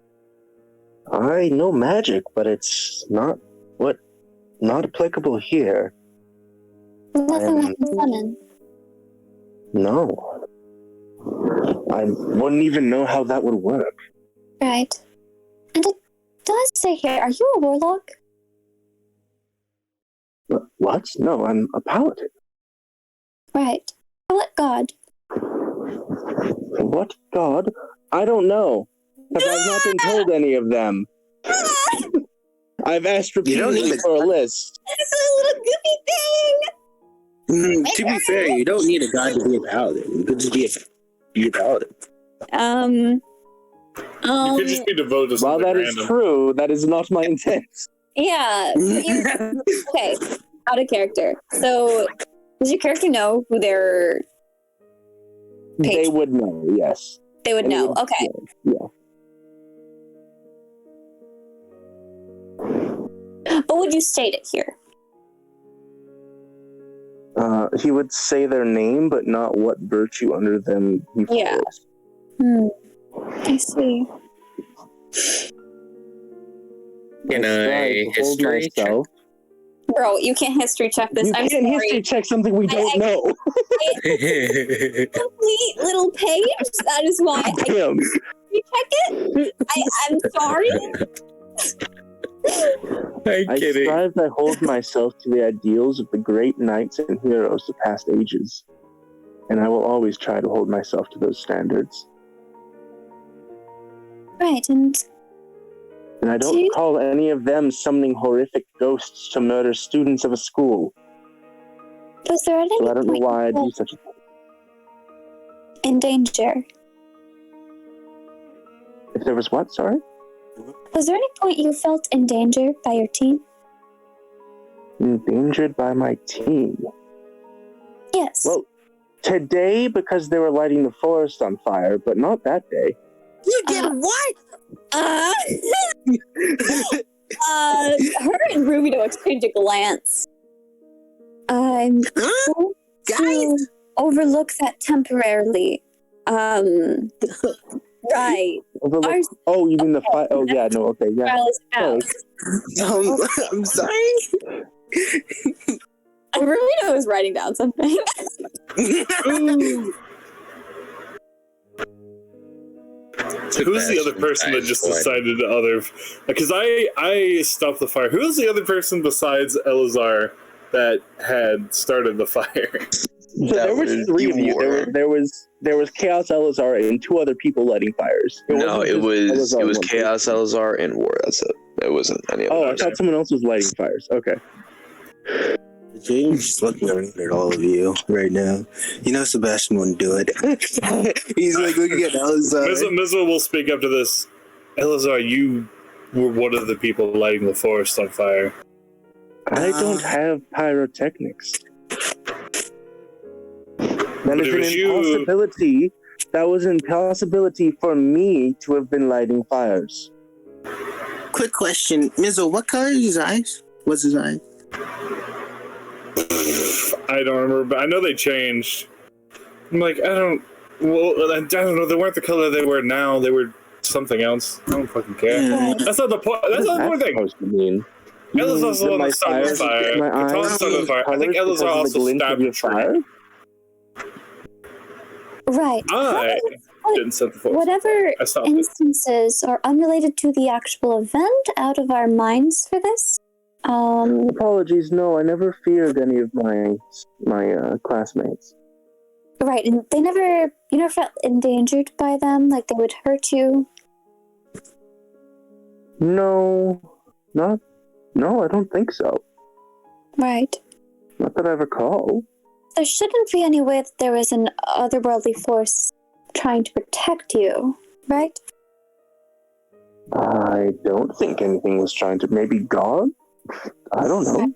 I know magic, but it's not applicable here. Nothing I can summon. No. I wouldn't even know how that would work. Right. And it does say here, are you a warlock? What? No, I'm a paladin. Right. What god? What god? I don't know. Because I've not been told any of them. I've asked repeatedly for a list. It's a little goofy thing! To be fair, you don't need a god to be a paladin. You could just be a paladin. You could just be devoted to While something that random. is true, that is not my intent. Yeah. Okay, out of character. So, does your character know who they're... They would know, yes. They would know, okay. Yeah. But would you state it here? He would say their name, but not what virtue under them he falls. I see. Can I hold history check? myself. Bro, you can't history check this. You I'm can't sorry. history check something we don't know. Complete little page. That is why I Damn. history check it. I'm sorry. I'm kidding. I hold myself to the ideals of the great knights and heroes of past ages, and I will always try to hold myself to those standards. Right, and I don't call any of them summoning horrific ghosts to murder students of a school. was there any So I don't know point why I you do felt such a thing. in danger? If there was what, sorry? Was there any point you felt in danger by your team? Endangered by my team. Yes. Well, today because they were lighting the forest on fire, but not that day. You did what? Her and Rubio exchange a glance. I'm going to overlook that temporarily. Right. Oh, you mean the fire? Oh, yeah, no, okay, yeah. Trial is out. I'm sorry. Rubio is writing down something. Who's the other person that just decided to other? Because I stopped the fire. Who was the other person besides Eleazar that had started the fire? So there was three of you. There was Chaos Eleazar and two other people lighting fires. It was Chaos Eleazar and War. That's it. It wasn't any other. Oh, I thought someone else was lighting fires. Okay. James just looking around at all of you right now. You know Sebastian wouldn't do it. He's like looking at Eleazar. Mizzle will speak up to this. Eleazar, you were one of the people lighting the forest on fire. I don't have pyrotechnics. That is an impossibility. That was an impossibility for me to have been lighting fires. Quick question, Mizzle, what color is his eyes? What's his eyes? I don't remember, but I know they changed. I'm like, I don't know. They weren't the color they were now. They were something else. I don't fucking care. Yeah. That's not the point. That's not the point thing. Supposed to mean. Eleazar's the one that started the fire. Katana started the fire. I think Eleazar also stabbed a tree. Right. I didn't set the force. Whatever instances are unrelated to the actual event out of our minds for this. Apologies, no, I never feared any of my classmates. Right, and you never felt endangered by them, like they would hurt you? No, I don't think so. Right. Not that I recall. There shouldn't be any way that there was an otherworldly force trying to protect you, right? I don't think anything was trying to. Maybe God? I don't know.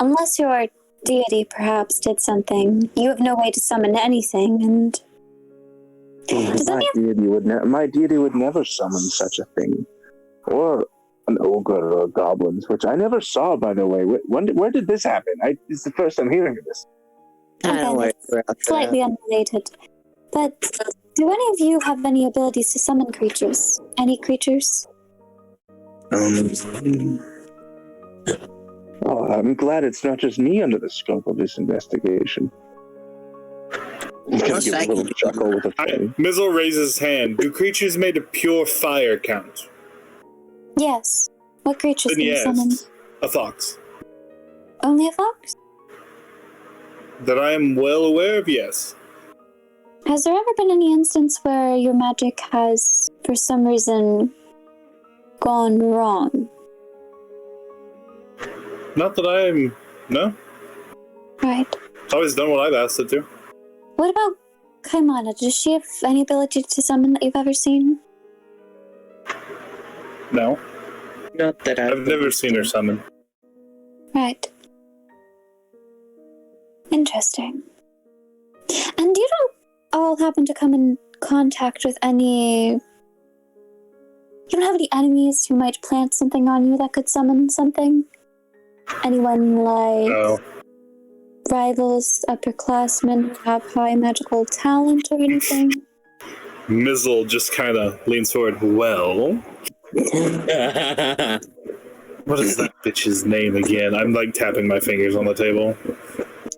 Unless your deity perhaps did something. You have no way to summon anything, and... My deity would never summon such a thing. Or an ogre or goblins, which I never saw, by the way. Where did this happen? It's the first I'm hearing of this. Okay, that's slightly unrelated. But do any of you have any abilities to summon creatures? Any creatures? Oh, I'm glad it's not just me under the scope of this investigation. He's gonna give a little chuckle with a thing. Mizzle raises his hand. Do creatures made of pure fire count? Yes. What creatures Then can you summon? A fox. Only a fox? That I am well aware of, yes. Has there ever been any instance where your magic has, for some reason, gone wrong? Not that I'm... No. Right. It's always done what I've asked it to. What about Keimana? Does she have any ability to summon that you've ever seen? No. Not that I've never seen her summon. Right. Interesting. And you don't all happen to come in contact with any... You don't have any enemies who might plant something on you that could summon something? Anyone like rivals, upperclassmen who have high magical talent or anything? Mizzle just kind of leans forward. Well... What is that bitch's name again? I'm like tapping my fingers on the table.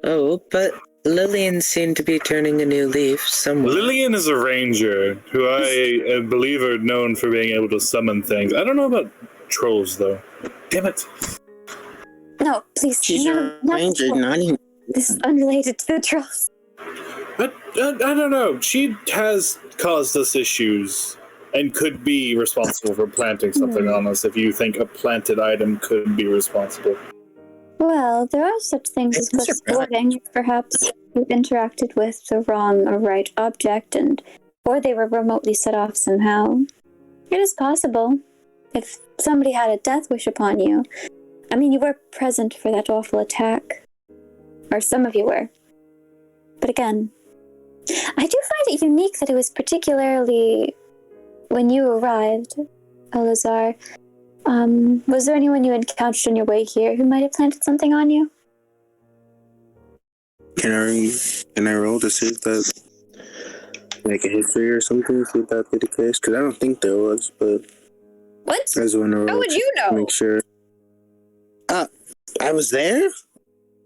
Oh, but Lilliane seemed to be turning a new leaf somewhere. Lilliane is a ranger who I believe are known for being able to summon things. I don't know about trolls, though. Damn it. No, please. She's a ranger, not even... This is unrelated to the trolls. I don't know. She has caused us issues and could be responsible for planting something on us if you think a planted item could be responsible. Well, there are such things as blissboarding. Perhaps you interacted with the wrong or right object, or they were remotely set off somehow. It is possible. If somebody had a death wish upon you, I mean, you were present for that awful attack. Or some of you were. But again, I do find it unique that it was particularly when you arrived, Eleazar. Was there anyone you encountered on your way here who might have planted something on you? Can I roll to see if that, like a history or something, see if that be the case? Because I don't think there was, but What? I just want to roll. How would you know? Make sure. I was there.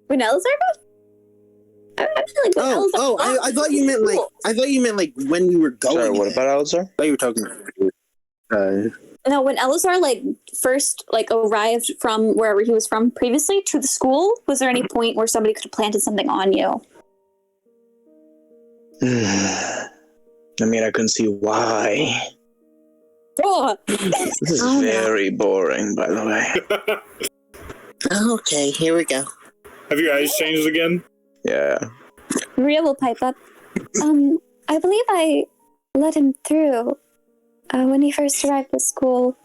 When Eleazar got? I feel like when Eleazar I thought you meant like when we were going. Sorry, what about Eleazar? I thought you were talking about. No, when Eleazar first arrived from wherever he was from previously to the school, was there any point where somebody could have planted something on you? I mean, I couldn't see why. Oh. This is very boring, by the way. Okay, here we go. Have your eyes changed again? Yeah. Maria will pipe up. I believe I let him through when he first arrived at school.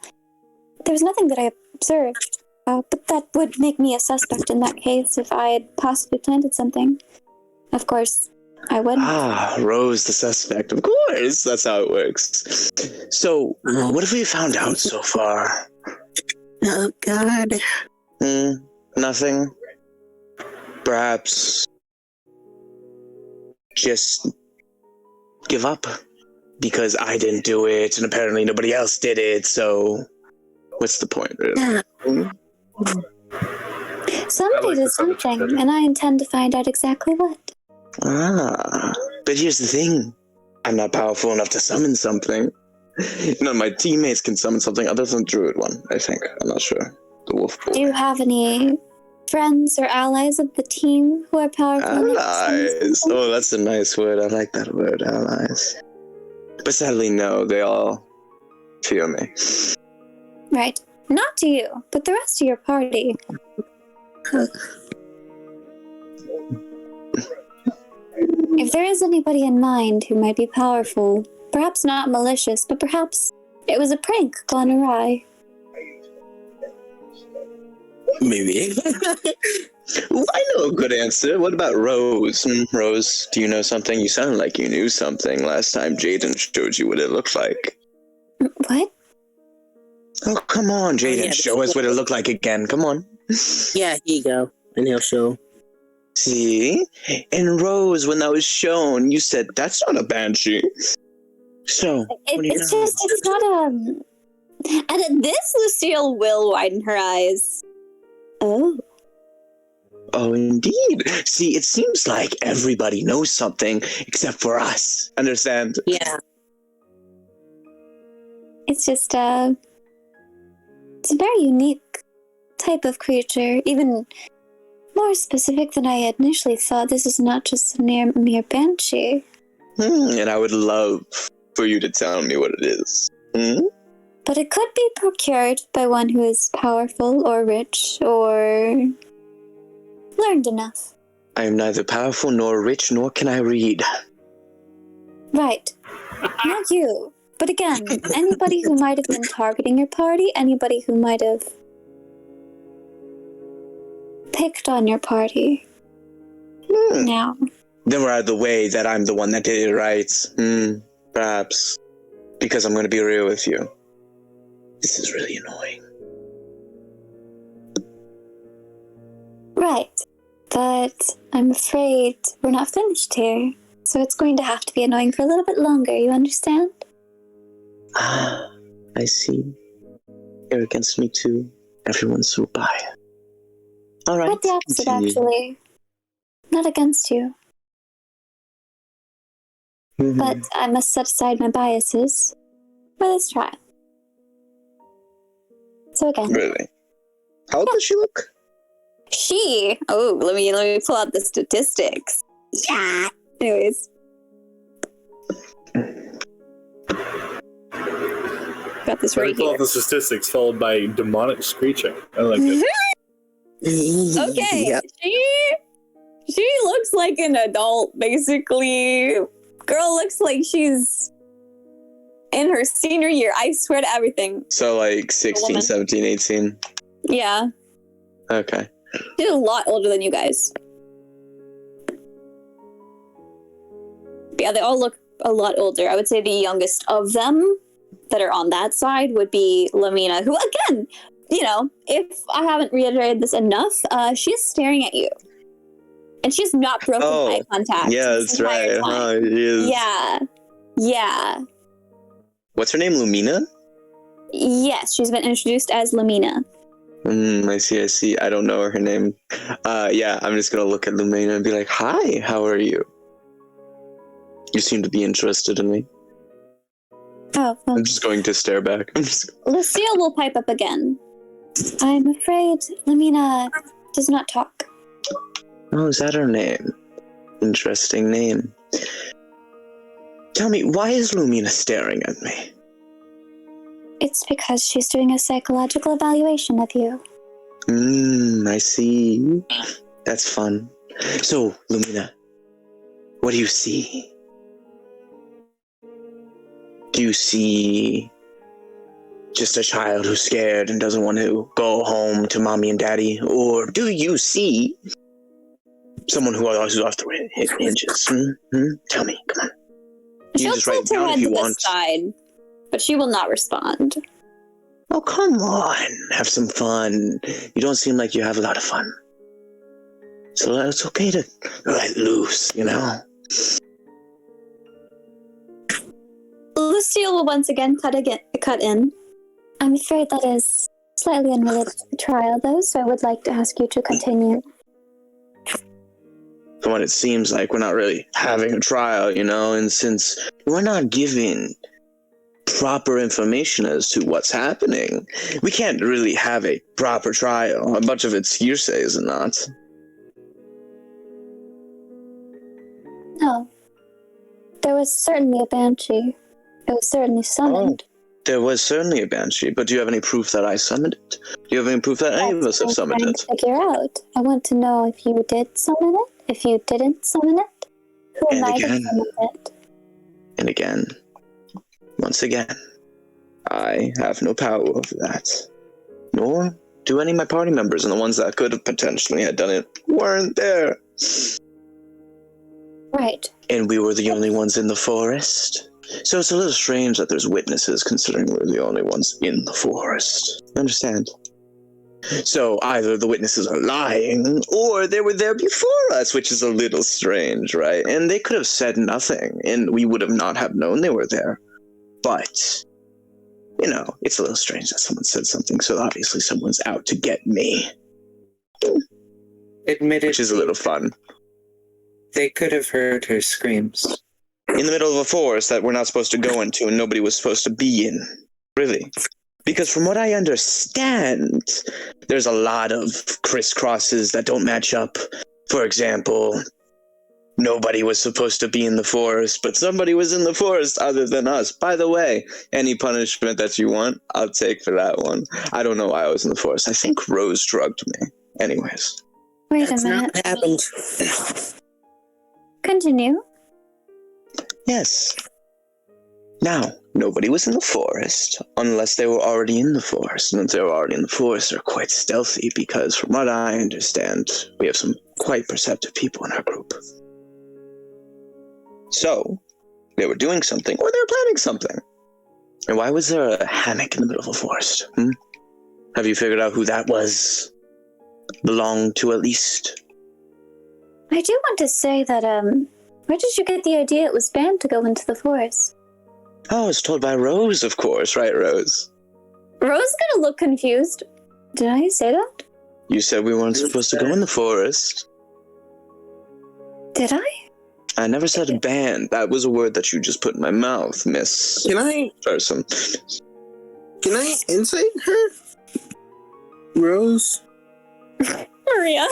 There was nothing that I observed, but that would make me a suspect in that case if I had possibly planted something. Of course, I wouldn't. Rose the suspect. Of course, that's how it works. So, what have we found out so far? Oh, God. Nothing. Perhaps just give up because I didn't do it and apparently nobody else did it, so what's the point, really? Somebody did something, and I intend to find out exactly what. But here's the thing. I'm not powerful enough to summon something. None of my teammates can summon something other than the Druid one, I think. I'm not sure. The Wolf Boy. Do you have any friends or allies of the team who are powerful? Allies. Oh, that's a nice word. I like that word, allies. But sadly, no. They all fear me. Right. Not to you, but the rest of your party. If there is anybody in mind who might be powerful, perhaps not malicious, but perhaps it was a prank gone awry. Maybe. I know a good answer. What about Rose? Rose, do you know something? You sounded like you knew something last time Jaden showed you what it looked like. What? Oh, come on, Jaden. Show us what it looked like again. Come on. Yeah, here you go. And he'll show. See? And Rose, when that was shown, you said, that's not a banshee. So, it's not And at this, Lucille will widen her eyes. Oh. Oh, indeed. See, it seems like everybody knows something except for us. Understand? Yeah. It's just, it's a very unique type of creature. Even more specific than I had initially thought. This is not just a mere banshee. And I would love for you to tell me what it is. But it could be procured by one who is powerful or rich or learned enough. I am neither powerful nor rich, nor can I read. Right. Not you. But again, anybody who might have been targeting your party, anybody who might have picked on your party. Now. Then we're out of the way that I'm the one that did it, right? Perhaps. Because I'm going to be real with you. This is really annoying. Right. But I'm afraid we're not finished here. So it's going to have to be annoying for a little bit longer, you understand? I see. You're against me too. Everyone's so biased. Alright. Not the opposite, actually. Not against you. But I must set aside my biases for this trial. So again. Really? How old does she look? Let me pull out the statistics. Yeah. Anyways. Got this right pull here. out the statistics followed by demonic screeching. I like it. Okay. Yep. She looks like an adult, basically. Girl looks like she's in her senior year. I swear to everything. So like 16, 17, 18. Yeah. Okay. She's a lot older than you guys. But yeah, they all look a lot older. I would say the youngest of them that are on that side would be Lamina, who, again, you know, if I haven't reiterated this enough, she's staring at you. And she's not broken eye contact. Yeah, that's right. Huh, she is. Yeah. Yeah. What's her name? Lumina? Yes, she's been introduced as Lamina. I see. I don't know her name. Yeah, I'm just gonna look at Lumina and be like, "Hi, how are you? You seem to be interested in me." Oh, well. I'm just going to stare back. Lucille will pipe up again. I'm afraid Lamina does not talk. Oh, is that her name? Interesting name. Tell me, why is Lumina staring at me? It's because she's doing a psychological evaluation of you. I see. That's fun. So, Lumina, what do you see? Do you see just a child who's scared and doesn't want to go home to mommy and daddy? Or do you see someone who's off the hinges? Tell me, come on. You She'll just write tilt her down head if you to the want. side, but she will not respond. Oh, come on. Have some fun. You don't seem like you have a lot of fun. So it's okay to let loose, you know? Lucille will once again cut in. I'm afraid that is slightly unrelated to the trial, though, so I would like to ask you to continue. From what it seems like, we're not really having a trial, you know? And since we're not given proper information as to what's happening, we can't really have a proper trial. A bunch of it's hearsay, is it not? No. There was certainly a banshee. It was certainly summoned. There was certainly a banshee, but do you have any proof that I summoned it? Do you have any proof that any of us have summoned it? To figure out. I want to know if you did summon it, if you didn't summon it, who might have summoned it. And again, once again, I have no power over that. Nor do any of my party members, and the ones that could have potentially had done it weren't there. Right. And we were the only ones in the forest. So it's a little strange that there's witnesses, considering we're the only ones in the forest. Understand? So either the witnesses are lying, or they were there before us, which is a little strange, right? And they could have said nothing, and we would have not have known they were there. But, you know, it's a little strange that someone said something, so obviously someone's out to get me. Admitted, which is a little fun. They could have heard her screams. In the middle of a forest that we're not supposed to go into and nobody was supposed to be in. Really. Because from what I understand, there's a lot of crisscrosses that don't match up. For example, nobody was supposed to be in the forest, but somebody was in the forest other than us. By the way, any punishment that you want, I'll take for that one. I don't know why I was in the forest. I think Rose drugged me. Anyways. Wait a minute. Not happened. Continue. Yes. Now, nobody was in the forest unless they were already in the forest. And if they were already in the forest, they're quite stealthy because from what I understand, we have some quite perceptive people in our group. So, they were doing something or they were planning something. And why was there a hammock in the middle of a forest? Have you figured out who that was? Belonged to at least? I do want to say that, where did you get the idea it was banned to go into the forest? Oh, I was told by Rose, of course, right, Rose? Rose gonna look confused. Did I say that? You said we weren't supposed to go in the forest. Did I? I never said banned. That was a word that you just put in my mouth, Miss Can I insight her? Rose? Maria.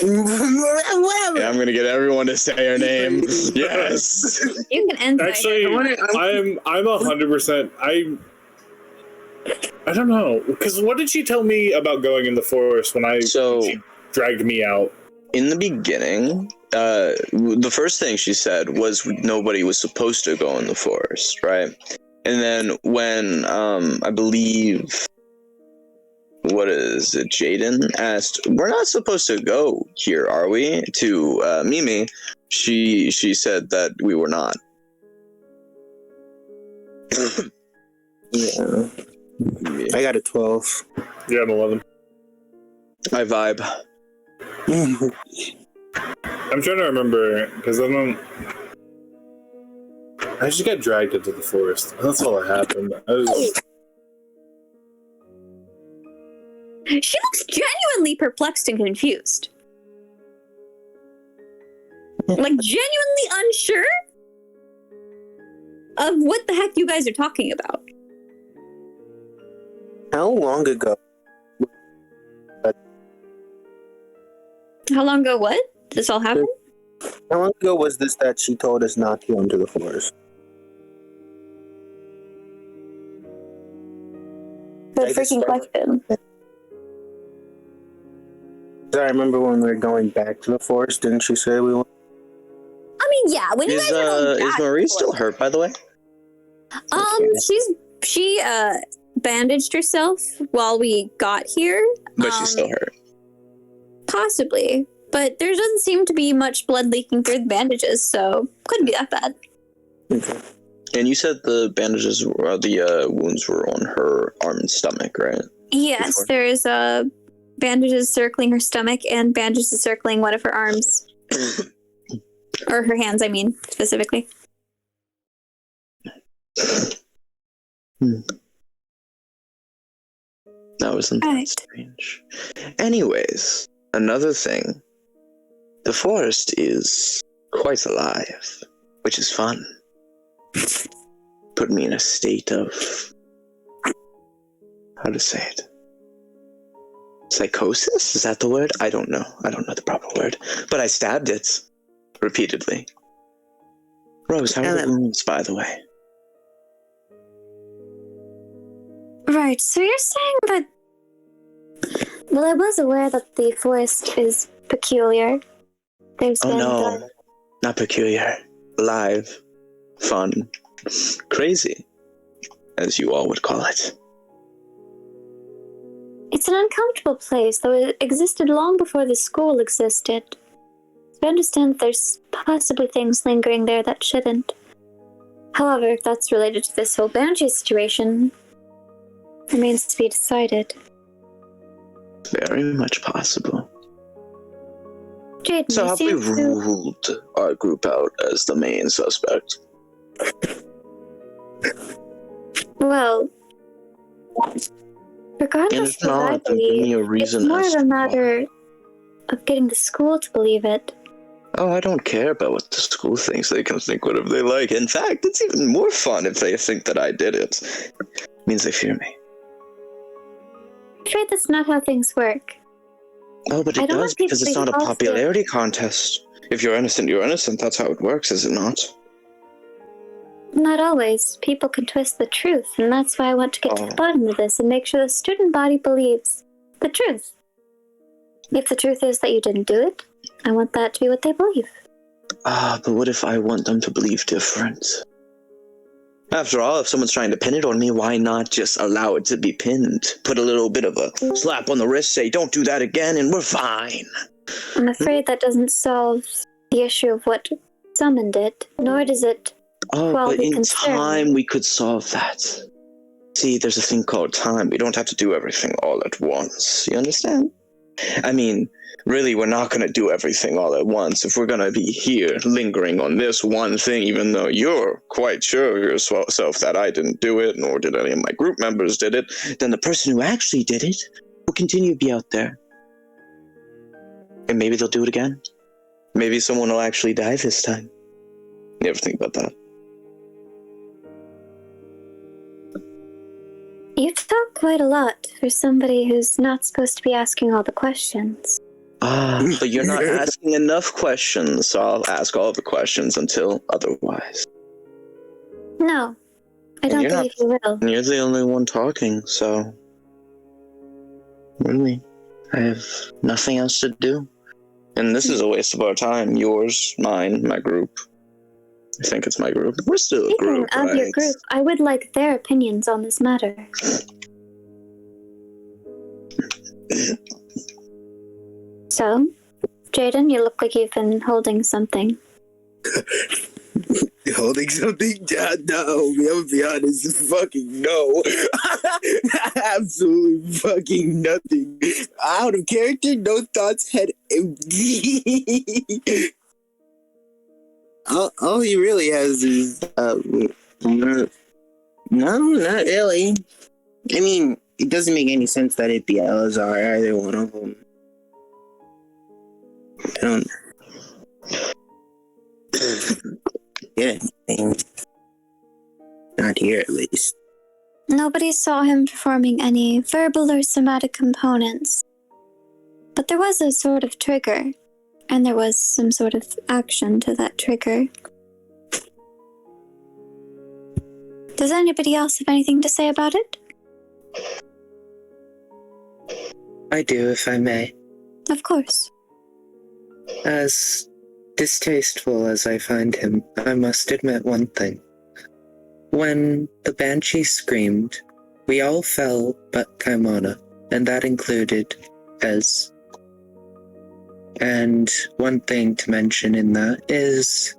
Whatever. Yeah, I'm gonna get everyone to say her name. Yes. You can end. Actually, I'm 100%. I don't know, because what did she tell me about going in the forest when she dragged me out? In the beginning, the first thing she said was nobody was supposed to go in the forest, right? And then when I believe what is it, Jaden asked, we're not supposed to go here, are we? To Mimi, she said that we were not. Yeah. I got a 12. Yeah, I'm 11. I vibe. I'm trying to remember, because I just got dragged into the forest. That's all that happened. She looks genuinely perplexed and confused. Like, genuinely unsure of what the heck you guys are talking about. How long ago? How long ago what? Did this all happen? How long ago was this that she told us not to go into the forest? Good freaking question. I remember when we were going back to the forest, didn't she say we went? I mean, yeah, when you guys are going Is back Marie and still forth. hurt, by the way? She bandaged herself while we got here. But she's still hurt. Possibly. But there doesn't seem to be much blood leaking through the bandages, so couldn't be that bad. Okay. And you said the bandages, the wounds were on her arm and stomach, right? Yes, Before. there's bandages circling her stomach and bandages circling one of her arms. Or her hands, I mean, specifically. That wasn't that Right. strange. Anyways, another thing. The forest is quite alive, which is fun. Put me in a state of... how to say it? Psychosis? Is that the word? I don't know. I don't know the proper word. But I stabbed it. Repeatedly. Rose, how are the wounds, by the way? Right, so you're saying that... Well, I was aware that the forest is peculiar. There's Oh been no. Not peculiar. Alive. Fun. Crazy. As you all would call it. It's an uncomfortable place, though it existed long before the school existed. So I understand that there's possibly things lingering there that shouldn't. However, if that's related to this whole Banshee situation, remains to be decided. Very much possible. Jaden, So you have we seem to... ruled our group out as the main suspect? Well, And regardless if of what I not, then give me believe, a reason it's more as of a to matter of getting the school to believe it. Oh, I don't care about what the school thinks. They can think whatever they like. In fact, it's even more fun if they think that I did it. It means they fear me. I'm afraid that's not how things work. Oh, but I it don't does want people because to it's be not a false popularity contest. If you're innocent, you're innocent. That's how it works, is it not? Not always. People can twist the truth, and that's why I want to get to the bottom of this and make sure the student body believes the truth. If the truth is that you didn't do it, I want that to be what they believe. But what if I want them to believe different? After all, if someone's trying to pin it on me, why not just allow it to be pinned? Put a little bit of a slap on the wrist, say, don't do that again, and we're fine. I'm afraid that doesn't solve the issue of what summoned it, nor does it quell But the in concern. time, we could solve that. See, there's a thing called time. We don't have to do everything all at once. You understand? I mean, really, we're not going to do everything all at once. If we're going to be here lingering on this one thing, even though you're quite sure yourself that I didn't do it, nor did any of my group members did it, then the person who actually did it will continue to be out there. And maybe they'll do it again. Maybe someone will actually die this time. You ever think about that? You talk quite a lot for somebody who's not supposed to be asking all the questions. But you're not asking enough questions, so I'll ask all the questions until otherwise. No, I don't believe you will. And you're the only one talking, so... Really, I have nothing else to do. And this is a waste of our time. Yours, mine, my group. I think it's my group. We're still a Speaking group, of right? your group, I would like their opinions on this matter. So, Jaden, you look like you've been holding something. Holding something? No, I'm gonna be honest, fucking no. Absolutely fucking nothing. Out of character, no thoughts, head empty. all he really has is, no, not really. I mean, it doesn't make any sense that it'd be Eleazar, either one of them. I don't get anything. Not here, at least. Nobody saw him performing any verbal or somatic components. But there was a sort of trigger, and there was some sort of action to that trigger. Does anybody else have anything to say about it? I do, if I may. Of course. As distasteful as I find him, I must admit one thing. When the banshee screamed, we all fell but Keimana, and that included Ez. And one thing to mention in that is,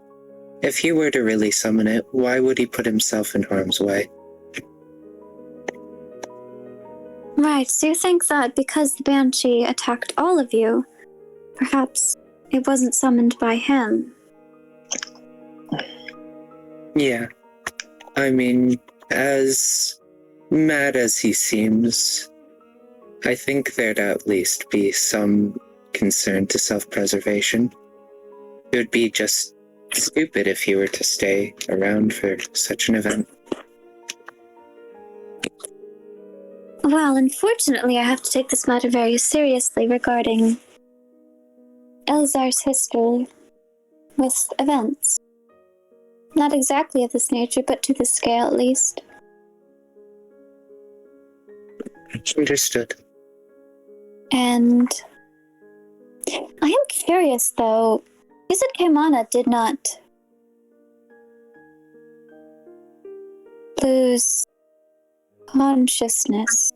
if he were to really summon it, why would he put himself in harm's way? Right, so you think that because the banshee attacked all of you, perhaps it wasn't summoned by him? Yeah. I mean, as mad as he seems, I think there'd at least be some concern to self-preservation. It would be just stupid if he were to stay around for such an event. Well, unfortunately, I have to take this matter very seriously regarding Eleazar's history with events. Not exactly of this nature, but to this scale at least. Understood. And I am curious, though. You said Keimana did not lose consciousness.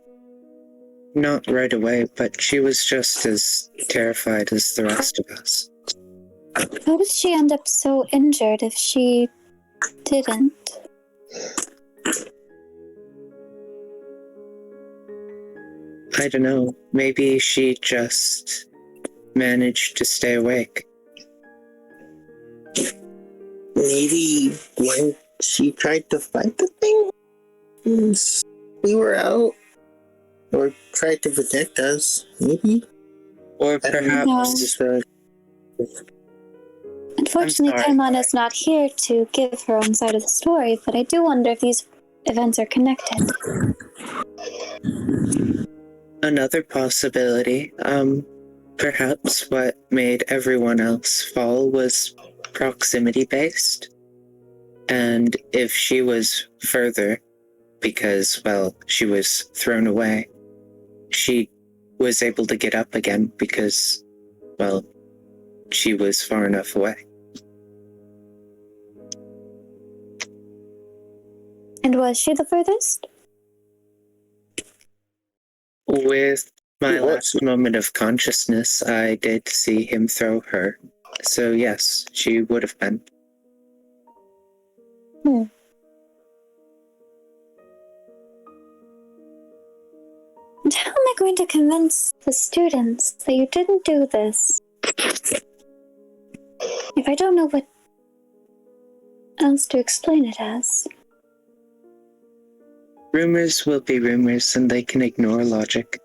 Not right away, but she was just as terrified as the rest of us. How did she end up so injured if she didn't? I don't know. Maybe she just managed to stay awake. Maybe when she tried to fight the thing, we were out. Or tried to protect us, maybe? Or perhaps... Unfortunately, Keimana's not here to give her own side of the story, but I do wonder if these events are connected. Another possibility, perhaps what made everyone else fall was proximity-based. And if she was further, because, well, she was thrown away, she was able to get up again because, well, she was far enough away. And was she the furthest? With my last moment of consciousness, I did see him throw her. So yes, she would have been. And how am I going to convince the students that you didn't do this? If I don't know what else to explain it as. Rumors will be rumors, and they can ignore logic.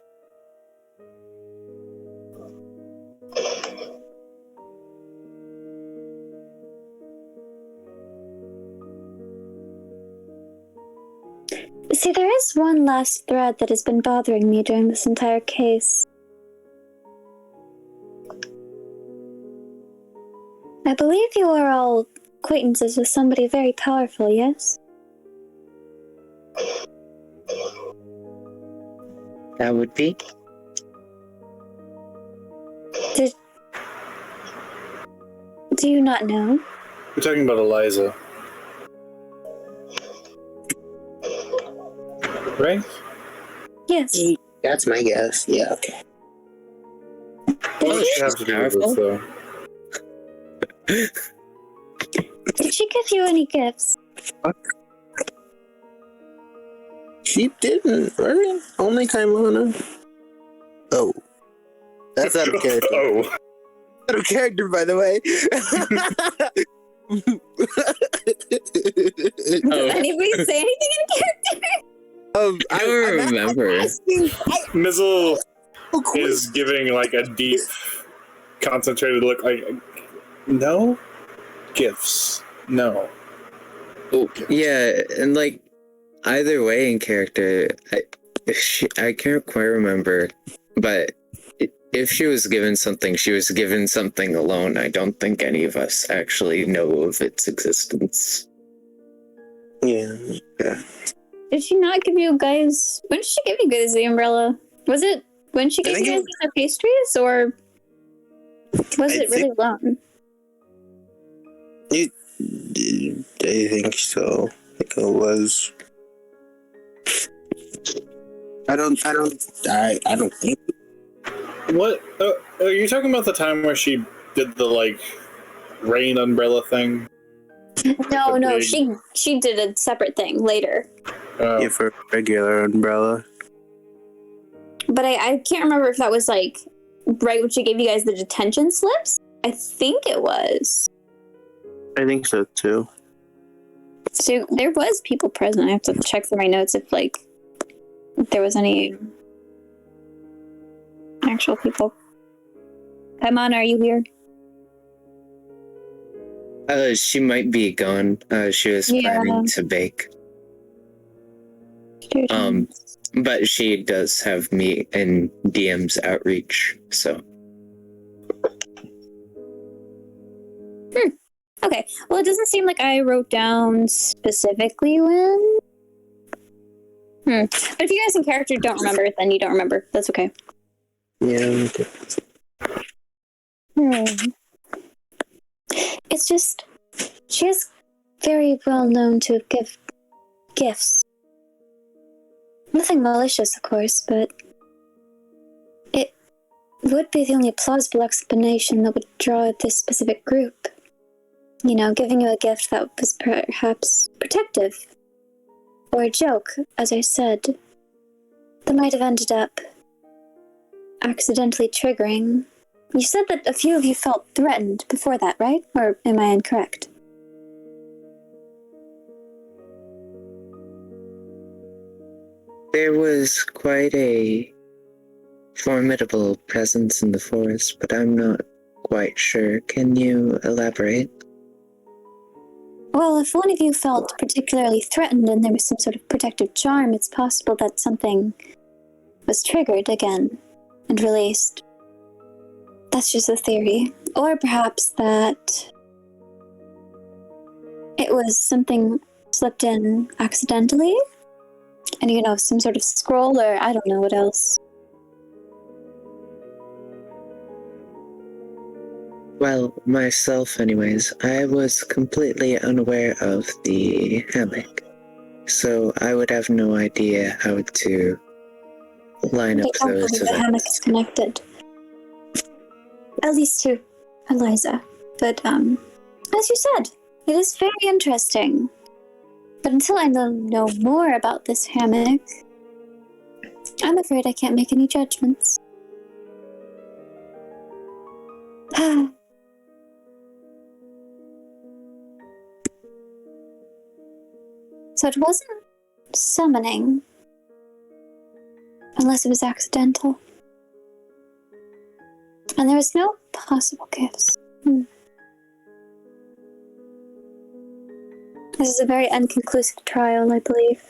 See, there is one last thread that has been bothering me during this entire case. I believe you are all acquaintances with somebody very powerful, yes? That would be? Do you not know? We're talking about Eliza. Right? Yes. That's my guess. Yeah, okay. Did She has to do with this, though. she give you any gifts? She didn't, right? Only Keimana. Oh. That's out of character. Oh. Out of character, by the way. Does anybody say anything in character? I don't remember. Mizzle is giving like a deep, concentrated look. Like, no gifts. No. Yeah, and like either way in character, I can't quite remember, but if she was given something, she was given something alone. I don't think any of us actually know of its existence. Yeah. Did she not give you guys? When did she give you guys the umbrella? Was it when she gave you guys the pastries, or was it really long? I think so. I think it was. I don't think. What? Are you talking about the time where she did the like rain umbrella thing? No, she did a separate thing later. Yeah, for a regular umbrella. But I can't remember if that was like right when she gave you guys the detention slips. I think it was. I think so too. So there was people present. I have to check through my notes if there was any actual people. Keimana, are you here? She might be gone. She was planning to bake. But she does have me in DM's outreach, so. Okay. Well, it doesn't seem like I wrote down specifically when. But if you guys in character don't remember, then you don't remember. That's okay. Yeah. It's just she is very well known to give gifts. Nothing malicious, of course, but it would be the only plausible explanation that would draw this specific group. You know, giving you a gift that was perhaps protective. Or a joke, as I said, that might have ended up accidentally triggering. You said that a few of you felt threatened before that, right? Or am I incorrect? There was quite a formidable presence in the forest, but I'm not quite sure. Can you elaborate? Well, if one of you felt particularly threatened and there was some sort of protective charm, it's possible that something was triggered again and released. That's just a theory. Or perhaps that it was something slipped in accidentally. And, you know, some sort of scroll, or I don't know what else. Well, myself anyways, I was completely unaware of the hammock. So I would have no idea how to line up those The hammock is connected. At least to Eliza. But, as you said, it is very interesting. But until I know more about this hammock, I'm afraid I can't make any judgments. So it wasn't summoning, unless it was accidental. And there was no possible gifts. This is a very inconclusive trial, I believe.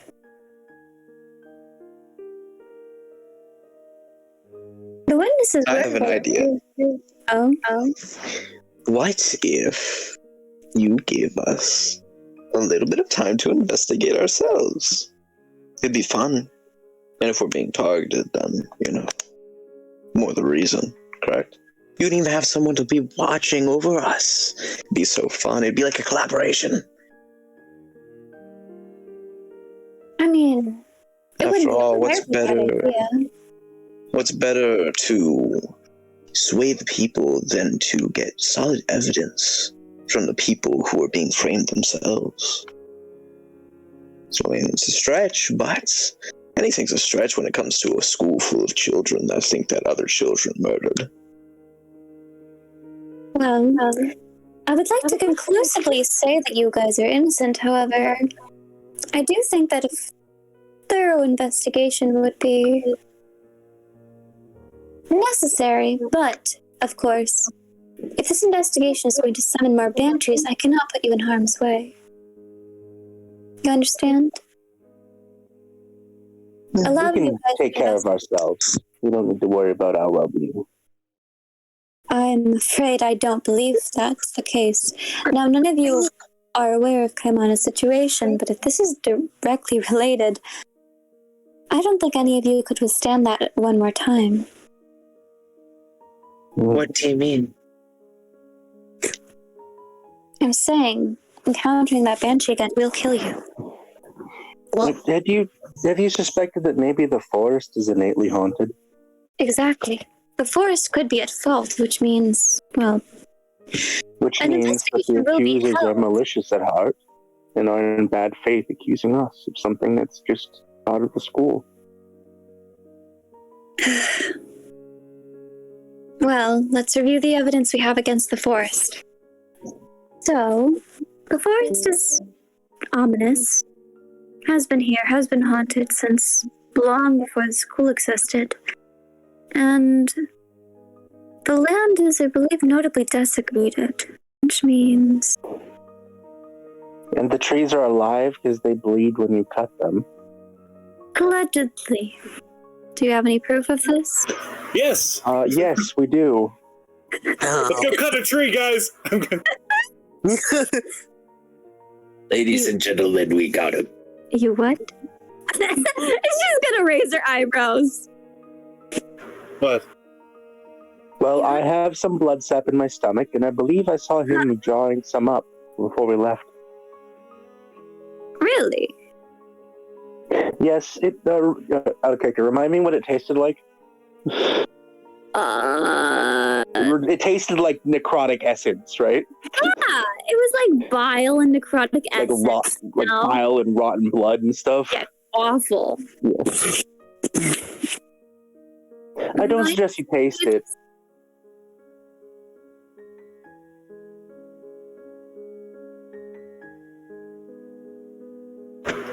The witnesses I have an idea. Oh. What if you give us a little bit of time to investigate ourselves? It'd be fun. And if we're being targeted, then, you know, more the reason, correct? You wouldn't even have someone to be watching over us. It'd be so fun. It'd be like a collaboration. I mean, After all, what's better to sway the people than to get solid evidence from the people who are being framed themselves. So I mean, it's a stretch, but anything's a stretch when it comes to a school full of children that think that other children murdered. Well, I would like to conclusively say that you guys are innocent, however, I do think that a thorough investigation would be necessary, but, of course, if this investigation is going to summon more banshees, I cannot put you in harm's way. You understand? Allow We me can to take care of ourselves. We don't need to worry about our well-being. I'm afraid I don't believe that's the case. Now, none of you are aware of Keimana's situation, but if this is directly related, I don't think any of you could withstand that one more time. What do you mean? I'm saying, encountering that banshee again will kill you. Have you suspected that maybe the forest is innately haunted? Exactly. The forest could be at fault, which means, well... Which an means that the investigation will be accusers are held. malicious at heart and are in bad faith accusing us of something that's just out of the school. Well, let's review the evidence we have against the forest. So, the forest is ominous, has been here, has been haunted since long before the school existed. And the land is, I believe, notably desecrated, which means... And the trees are alive because they bleed when you cut them. Allegedly. Do you have any proof of this? Yes! Yes, we do. Let's go cut a tree, guys! Ladies and gentlemen, we got him. You what? She's gonna raise her eyebrows. What? Well, I have some blood sap in my stomach, and I believe I saw him drawing some up before we left. Really? Yes, okay, remind me what it tasted like? It tasted like necrotic essence, right? Yeah, it was like bile and necrotic Like essence. bile and rotten blood and stuff. Yeah, awful. Yeah. I don't suggest you taste it.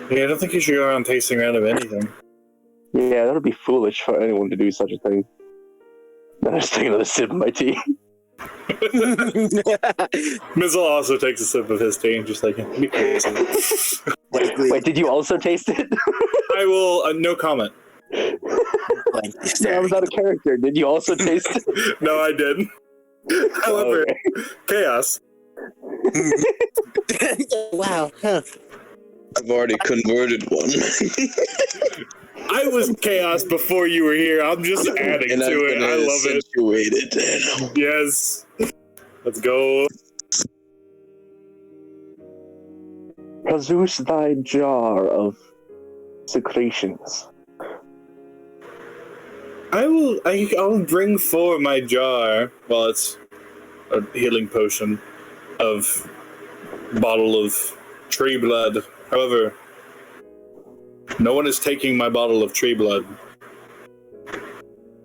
Yeah, I don't think you should go around tasting random anything. Yeah, that would be foolish for anyone to do such a thing. Then I just take another sip of my tea. Mizzle also takes a sip of his tea and just like, be crazy. Wait, did you also taste it? I will, no comment. No, I was out of character. Did you also taste it? No, I didn't. However, chaos. Wow. Huh. I've already converted one. I was chaos before you were here. I'm just adding And to I'm it. gonna I love it. accentuate it. Yes. Let's go. Produce thy jar of secretions. I'll bring forward my jar. Well, it's a healing potion of bottle of tree blood. However, no one is taking my bottle of tree blood.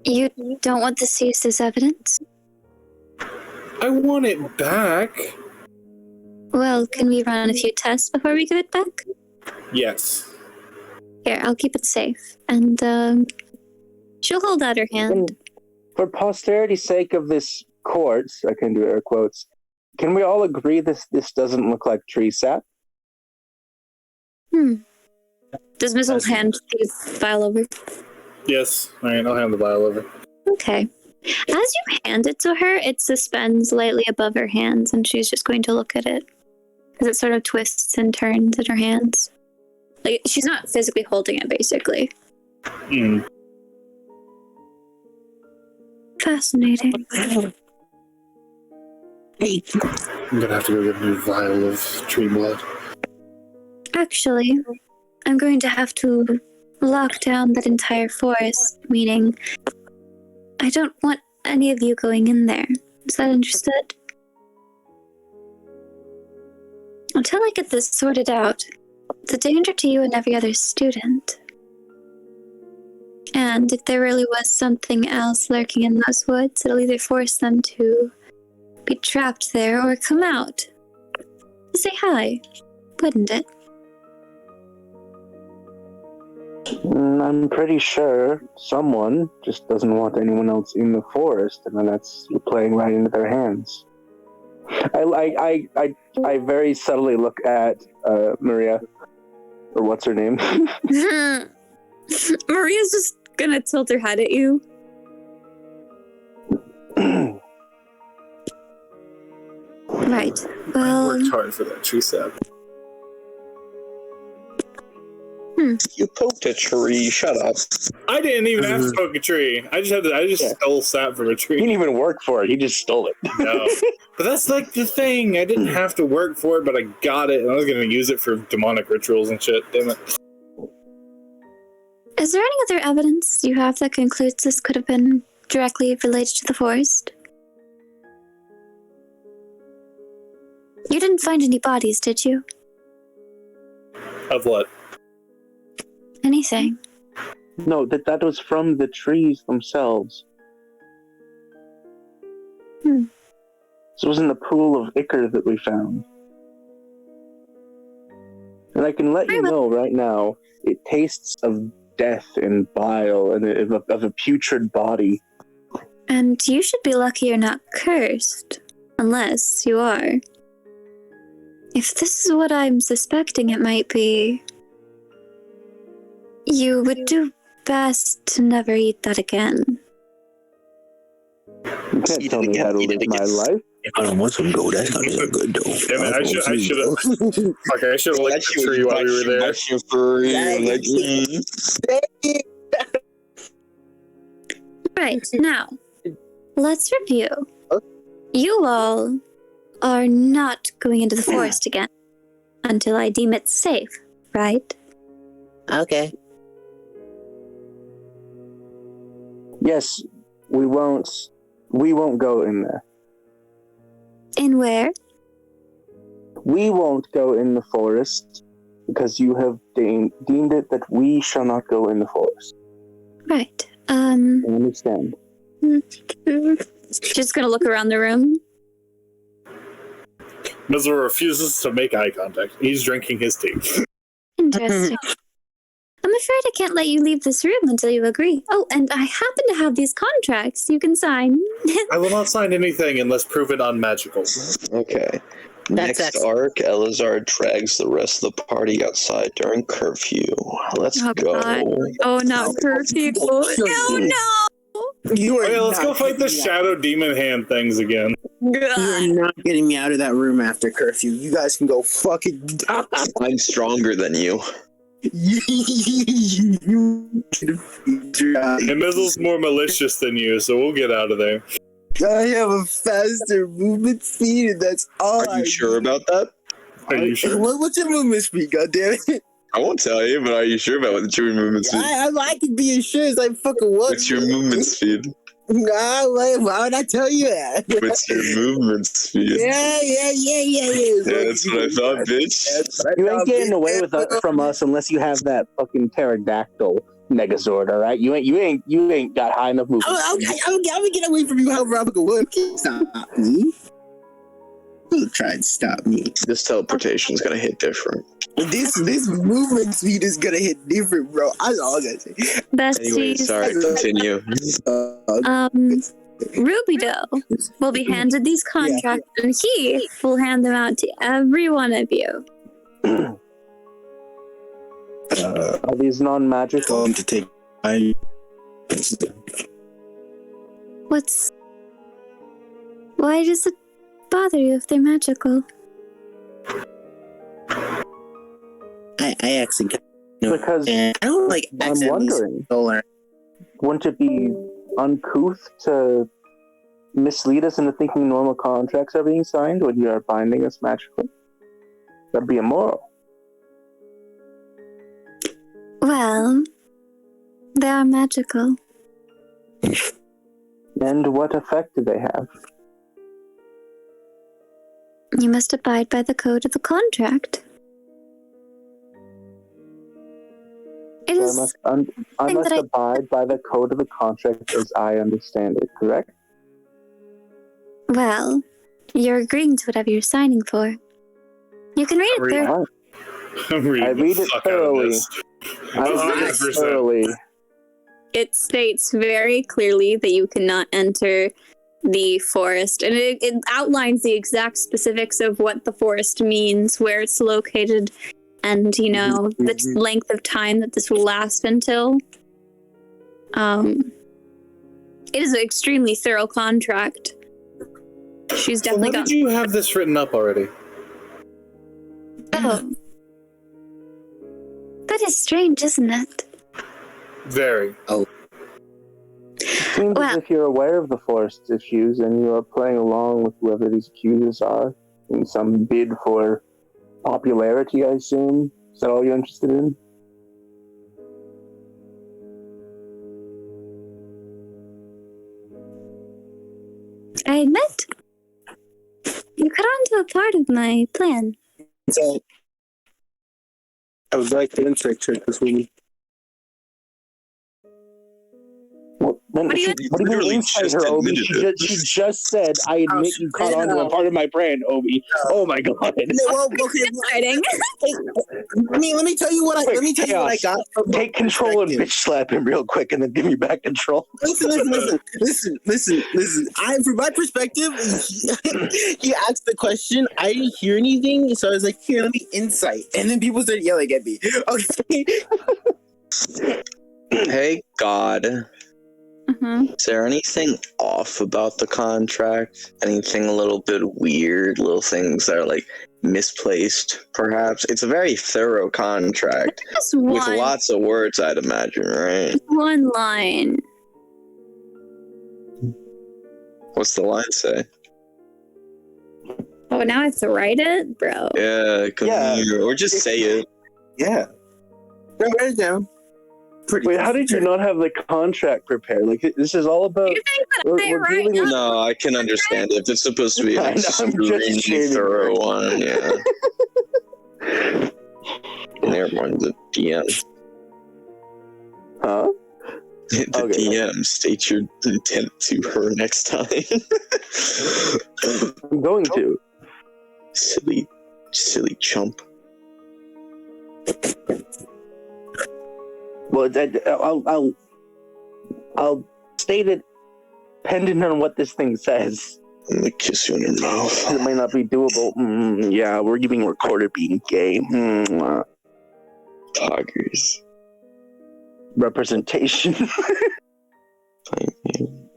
You don't want to seize this evidence? I want it back. Well, can we run a few tests before we give it back? Yes. Here, I'll keep it safe. And, she'll hold out her hand. For posterity's sake of this court, I can do air quotes, can we all agree this doesn't look like tree sap? Does Mizzle hand the vial over? Yes. Alright, I'll hand the vial over. Okay. As you hand it to her, it suspends lightly above her hands, and she's just going to look at it. As it sort of twists and turns in her hands. Like, she's not physically holding it, basically. Fascinating. I'm gonna have to go get a new vial of tree blood. Actually, I'm going to have to lock down that entire forest, meaning I don't want any of you going in there. Is that understood? Until I get this sorted out, it's a danger to you and every other student. And if there really was something else lurking in those woods, it'll either force them to be trapped there or come out to say hi, wouldn't it? I'm pretty sure someone just doesn't want anyone else in the forest, and then that's playing right into their hands. I very subtly look at Maria, or what's her name? Maria's just gonna tilt her head at you. Right. I Well, worked hard for that tree sap. You poked a tree. Shut up. I didn't even have to poke a tree. I just stole sap from a He tree. didn't even work for it. He just stole it. No. But that's like the thing. I didn't have to work for it, but I got it, and I was going to use it for demonic rituals and shit. Damn it. is there any other evidence you have that concludes this could have been directly related to the forest? You didn't find any bodies, did you? Of what? Anything? No, that was from the trees themselves. This was in the pool of ichor that we found. And I can let you know right now, it tastes of death and bile and of a putrid body. And you should be lucky you're not cursed. Unless you are. If this is what I'm suspecting it might be, you would do best to never eat that again. You can't tell me how to live my life. I don't want some gold. That's not so good though. Damn it, I should have. Okay, I should have licked the tree while we were there. Right, now, let's review. You all are not going into the forest again until I deem it safe, right? Okay. Yes, we won't go in there. In where? We won't go in the forest because you have deemed it that we shall not go in the forest. Right. I understand. Just gonna look around the room. Mizzle refuses to make eye contact. He's drinking his tea. Interesting. I'm afraid I can't let you leave this room until you agree. Oh, and I happen to have these contracts you can sign. I will not sign anything unless proven unmagical. Okay. That's Next excellent. arc, Eleazar drags the rest of the party outside during curfew. Let's Oh, go. God. Oh, no, curfew. Oh, no! You are Okay, let's go not fight the getting me shadow demon hand things again. You are not getting me out of that room after curfew. You guys can go fucking die. I'm stronger than you. You And Mizzle's more malicious than you, so we'll get out of there. I have a faster movement speed, and that's all. Are you sure about that? Are you sure? What's your movement speed? Goddammit! I won't tell you, but are you sure about what your movement speed? I can be as sure as I fucking want. What's your movement speed? Nah, why would I tell you that? What's your movement speed? Yeah. Yeah, that's what I thought, bitch. You ain't getting away with from us unless you have that fucking pterodactyl Megazord, all right? You ain't got high enough movement. I'm gonna get away from you however I can work. Stop me. Don't try and stop me. This teleportation's gonna hit different. This movement speed is gonna hit different, bro. That's all I gotta say. Anyway, Besties. sorry, continue. Ruby Doe will be handed these contracts, and he will hand them out to every one of you. Are these non-magical? Going to take my. Why does it bother you if they're magical? I actually. Because I don't like. I'm wondering, wouldn't it be uncouth to mislead us into thinking normal contracts are being signed when you are binding us magically? That'd be immoral. Well, they are magical. And what effect do they have? You must abide by the code of the contract. It So is I must that I- abide by the code of the contract as I understand it, correct? well, you're agreeing to whatever you're signing for. You can read it Read- through. I'm reading I read the it fuck out of thoroughly. this. I read it 100%. thoroughly. It states very clearly that you cannot enter the forest, and it outlines the exact specifics of what the forest means, where it's located, and the length of time that this will last until. It is an extremely thorough contract. She's So definitely why got. did you have this written up already? Oh, that is strange, isn't it? Very. Seems Well- as if you're aware of the forest's issues and you are playing along with whoever these accusers are in some bid for popularity, I assume. Is that all you're interested in? I admit, you caught on to a part of my plan. So, I would like to insect check this woman. Well, then What do you- what do you mean Literally insight just her, Obi? admitted She just said, I admit you caught on to a part of my brand, Obi. Oh my god. No, well, okay. Exciting. Let me tell you what I got from my Take control and perspective. bitch slap him real quick and then give me back control. Listen. From my perspective, he asked the question. I didn't hear anything, so I was like, "Here, let me insight." And then people started yelling at me. Okay. Hey, God. Mm-hmm. Is there anything off about the contract? Anything a little bit weird? Little things that are like misplaced, perhaps? It's a very thorough contract Just with one, lots of words, I'd imagine, right? one line. What's the line say? Oh, now I have to write it, bro. Yeah, come Yeah. here, or just say it. Yeah. No, write it down. Pretty Wait, how did you not have the contract prepared? Like, this is all about. You think that We're- I we're write dealing with- up? No, I can understand if it's supposed to be I an know, I'm just extremely kidding. thorough one. Yeah. Never mind the DM. Huh? The Okay. DM state your intent to her next time. I'm going to. silly chump. Well, I'll state it depending on what this thing says. I'm gonna kiss you in your mouth. It might not be doable. Yeah, we're being recorded being gay. Tigers. Representation. Playing game.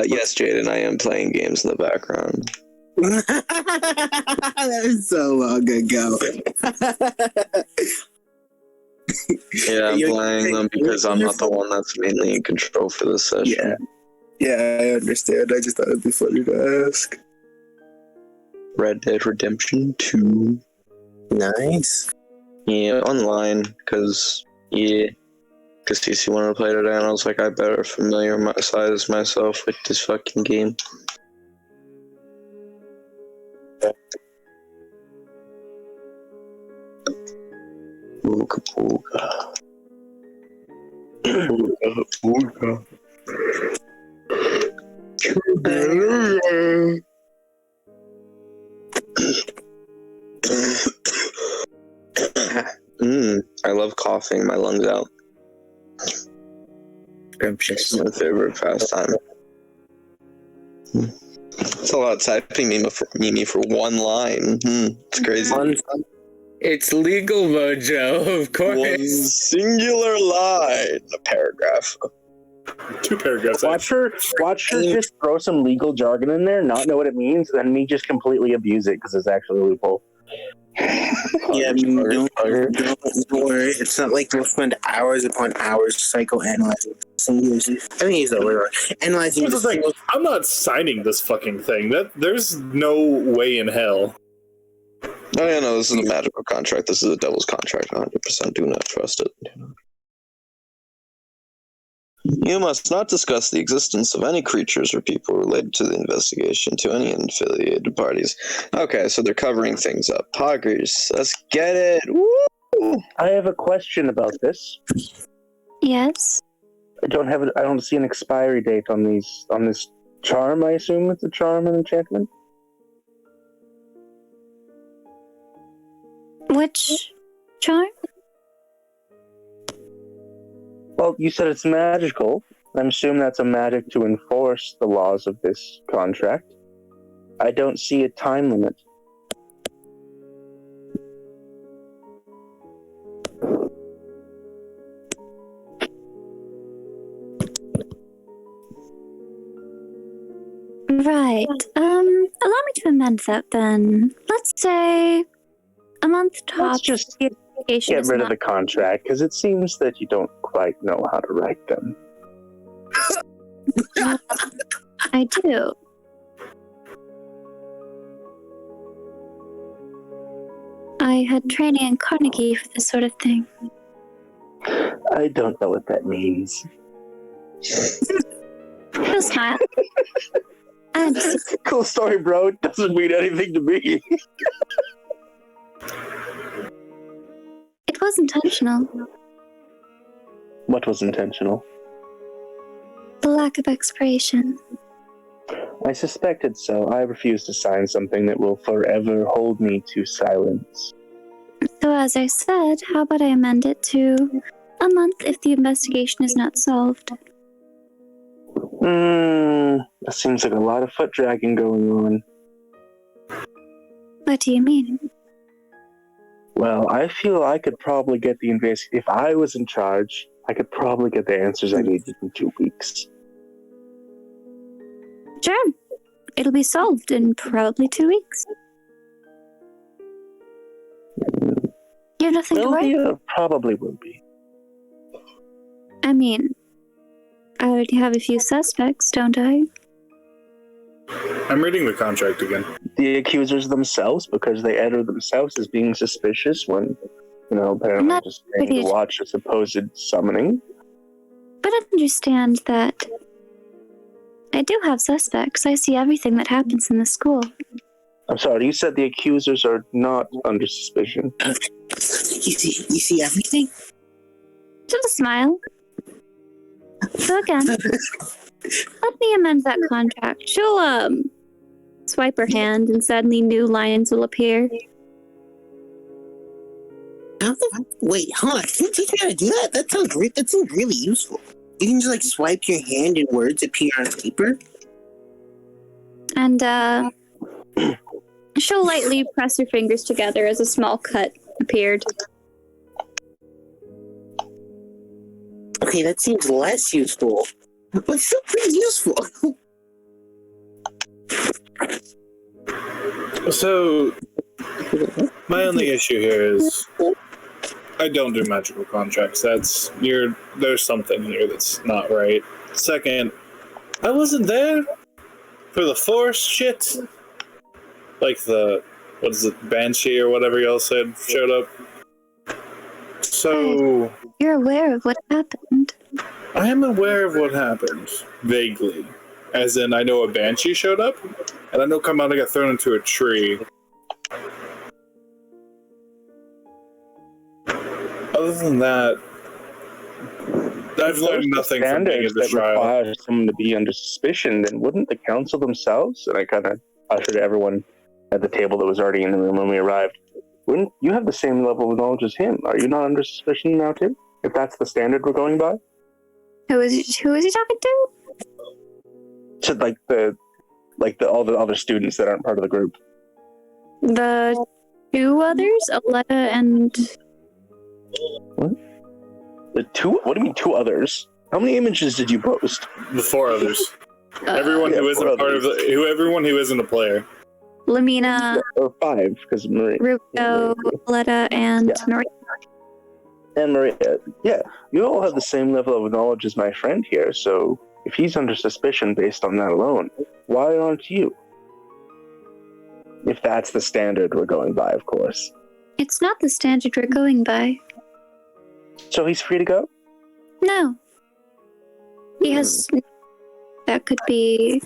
Yes, Jaden, I am playing games in the background. That was so long ago. Yeah, I'm You- playing them because I'm not the one that's mainly in control for this session. Yeah, I understand. I just thought it'd be funny to ask. Red Dead Redemption 2. Nice. Yeah, online, because CC wanted to play today, and I was like, I better familiarize myself with this fucking game. Ooga booga. Ooga booga. I love coughing my lungs out. It's my favorite pastime. It's a lot of typing Mimi for one line. It's crazy. It's legal, Mojo, of course. One singular line. A paragraph. 2 paragraphs. Watch her just throw some legal jargon in there, not know what it means, and then me just completely abuse it because it's actually a loophole. Yeah, I mean, don't worry. It's not like we'll spend hours upon hours psychoanalyzing singles. I mean, he's the word. Analyzing Here's the thing. I'm not signing this fucking thing. There's no way in hell. Oh yeah, no, this is a magical contract. This is a devil's contract. 100%. Do not trust it. You must not discuss the existence of any creatures or people related to the investigation to any affiliated parties. Okay, so they're covering things up. Poggers, let's get it. Woo! I have a question about this. Yes. I don't see an expiry date on this charm. I assume it's a charm and enchantment. Which charm? Well, you said it's magical. I'm assuming that's a magic to enforce the laws of this contract. I don't see a time limit. Right. Allow me to amend that then. Let's say a month tops. Let's just the investigation get is rid of not- the contract, because it seems that you don't quite know how to write them. I do. I had training in Carnegie for this sort of thing. I don't know what that means. You'll smile. And Cool story, bro. It doesn't mean anything to me. it was intentional. What was intentional? The lack of expiration. I suspected so. I refuse to sign something that will forever hold me to silence. So as I said, how about I amend it to a month if the investigation is not solved? That seems like a lot of foot dragging going on. What do you mean? Well, I feel I could probably get the if I was in charge, I could probably get the answers I needed in 2 weeks. Sure. It'll be solved in probably 2 weeks. You have nothing to worry about? Probably will be. I mean, I already have a few suspects, don't I? I'm reading the contract again. The accusers themselves, because they enter themselves as being suspicious when, apparently Not just trying to pretty- watch a supposed summoning. But understand that I do have suspects. I see everything that happens in the school. I'm sorry, you said the accusers are not under suspicion. You see everything? Just a smile. So again, let me amend that contract. She'll swipe her hand and suddenly new lines will appear. Wait, hold on. Can you teach me how to do that? That sounds great. That seems really useful. You can just swipe your hand and words appear on paper. And she'll lightly press her fingers together as a small cut appeared. Okay, that seems less useful, but still pretty useful. So, my only issue here is I don't do magical contracts. There's something here that's not right. Second, I wasn't there for the force shit. Like Banshee or whatever y'all said showed up. So You're aware of what happened. I am aware of what happened, vaguely. As in, I know a Banshee showed up, and I know Keimana got thrown into a tree. Other than that, I've learned nothing from being at the trial. Require someone to be under suspicion, then wouldn't the council themselves, and I kind of ushered everyone at the table that was already in the room when we arrived, wouldn't you have the same level of knowledge as him? Are you not under suspicion now too? If that's the standard we're going by? Who is he talking to? To all the other students that aren't part of the group. The two others, Aletta and... What? What do you mean 2 others? How many images did you post? The 4 others. Everyone who isn't part of everyone who isn't a player. Lamina, Or 5, because Maria. Rubio, Aletta, and Yeah. Maria. And Maria, yeah, you all have the same level of knowledge as my friend here, so if he's under suspicion based on that alone, why aren't you? If that's the standard we're going by, of course. It's not the standard we're going by. So he's free to go? No. Yes, that could be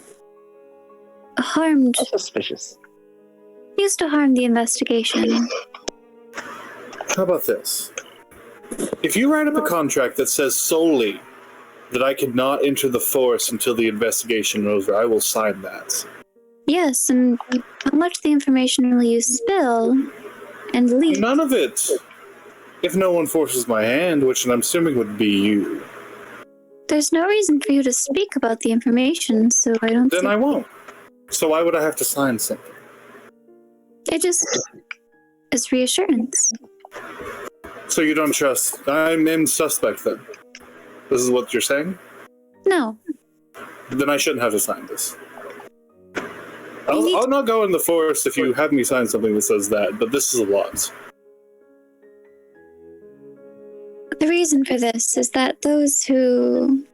harmed. That's suspicious. Used to harm the investigation. How about this? If you write up a contract that says solely that I cannot enter the forest until the investigation is over, I will sign that. Yes, and how much of the information will you spill and leak? None of it. If no one forces my hand, which I'm assuming would be you. There's no reason for you to speak about the information, so I don't Then think... I won't. So why would I have to sign something? It just is reassurance. So you don't trust... I'm suspect then. This is what you're saying? No. Then I shouldn't have to sign this. I'll not go in the forest if you have me sign something that says that, but this is a lot. The reason for this is that those who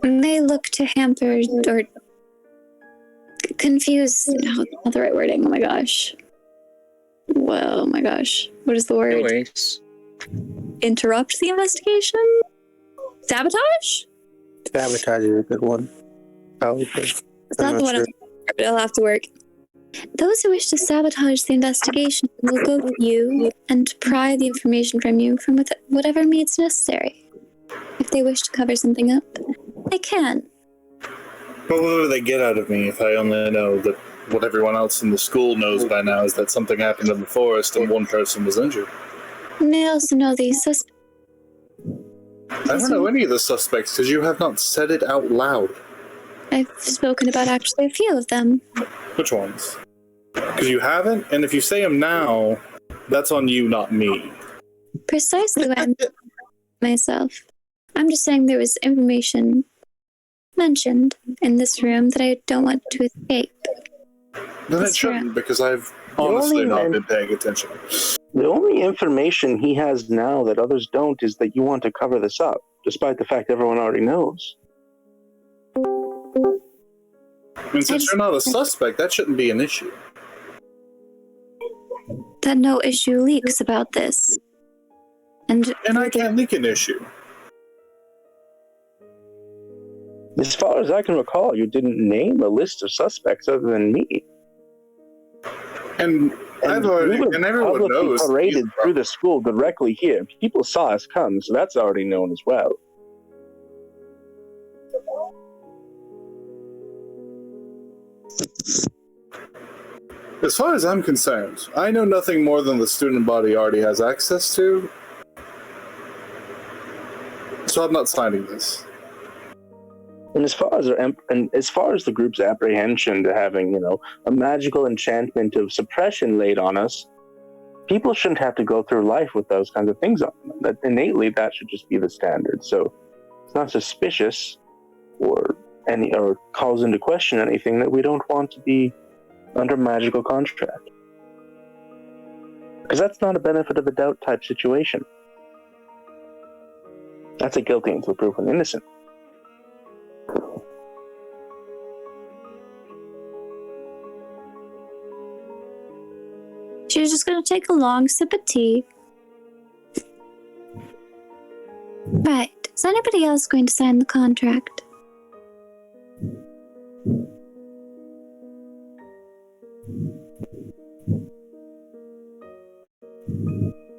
may look to hamper or confuse, not the right wording, oh my gosh. Well, oh my gosh. What is the word? No worries. Interrupt the investigation? Sabotage? Sabotage is a good one. Probably. It's not the one it'll have to work. Those who wish to sabotage the investigation will go to you and pry the information from you from whatever means necessary. If they wish to cover something up, they can. But what will they get out of me if I only know that what everyone else in the school knows by now is that something happened in the forest and one person was injured? And they also know these suspects. I don't know any of the suspects because you have not said it out loud. I've spoken about actually a few of them. Which ones? Because you haven't, and if you say them now, that's on you, not me. Precisely what I'm myself. I'm just saying there was information mentioned in this room that I don't want to escape. Then it shouldn't, because I've honestly not been paying attention. The only information he has now that others don't is that you want to cover this up, despite the fact everyone already knows. And since you're not a suspect, that shouldn't be an issue. That no issue leaks about this. And I can't leak an issue. As far as I can recall, you didn't name a list of suspects other than me. And I've already, and everyone knows. Paraded through the school directly here. People saw us come, so that's already known as well. As far as I'm concerned, I know nothing more than the student body already has access to. So I'm not signing this. And as far as the group's apprehension to having, a magical enchantment of suppression laid on us, people shouldn't have to go through life with those kinds of things on them. That innately, that should just be the standard. So it's not suspicious or calls into question anything that we don't want to be under magical contract. Because that's not a benefit of the doubt type situation. That's a guilty until proven innocent. she's just going to take a long sip of tea. Right. Is anybody else going to sign the contract?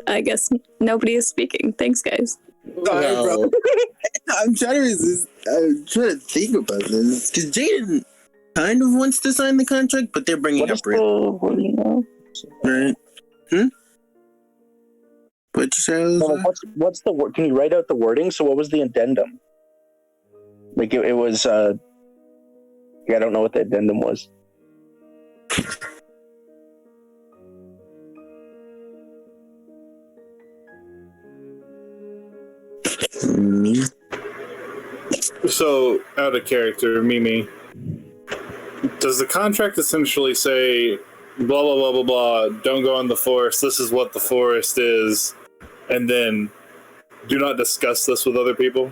I guess nobody is speaking. Thanks, guys. Sorry, Well- bro. I'm trying to resist. I'm trying to think about this because Jaden kind of wants to sign the contract, but they're bringing up Rick. Right? What you say? What's the word? Can you write out the wording? So what was the addendum? Like it was. I don't know what the addendum was. Me? So, out of character, Mimi, does the contract essentially say, blah, blah, blah, blah, blah, don't go in the forest, this is what the forest is, and then do not discuss this with other people?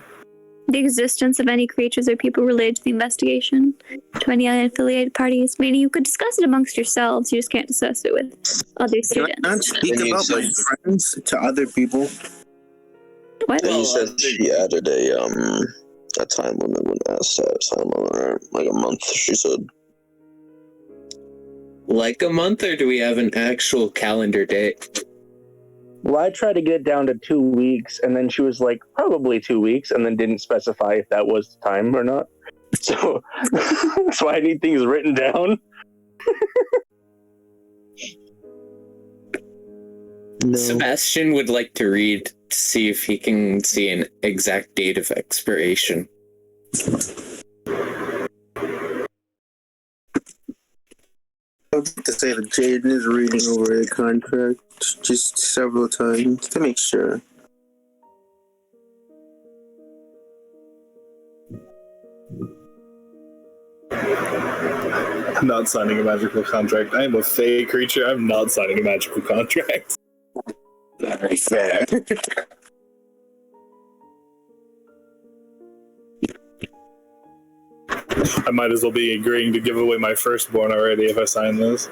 The existence of any creatures or people related to the investigation, to any unaffiliated parties, meaning you could discuss it amongst yourselves, you just can't discuss it with other Can I students. not speak about my friends to other people? What? Then you said she added that time limit when asked that time limit, right? Like a month, she said. Like a month, or do we have an actual calendar date? Well, I tried to get it down to 2 weeks, and then she was like, probably 2 weeks, and then didn't specify if that was the time or not. So that's why I need things written down. No. Sebastian would like to read to see if he can see an exact date of expiration. I would like to say that Jaden is reading over a contract just several times to make sure. I'm not signing a magical contract. I am a fey creature. I'm not signing a magical contract. Very fair. I might as well be agreeing to give away my firstborn already if I sign this.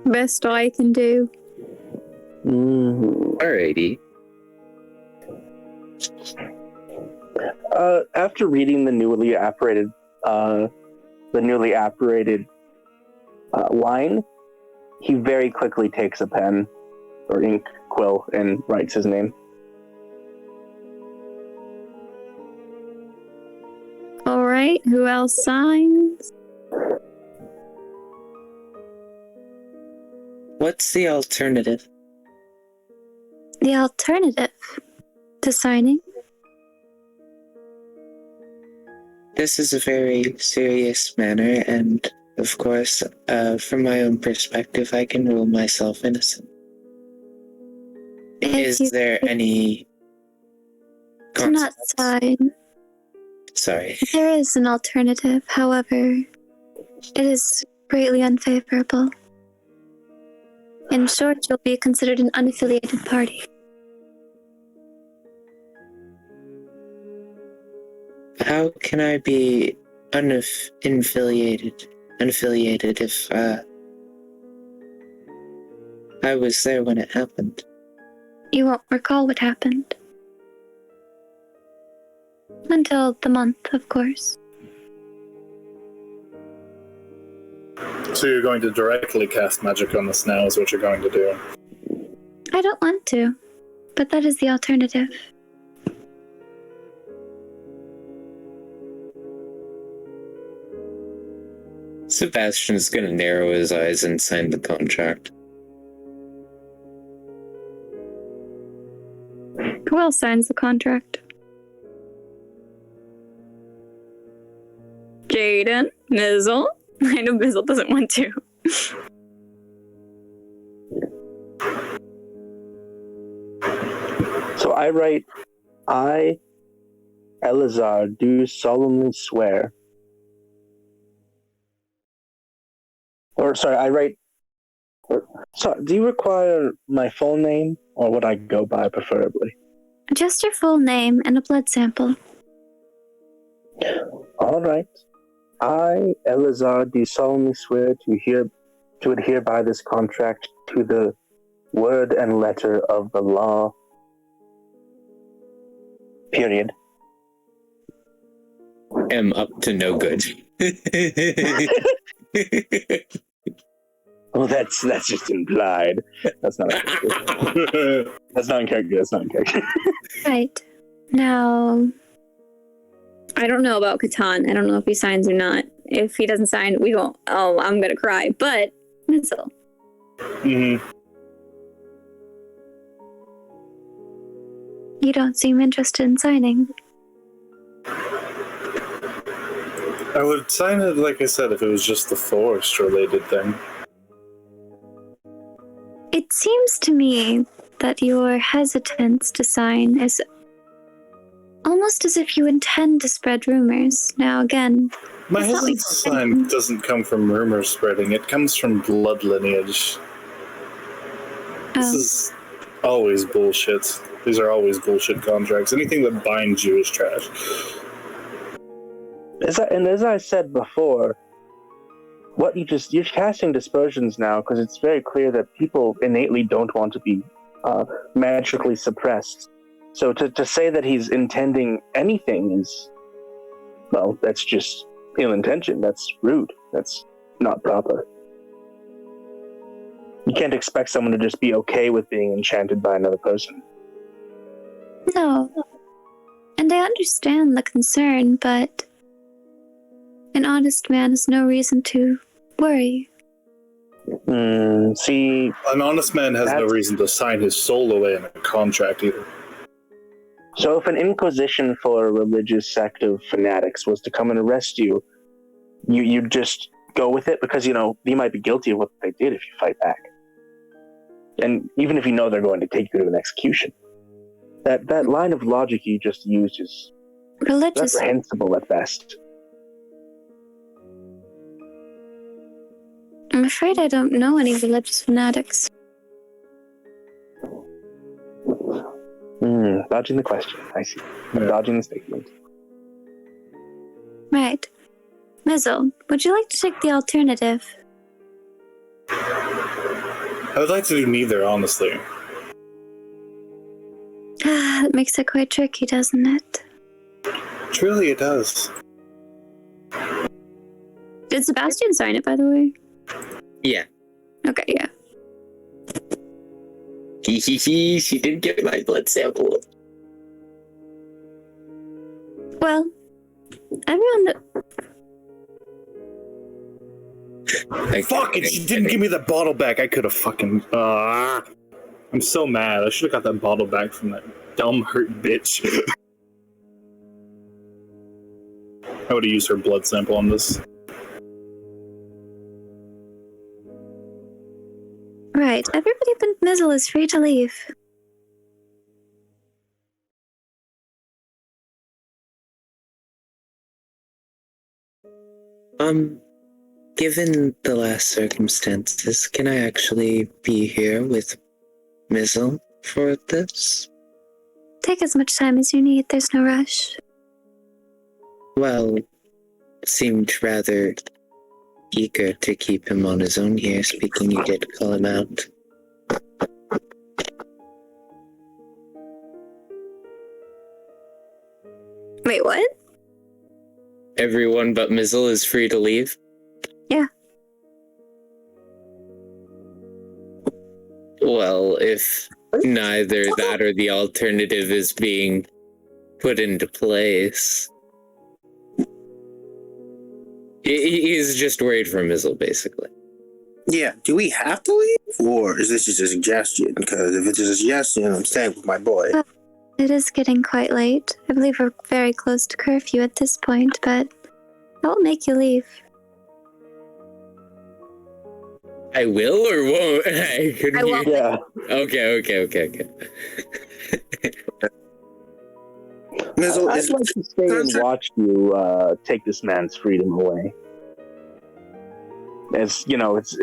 Best I can do. Alrighty. After reading the newly apparated line, he very quickly takes a pen or ink quill and writes his name. All right, who else signs? What's the alternative? The alternative to signing? This is a very serious matter, and of course, from my own perspective, I can rule myself innocent. Is there any to not sign? Sorry. There is an alternative, however, it is greatly unfavorable. In short, you'll be considered an unaffiliated party. How can I be unaffiliated if I was there when it happened? You won't recall what happened. Until the month, of course. So you're going to directly cast magic on this now is what you're going to do. I don't want to, but that is the alternative. Sebastian's gonna narrow his eyes and sign the contract. Who else signs the contract? Jaden? Mizzle? I know Mizzle doesn't want to. So I write, I, Eleazar, do solemnly swear. Or, sorry, I write... Sorry, do you require my full name, or what I go by, preferably? Just your full name and a blood sample. All right. I, Eleazar, do solemnly swear to adhere by this contract to the word and letter of the law. Period. Am up to no good. Well, that's just implied. That's not in character. That's not in character. Right. Now, I don't know about Catan. I don't know if he signs or not. If he doesn't sign, we won't. Oh, I'm gonna cry. But, Mizzle. you don't seem interested in signing. I would sign it, like I said, if it was just the forest-related thing. It seems to me that your hesitance to sign is almost as if you intend to spread rumors. Now, again, My that's not what hesitance you're sign saying. doesn't come from rumor spreading, it comes from blood lineage. This Oh. is always bullshit. These are always bullshit contracts. Anything that binds you is trash. As I said before, you're casting dispersions now because it's very clear that people innately don't want to be magically suppressed. So to say that he's intending anything is, well, that's just ill-intentioned. That's rude. That's not proper. You can't expect someone to just be okay with being enchanted by another person. No. And I understand the concern, but an honest man has no reason to worry. See... An honest man has no reason to sign his soul away in a contract either. So if an inquisition for a religious sect of fanatics was to come and arrest you, you'd just go with it because, you might be guilty of what they did if you fight back. And even if you know they're going to take you to an execution. That line of logic you just used is reprehensible at best. I'm afraid I don't know any religious fanatics. Dodging the question. I see. Dodging the statement. Right. Mizzle, would you like to take the alternative? I would like to do neither, honestly. That makes it quite tricky, doesn't it? Truly it does. Did Sebastian sign it, by the way? Yeah. Okay, yeah. She didn't get my blood sample. Well, everyone... Fuck it, she didn't give me the bottle back. I could have fucking... I'm so mad. I should have got that bottle back from that dumb hurt bitch. I would have used her blood sample on this. Right, everybody but Mizzle is free to leave. Given the last circumstances, can I actually be here with Mizzle for this? Take as much time as you need, there's no rush. Well, seemed rather eager to keep him on his own here, speaking you did call him out. Wait, what? Everyone but Mizzle is free to leave? Yeah. Well, if neither that or the alternative is being put into place... He's just worried for Mizzle, basically. Yeah, do we have to leave? Or is this just a suggestion? Because if it's a suggestion, I'm staying with my boy. It is getting quite late. I believe we're very close to curfew at this point, but I will make you leave. I will or won't? I couldn't I hear. won't. Yeah. Okay. Mizzle, I'd like to stay and watch you take this man's freedom away. As you know, it's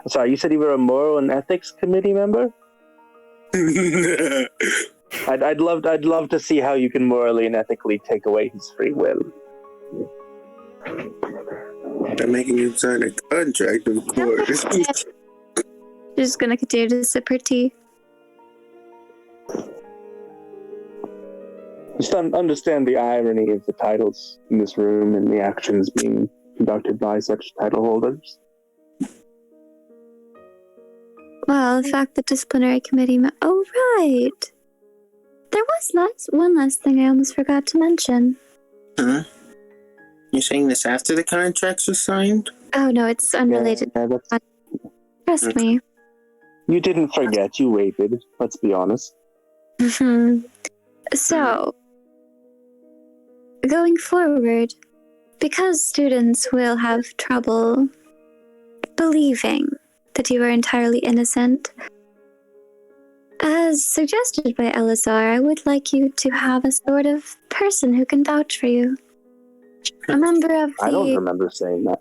sorry, you said you were a moral and ethics committee member? I'd love to see how you can morally and ethically take away his free will. They're making you sign a contract, of course. Just gonna continue to sip her tea. Just understand the irony of the titles in this room and the actions being conducted by such title holders. Well, the fact that disciplinary committee... Oh, right! There was one last thing I almost forgot to mention. Huh? You're saying this after the contracts are signed? Oh, no, it's unrelated. Yeah, Trust me. You didn't forget, you waited, let's be honest. So, going forward, because students will have trouble believing that you are entirely innocent, as suggested by Eleazar, I would like you to have a sort of person who can vouch for you. A member of I don't the... remember saying that.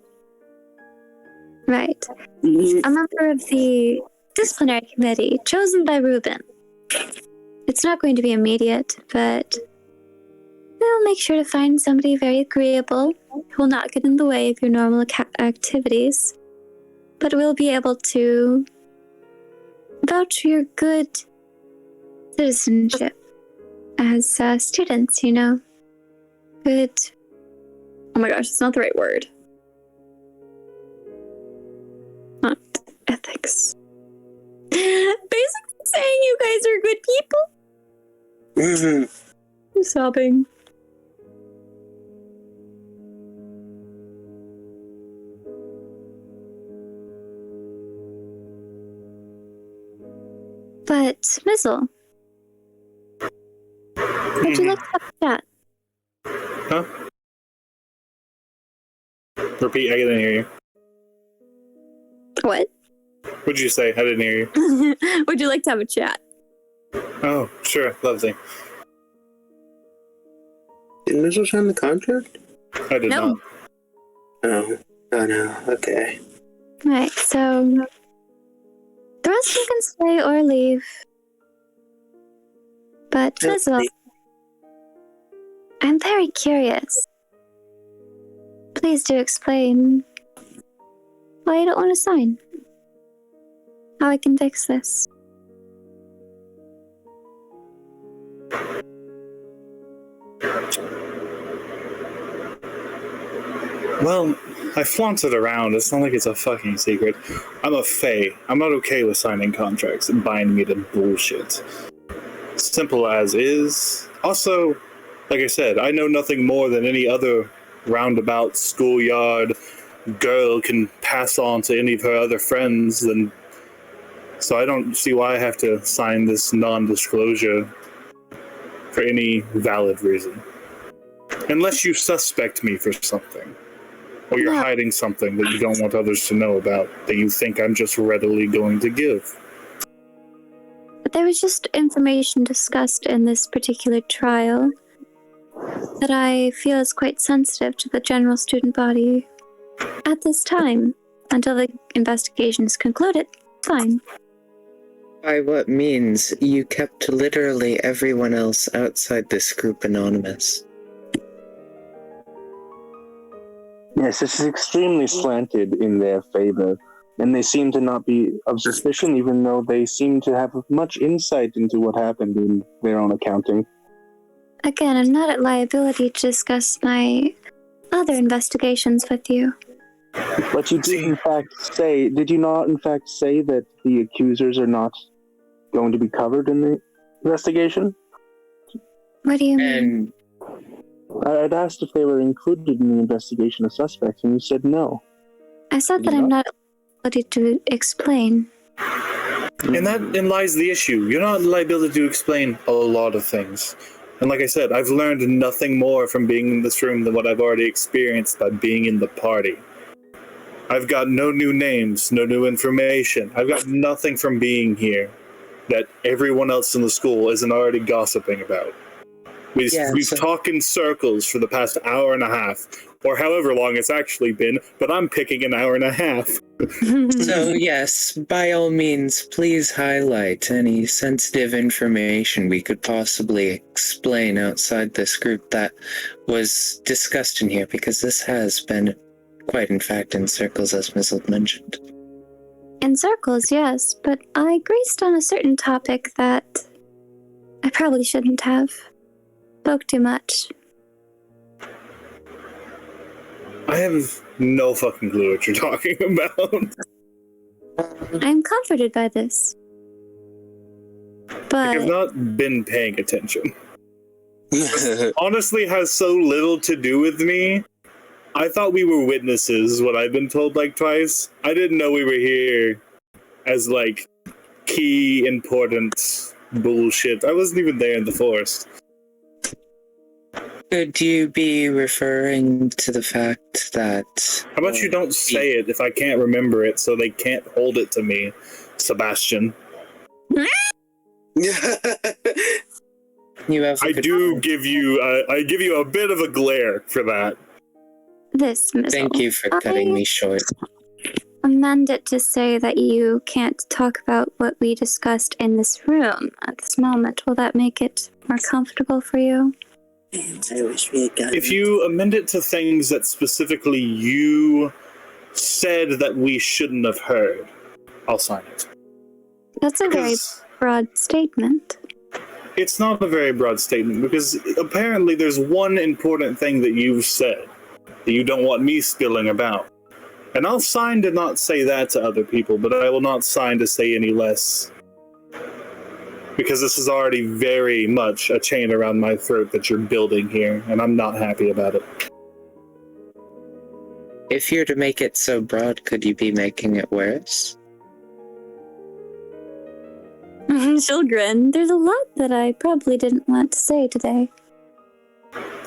Right. A member of the disciplinary committee chosen by Reuben. It's not going to be immediate, but we'll make sure to find somebody very agreeable who will not get in the way of your normal activities, but will be able to vouch for your good citizenship as students, you know. Good. Oh my gosh, it's not the right word. Not ethics. Basically saying you guys are good people. I'm sobbing. But, Mizzle, would you like to have a chat? Huh? Repeat, I didn't hear you. What? What'd you say? I didn't hear you. Would you like to have a chat? Oh, sure. Lovely. Did Mizzle sign the contract? I did No. not. Oh. Oh no. Okay. Right, so the rest of you can stay or leave. But Mizzle, I'm very curious. Please do explain why you don't want to sign. How I can fix this. Well, I flaunt it around. It's not like it's a fucking secret. I'm a fae. I'm not okay with signing contracts and binding me to bullshit. Simple as is. Also, like I said, I know nothing more than any other roundabout schoolyard girl can pass on to any of her other friends, and so I don't see why I have to sign this non-disclosure for any valid reason. Unless you suspect me for something. Or you're hiding something that you don't want others to know about, that you think I'm just readily going to give. But there was just information discussed in this particular trial that I feel is quite sensitive to the general student body. At this time, until the investigation is concluded, fine. By what means you kept literally everyone else outside this group anonymous? Yes, this is extremely slanted in their favor, and they seem to not be of suspicion, even though they seem to have much insight into what happened in their own accounting. Again, I'm not at liability to discuss my other investigations with you. But you did did you not in fact say that the accusers are not going to be covered in the investigation? What do you mean? I'd asked if they were included in the investigation of suspects, and you said no. I said that I'm not at liability to explain. And therein lies the issue. You're not liable to explain a lot of things. And like I said, I've learned nothing more from being in this room than what I've already experienced by being in the party. I've got no new names, no new information. I've got nothing from being here that everyone else in the school isn't already gossiping about. We've talked in circles for the past hour and a half, or however long it's actually been, but I'm picking an hour and a half. So yes, by all means, please highlight any sensitive information we could possibly explain outside this group that was discussed in here, because this has been quite in fact in circles, as Mizzle mentioned. In circles, yes, but I graced on a certain topic that I probably shouldn't have. Spoke too much. I have no fucking clue what you're talking about. I'm comforted by this. But I've not been paying attention. This honestly has so little to do with me. I thought we were witnesses, what I've been told like twice. I didn't know we were here as like key important bullshit. I wasn't even there in the forest. Could you be referring to the fact that... How about you don't say it if I can't remember it so they can't hold it to me, Sebastian? You have I do give you a bit of a glare for that. This, Mizzle. Thank you for cutting me short. Amend it to say that you can't talk about what we discussed in this room at this moment. Will that make it more comfortable for you? I wish we had gotten If you amend it to things that specifically you said that we shouldn't have heard, I'll sign it. That's a very broad statement. It's not a very broad statement because apparently there's one important thing that you've said that you don't want me spilling about. And I'll sign to not say that to other people, but I will not sign to say any less. Because this is already very much a chain around my throat that you're building here, and I'm not happy about it. If you're to make it so broad, could you be making it worse? Children, there's a lot that I probably didn't want to say today.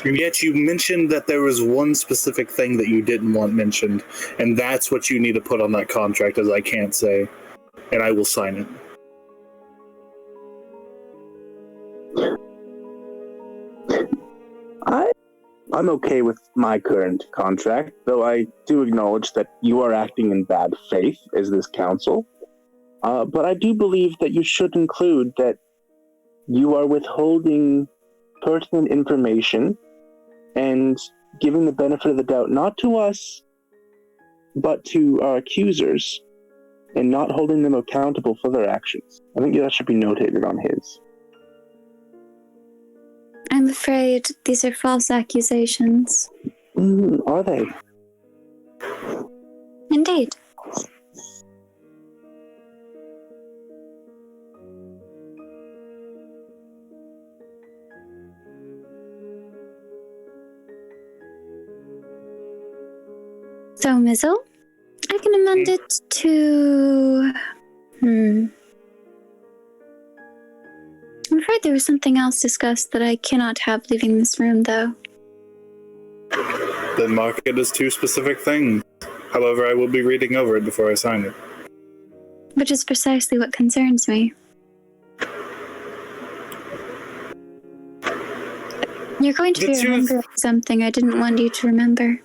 And yet you mentioned that there was one specific thing that you didn't want mentioned, and that's what you need to put on that contract, as I can't say. And I will sign it. I'm okay with my current contract, though I do acknowledge that you are acting in bad faith as this council. But I do believe that you should include that you are withholding pertinent information and giving the benefit of the doubt not to us, but to our accusers, and not holding them accountable for their actions. I think that should be notated on his. I'm afraid these are false accusations. Are they? Indeed. So, Mizzle, I can amend it to... I'm afraid there was something else discussed that I cannot have leaving this room, though. Then mark it as two specific things. However, I will be reading over it before I sign it. Which is precisely what concerns me. You're going to be remembering something I didn't want you to remember.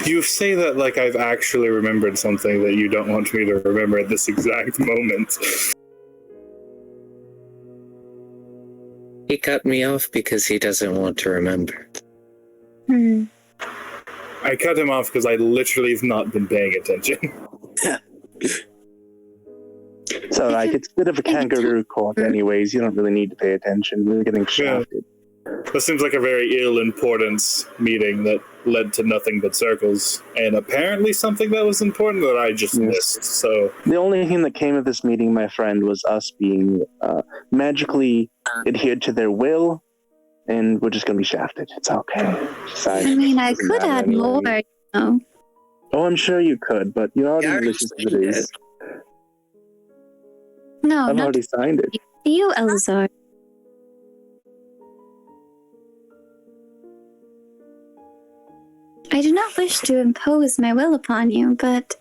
You say that like I've actually remembered something that you don't want me to remember at this exact moment. He cut me off because he doesn't want to remember. I cut him off because I literally have not been paying attention. It's alright, it's a bit of a kangaroo court anyways, you don't really need to pay attention, we're getting shafted. This seems like a very ill-importance meeting that led to nothing but circles, and apparently something that was important that I just missed, so... The only thing that came of this meeting, my friend, was us being magically adhered to their will, and we're just gonna be shafted. It's okay. I mean, I could add more, you know. Oh, I'm sure you could, but you're already malicious as it is. No, I've not already signed it. you, Eleazar. I do not wish to impose my will upon you, but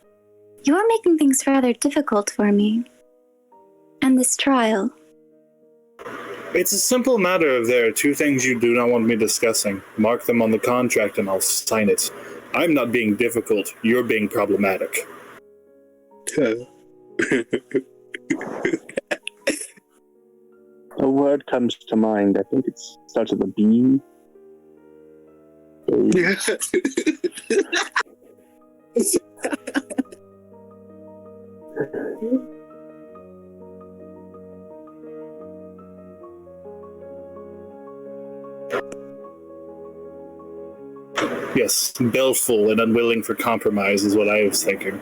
you are making things rather difficult for me. And this trial. It's a simple matter of there are two things you do not want me discussing. Mark them on the contract and I'll sign it. I'm not being difficult, you're being problematic. A word comes to mind. I think it starts with a B. Yes, baleful and unwilling for compromise is what I was thinking.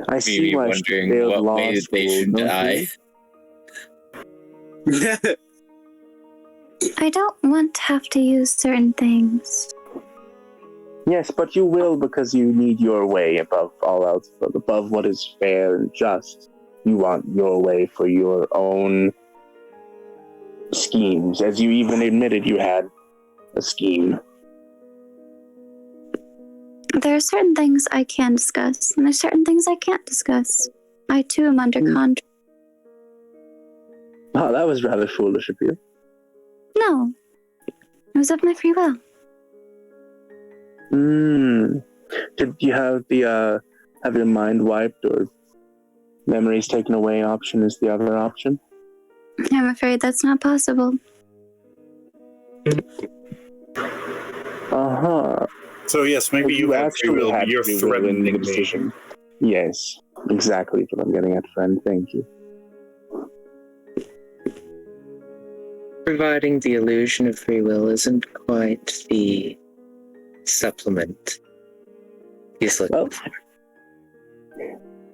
I see why she failed law school, don't you? I don't want to have to use certain things. Yes, but you will because you need your way above all else, above what is fair and just. You want your way for your own schemes, as you even admitted you had a scheme. There are certain things I can discuss, and there's certain things I can't discuss. I too am under contract. Oh, that was rather foolish of you. No. It was of my free will. Did you have the have your mind wiped or memories taken away option is the other option? I'm afraid that's not possible. Uh-huh. So yes, maybe you have free will, but you're threatening the decision. Yes, exactly what I'm getting at, friend. Thank you. Providing the illusion of free will isn't quite the supplement he's looking for.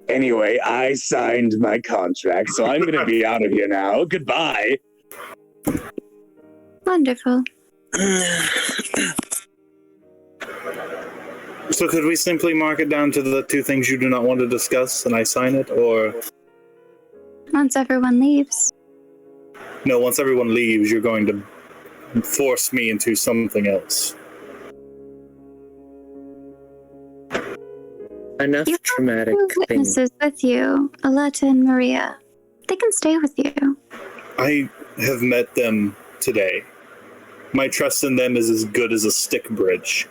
Anyway, I signed my contract, so I'm going to be out of here now. Goodbye. Wonderful. So could we simply mark it down to the two things you do not want to discuss, and I sign it, or... Once everyone leaves. No, once everyone leaves, you're going to force me into something else. Enough You traumatic have two things. witnesses with you, Aletta and Maria. They can stay with you. I have met them today. My trust in them is as good as a stick bridge.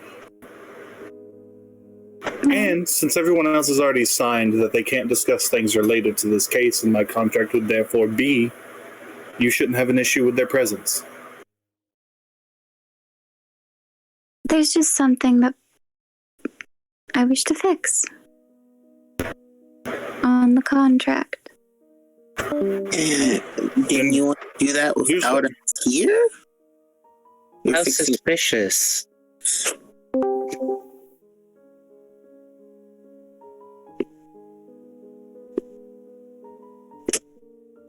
And since everyone else has already signed that they can't discuss things related to this case, and my contract would therefore be, you shouldn't have an issue with their presence. There's just something that I wish to fix on the contract. Didn't you want to do that without us here? How suspicious.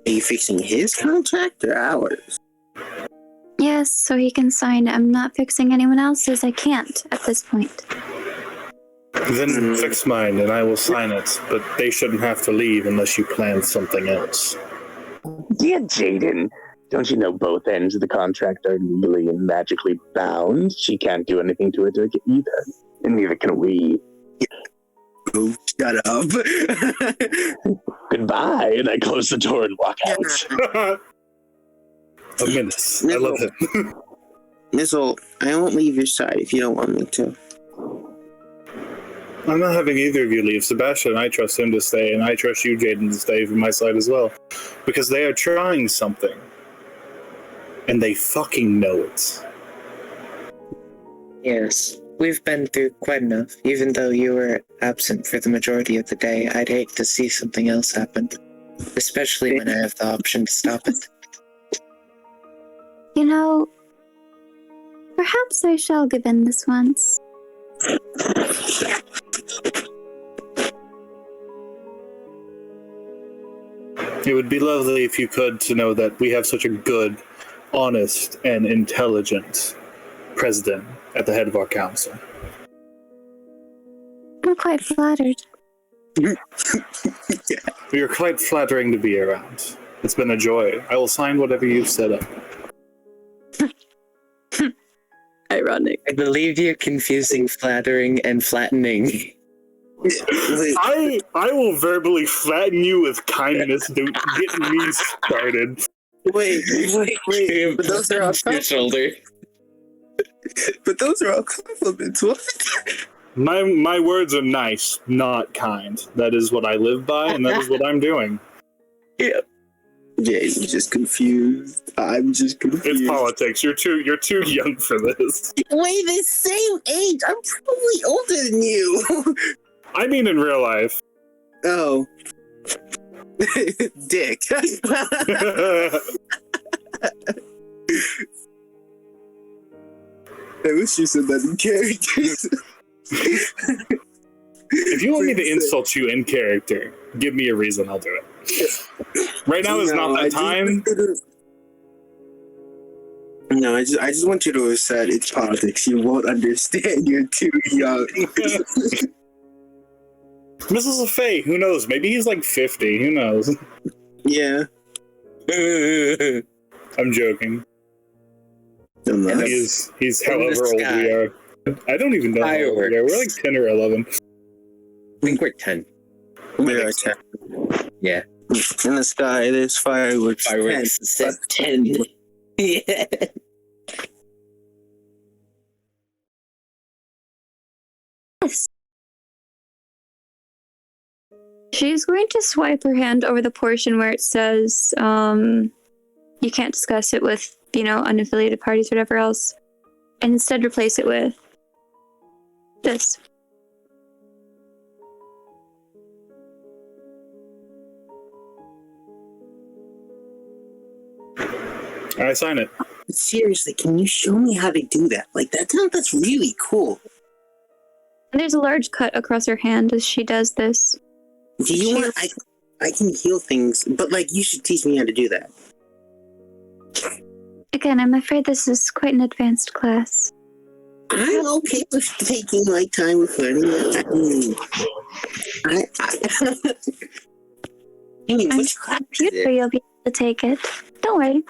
Are you fixing his contract or ours? Yes, so he can sign. I'm not fixing anyone else's. I can't at this point. Then fix mine, and I will sign it, but they shouldn't have to leave unless you plan something else. Dear Jaden, don't you know both ends of the contract are legally and magically bound? She can't do anything to it either, and neither can we. Oh, shut up. Goodbye, and I close the door and walk out. A menace. I love him. Mizzle, I won't leave your side if you don't want me to. I'm not having either of you leave. Sebastian, I trust him to stay, and I trust you, Jaden, to stay from my side as well. Because they are trying something. And they fucking know it. Yes, we've been through quite enough. Even though you were absent for the majority of the day, I'd hate to see something else happen. Especially when I have the option to stop it. You know, perhaps I shall give in this once. It would be lovely if you could to know that we have such a good, honest, and intelligent president at the head of our council. I'm quite flattered. You're quite flattering to be around. It's been a joy. I will sign whatever you've set up. Ironic. I believe you're confusing flattering and flattening. I will verbally flatten you with kindness. Don't get me started. Wait. But those are all Your shoulder. But those are all compliments. What? My words are nice, not kind. That is what I live by, and that is what I'm doing. Yeah. Jaden's just confused. I'm just confused. It's politics. You're too young for this. Wait, the same age. I'm probably older than you. I mean, in real life. Oh. Dick. I wish you said that in characters. If you want me to insult you in character, give me a reason, I'll do it. Right now is not that time. No, I just want you to accept it's politics. You won't understand. You're too young. Mizzle's a Fae. Who knows? Maybe he's like 50. Who knows? Yeah. I'm joking. Unless. He's however old we are. I don't even know how old we are. We're like 10 or 11. I think we're 10. We are 10. Yeah. In the sky, there's fireworks. Fireworks says 10. Yeah. Yes. She's going to swipe her hand over the portion where it says, you can't discuss it with, unaffiliated parties or whatever else, and instead replace it with this. I sign it. Seriously, can you show me how to do that? Like, that's really cool. And there's a large cut across her hand as she does this. Do you want? I can heal things, but you should teach me how to do that. Again, I'm afraid this is quite an advanced class. I'm okay with taking time with learning. Which class is Sure it? you'll be able to take it. Don't worry.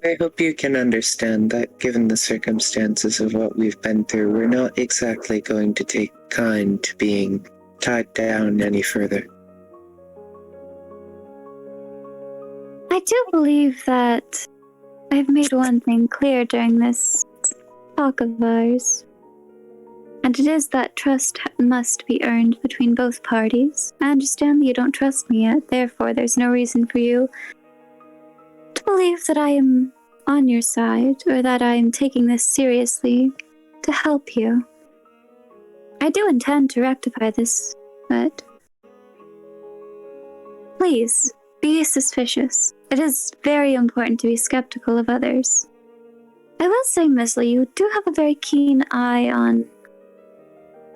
I hope you can understand that given the circumstances of what we've been through, we're not exactly going to take kind to being tied down any further. I do believe that I've made one thing clear during this talk of ours. And it is that trust must be earned between both parties. I understand that you don't trust me yet, therefore there's no reason for you to believe that I am on your side, or that I am taking this seriously to help you. I do intend to rectify this, but please, be suspicious. It is very important to be skeptical of others. I will say, Mizzle, you do have a very keen eye on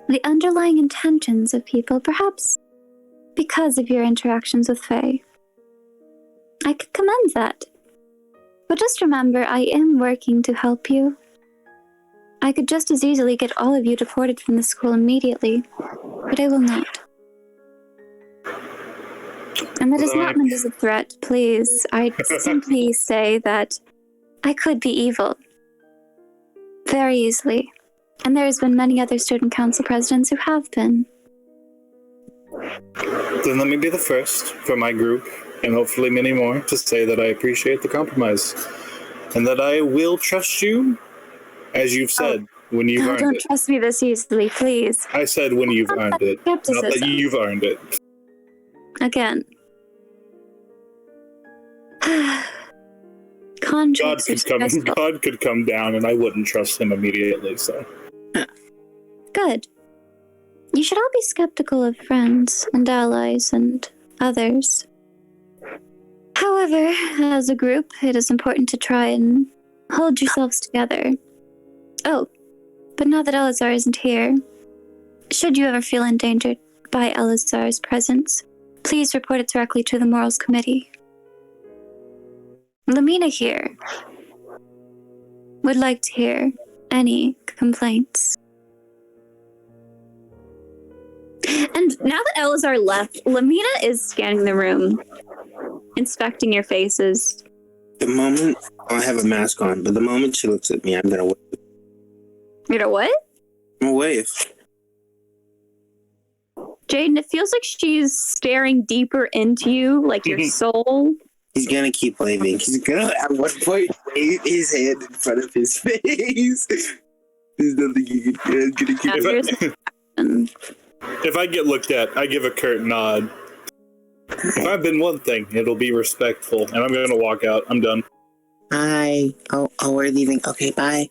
the underlying intentions of people, perhaps because of your interactions with Fae. I could commend that. But just remember, I am working to help you. I could just as easily get all of you deported from the school immediately, but I will not. And that is not meant as a threat, please. I simply say that I could be evil. Very easily. And there has been many other student council presidents who have been. Then let me be the first for my group, and hopefully many more, to say that I appreciate the compromise. And that I will trust you, as you've said, when you've earned Don't it. trust me this easily, please. I said when you've earned it, not that Skepticism. you've earned it. Again. God could come down and I wouldn't trust him immediately, so. Good. You should all be skeptical of friends and allies and others. However, as a group, it is important to try and hold yourselves together. Oh, but now that Eleazar isn't here, should you ever feel endangered by Eleazar's presence, please report it directly to the Morals Committee. Lamina here would like to hear any complaints. And now that Eleazar left, Lamina is scanning the room, inspecting your faces. The moment I have a mask on, but the moment she looks at me, I'm gonna wave. You know what? I'm gonna wave. Jaden, it feels like she's staring deeper into you, like your soul. He's gonna keep waving. He's gonna at one point wave his hand in front of his face. There's nothing you can do. If I get looked at, I give a curt nod. If I've been one thing, it'll be respectful, and I'm gonna walk out. I'm done. Hi. Oh, we're leaving. Okay, bye.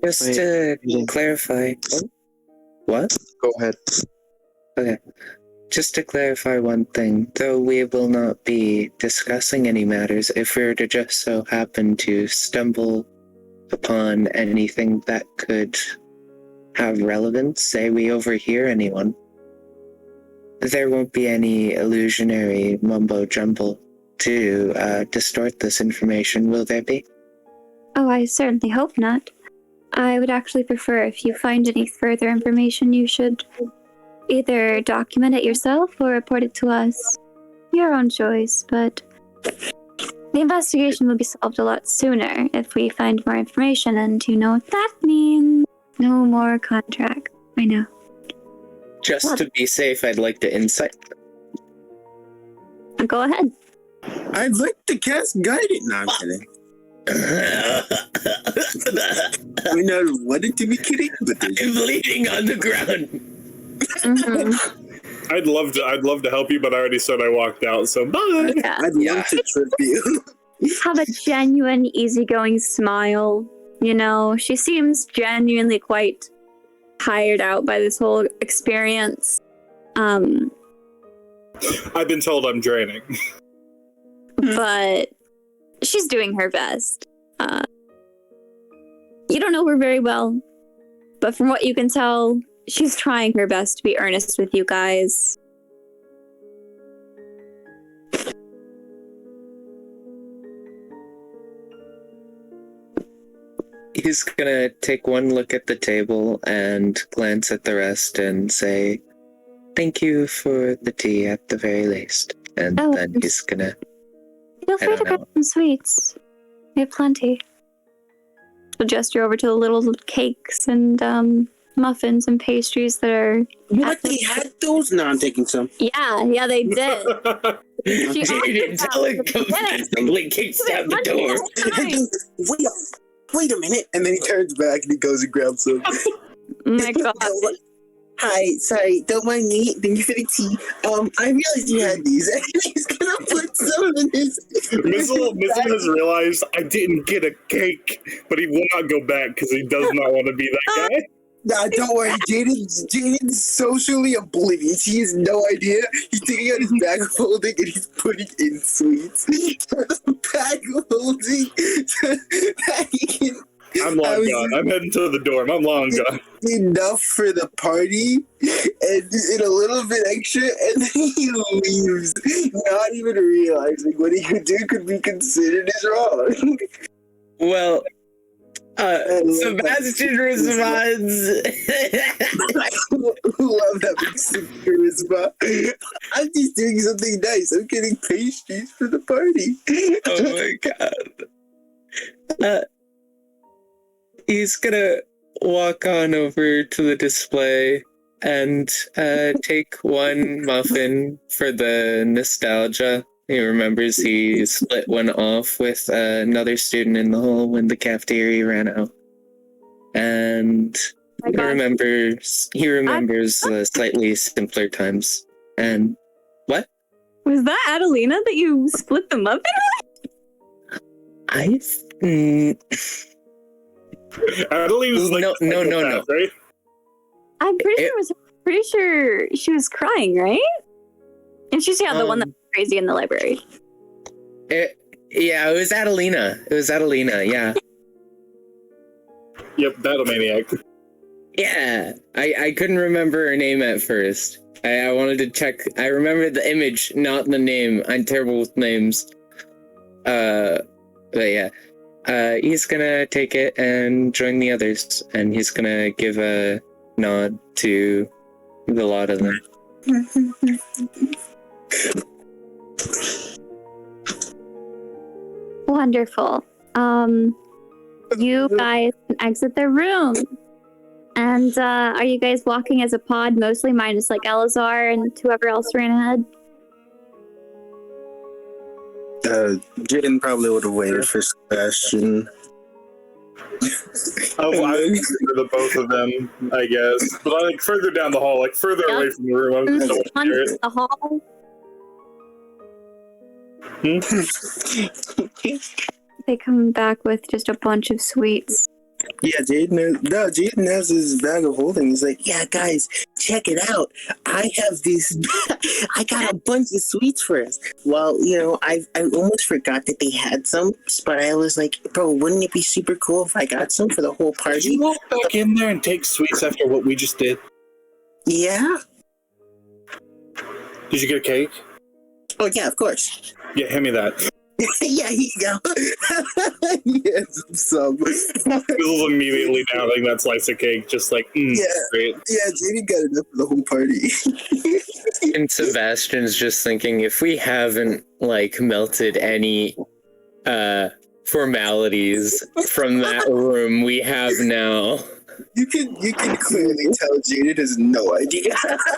Just to clarify. Oh, what? Go ahead. Okay. Just to clarify one thing, though we will not be discussing any matters, if we were to just so happen to stumble upon anything that could have relevance, say we overhear anyone, there won't be any illusionary mumbo jumbo to distort this information, will there be? Oh, I certainly hope not. I would actually prefer if you find any further information, you should either document it yourself or report it to us. Your own choice, but the investigation will be solved a lot sooner if we find more information, and you know what that means. No more contracts. I know. Just to be safe, I'd like to insight. Go ahead. I'd like to cast guidance. No, I'm kidding. We're not wanting to be kidding, but I'm bleeding on the ground. Mm-hmm. I'd love to help you, but I already said I walked out, so bye. Yeah. I'd love to trip you. Have a genuine, easygoing smile. You know, she seems genuinely quite tired out by this whole experience. I've been told I'm draining. But she's doing her best. You don't know her very well, but from what you can tell, she's trying her best to be earnest with you guys. He's gonna take one look at the table and glance at the rest and say, "Thank you for the tea at the very least." And then he's gonna... Feel free to grab some sweets. We have plenty. She'll gesture over to the little cakes and muffins and pastries that are... What, they had those? No, I'm taking some. Yeah, they did. She didn't tell it completely kicks out the door. Wait a minute. And then he turns back and he goes and grabs some. Oh my god. Hi, sorry, don't mind me. Thank you for the tea. I realized you had these. And he's gonna put some in his... Mizzle has realized I didn't get a cake, but he will not go back because he does not want to be that guy. Nah, don't worry. Jaden's socially oblivious. He has no idea. He's taking out his bag of holding and he's putting in sweets. The bag of holding so that he can... I'm long gone. I'm heading to the dorm. I'm long gone. Enough for the party and a little bit extra, and then he leaves, not even realizing what he could do could be considered as wrong. Well, Sebastian responds. Love that big charisma. I'm just doing something nice. I'm getting pastries for the party. Oh my god. He's gonna walk on over to the display and take one muffin for the nostalgia. He remembers he split one off with another student in the hall when the cafeteria ran out. And he remembers slightly simpler times. And what? Was that Adelina that you split the muffin with? Adelina's like no. Right? I'm pretty sure she was crying, right? And she's the one that was crazy in the library. It was Adelina. Yeah. Yep, that'll maniac. Yeah, I couldn't remember her name at first. I wanted to check. I remember the image, not the name. I'm terrible with names. But yeah. He's gonna take it and join the others, and he's gonna give a nod to the lot of them. Wonderful. You guys can exit the room. And are you guys walking as a pod mostly, minus like Eleazar and whoever else ran ahead? Jaden probably would have waited for Sebastian. I consider the both of them, I guess. But I further down the hall, further away from the room. I'm so scared. The hall. They come back with just a bunch of sweets. Yeah, Jaden has his bag of holding. He's like, yeah, guys, check it out. I have this, I got a bunch of sweets for us. Well, I almost forgot that they had some, but I was like, bro, wouldn't it be super cool if I got some for the whole party? Did you walk back in there and take sweets after what we just did? Yeah. Did you get a cake? Oh yeah, of course. Yeah, hand me that. Yeah, here you go. Yes, some. Mizzle's immediately downing that slice of cake, just like, Yeah. great. Yeah, JD got enough for the whole party. And Sebastian's just thinking, if we haven't like melted any formalities from that room, we have now. You can clearly tell Jaden has no idea.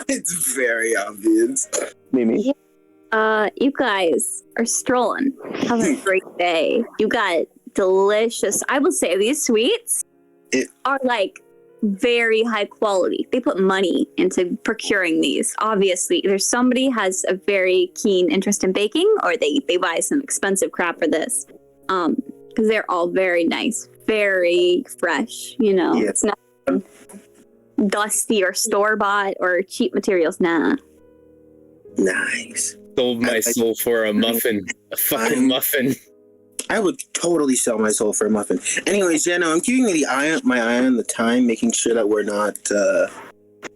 It's very obvious. Mimi. You guys are strolling, having a great day. You got delicious. I will say these sweets are like very high quality. They put money into procuring these. Obviously, either somebody has a very keen interest in baking, or they buy some expensive crap for this. Because they're all very nice, very fresh. You know, It's not dusty or store bought or cheap materials. Nah. Nice. Sold my soul for a muffin. A fucking muffin. I would totally sell my soul for a muffin. Anyways, yeah, no, I'm keeping my eye on the time, making sure that we're not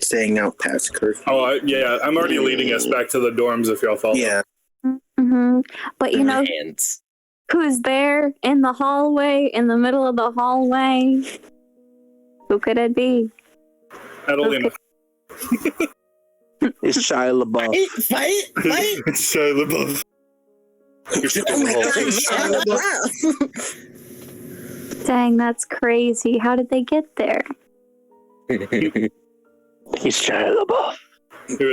staying out past curfew. Oh, yeah, I'm already leading us back to the dorms if y'all follow. Yeah. Mm-hmm. But you know Hands. who's there in the hallway, in the middle of the hallway? Who could it be? Adelina. It's Shia LaBeouf. Fight! It's Shia LaBeouf. Oh my god, Dang, that's crazy. How did they get there? He's Shia LaBeouf. It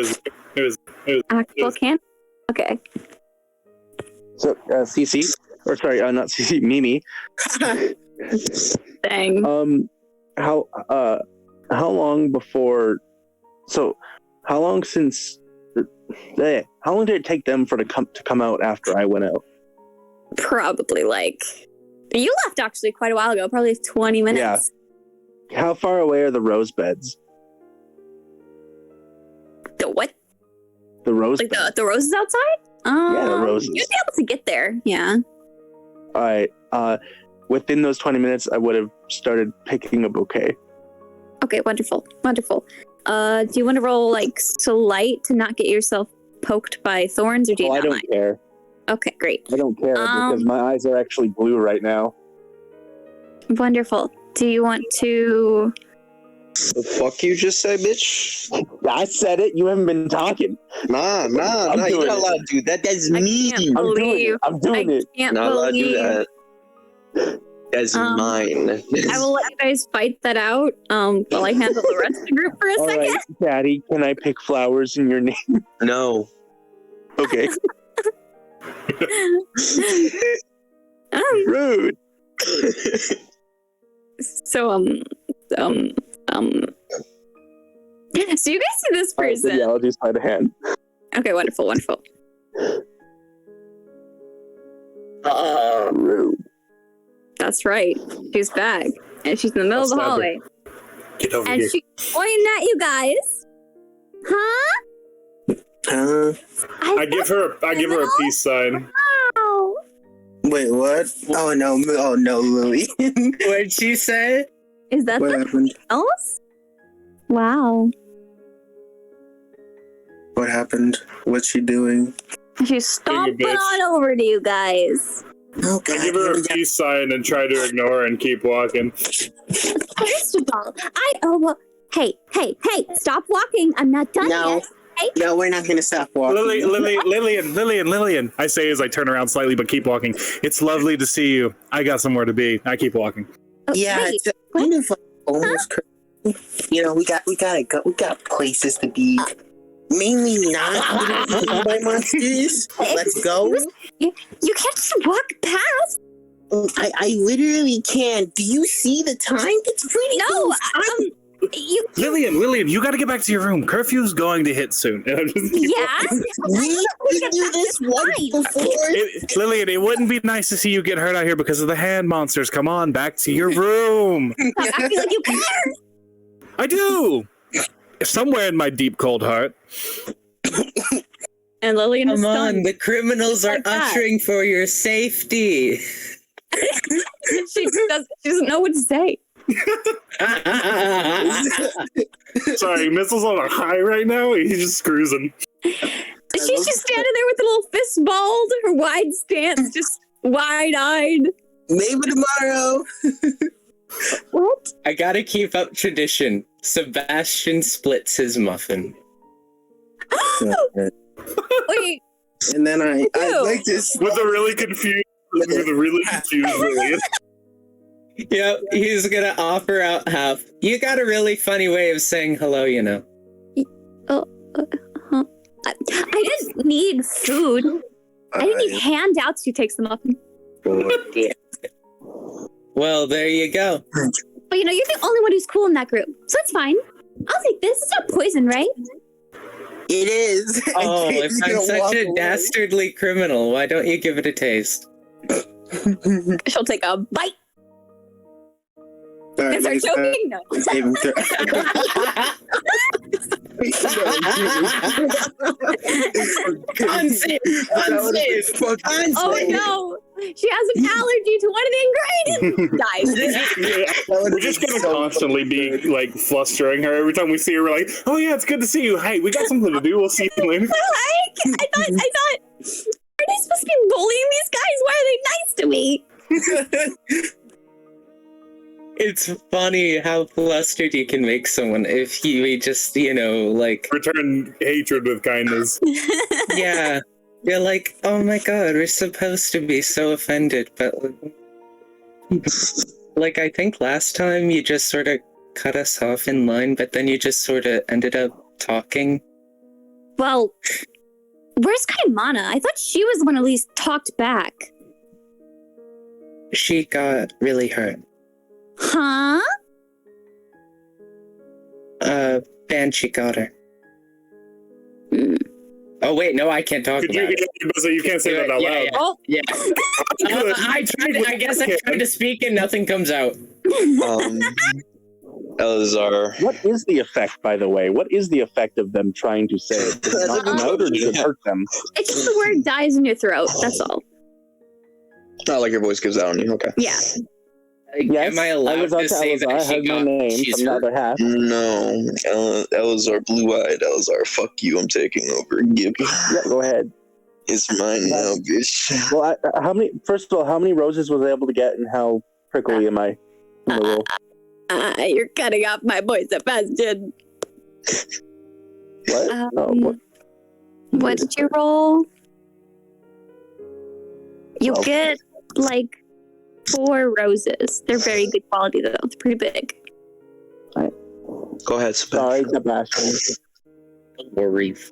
was Actual can? Okay. So, CC, or sorry, not CC, Mimi. Dang. How long before? So, how long since? How long did it take them to come out after I went out? Probably like you left actually quite a while ago. Probably 20 minutes. Yeah. How far away are the rose beds? The what? The rose Like beds. the roses outside? Yeah, the roses. You'd be able to get there. Yeah. All right. Within those 20 minutes, I would have started picking a bouquet. Okay. Wonderful. Wonderful. Do you want to roll like slight to not get yourself poked by thorns, or do you I not don't mind? care. Okay, great. I don't care because my eyes are actually blue right now. Wonderful. Do you want to? The fuck you just say, bitch? I said it. You haven't been talking. Nah, you're not allowed to do that. That's I mean. can't believe. I'm doing it. Can't Not allowed to do believe. that. That's mine. I will let you guys fight that out. While I handle the rest of the group for a All second. right, Daddy, can I pick flowers in your name? No. Okay. Rude. So so you guys see this person? Yeah, I'll just by the hand. Okay, wonderful. Rude. That's right. She's back, and she's in the middle of the hallway, Get over and here. she's pointing at you guys. Huh? I give her a peace sign. Wow. Wait, what? Oh no, Lily. What'd she say? Is that What something happened? else? Wow. What happened? What's she doing? She's stomping bitch. on over to you guys. Oh I god. give her a peace sign and try to ignore her and keep walking. First of all, hey, stop walking. I'm not done No. yet. Hey. No, we're not gonna stop walking. Lillian. I say as I turn around slightly but keep walking. It's lovely to see you. I got somewhere to be. I keep walking. Oh, Yeah, wait, it's kind of like almost crazy. You know, we gotta go. We got places to be. Mainly not by monsters. Let's go. you can't just walk past. I literally can't. Do you see the time? It's pretty No, close. Lillian, you got to get back to your room. Curfew's going to hit soon. Yeah. We do this once before. Lillian, it wouldn't be nice to see you get hurt out here because of the hand monsters. Come on, back to your room. I feel like you care. I do. Somewhere in my deep, cold heart. And Lillian is Come on, stunned. the criminals are Like that. ushering for your safety. She doesn't know what to say. Sorry, Mizzle's on a high right now. He's just cruising. She's just standing there with a little fist balled, her wide stance, just wide-eyed. Maybe tomorrow. What? I gotta keep up tradition. Sebastian splits his muffin. Wait, And then I'd Ew. like to. With a really confused Lillian. Yep, he's gonna offer out half. You got a really funny way of saying hello, you know. I didn't need food. I didn't need handouts. She takes them up. Well, there you go. But you're the only one who's cool in that group, so it's fine. I'll take this. It's not poison, right? It is. Oh, if You I'm gonna such walk a away? dastardly criminal, why don't you give it a taste? She'll take a bite. Sorry, Is her Lisa. joking? No. Save him to- Unsafe! Unsafe! Oh no! She has an allergy to one of the ingredients. Dies. We're just gonna constantly be like flustering her every time we see her. We're like, "Oh yeah, it's good to see you. Hey, we got something to do. We'll see you later." I thought. Are they supposed to be bullying these guys? Why are they nice to me? It's funny how flustered you can make someone if you just, like, Return hatred with kindness. yeah. You're like, oh my god, we're supposed to be so offended, but like, I think last time you just sort of cut us off in line, but then you just sort of ended up talking. Well, where's Keimana? I thought she was the one who at least talked back. She got really hurt. Huh? Banshee got her. Mm. Oh wait, no, I can't talk Could about you, it. so you can't say that out loud. Yeah. Oh. Yeah. I guess I tried to speak and nothing comes out. Eleazar. What is the effect, by the way? What is the effect of them trying to say it? Does it knock them out or does it hurt them? It's just the word dies in your throat. That's all. Not like your voice gives out on you. Okay. Yeah. Yes, Am I allowed Eleazar to say Eleazar that has she my got? name She's from the hurt? other half. No, Eleazar, blue-eyed Eleazar. Fuck you. I'm taking over. Gib. Yeah, go ahead. It's mine now, bitch. Well, how many? First of all, how many roses was I able to get, and how prickly am I? In the roll? You're cutting off my voice, Sebastian. What? Oh, What did you roll? You 12. get like 4 roses. They're very good quality though. It's pretty big. Go ahead, Sorry, Sebastian. Sebastian. Or Reef.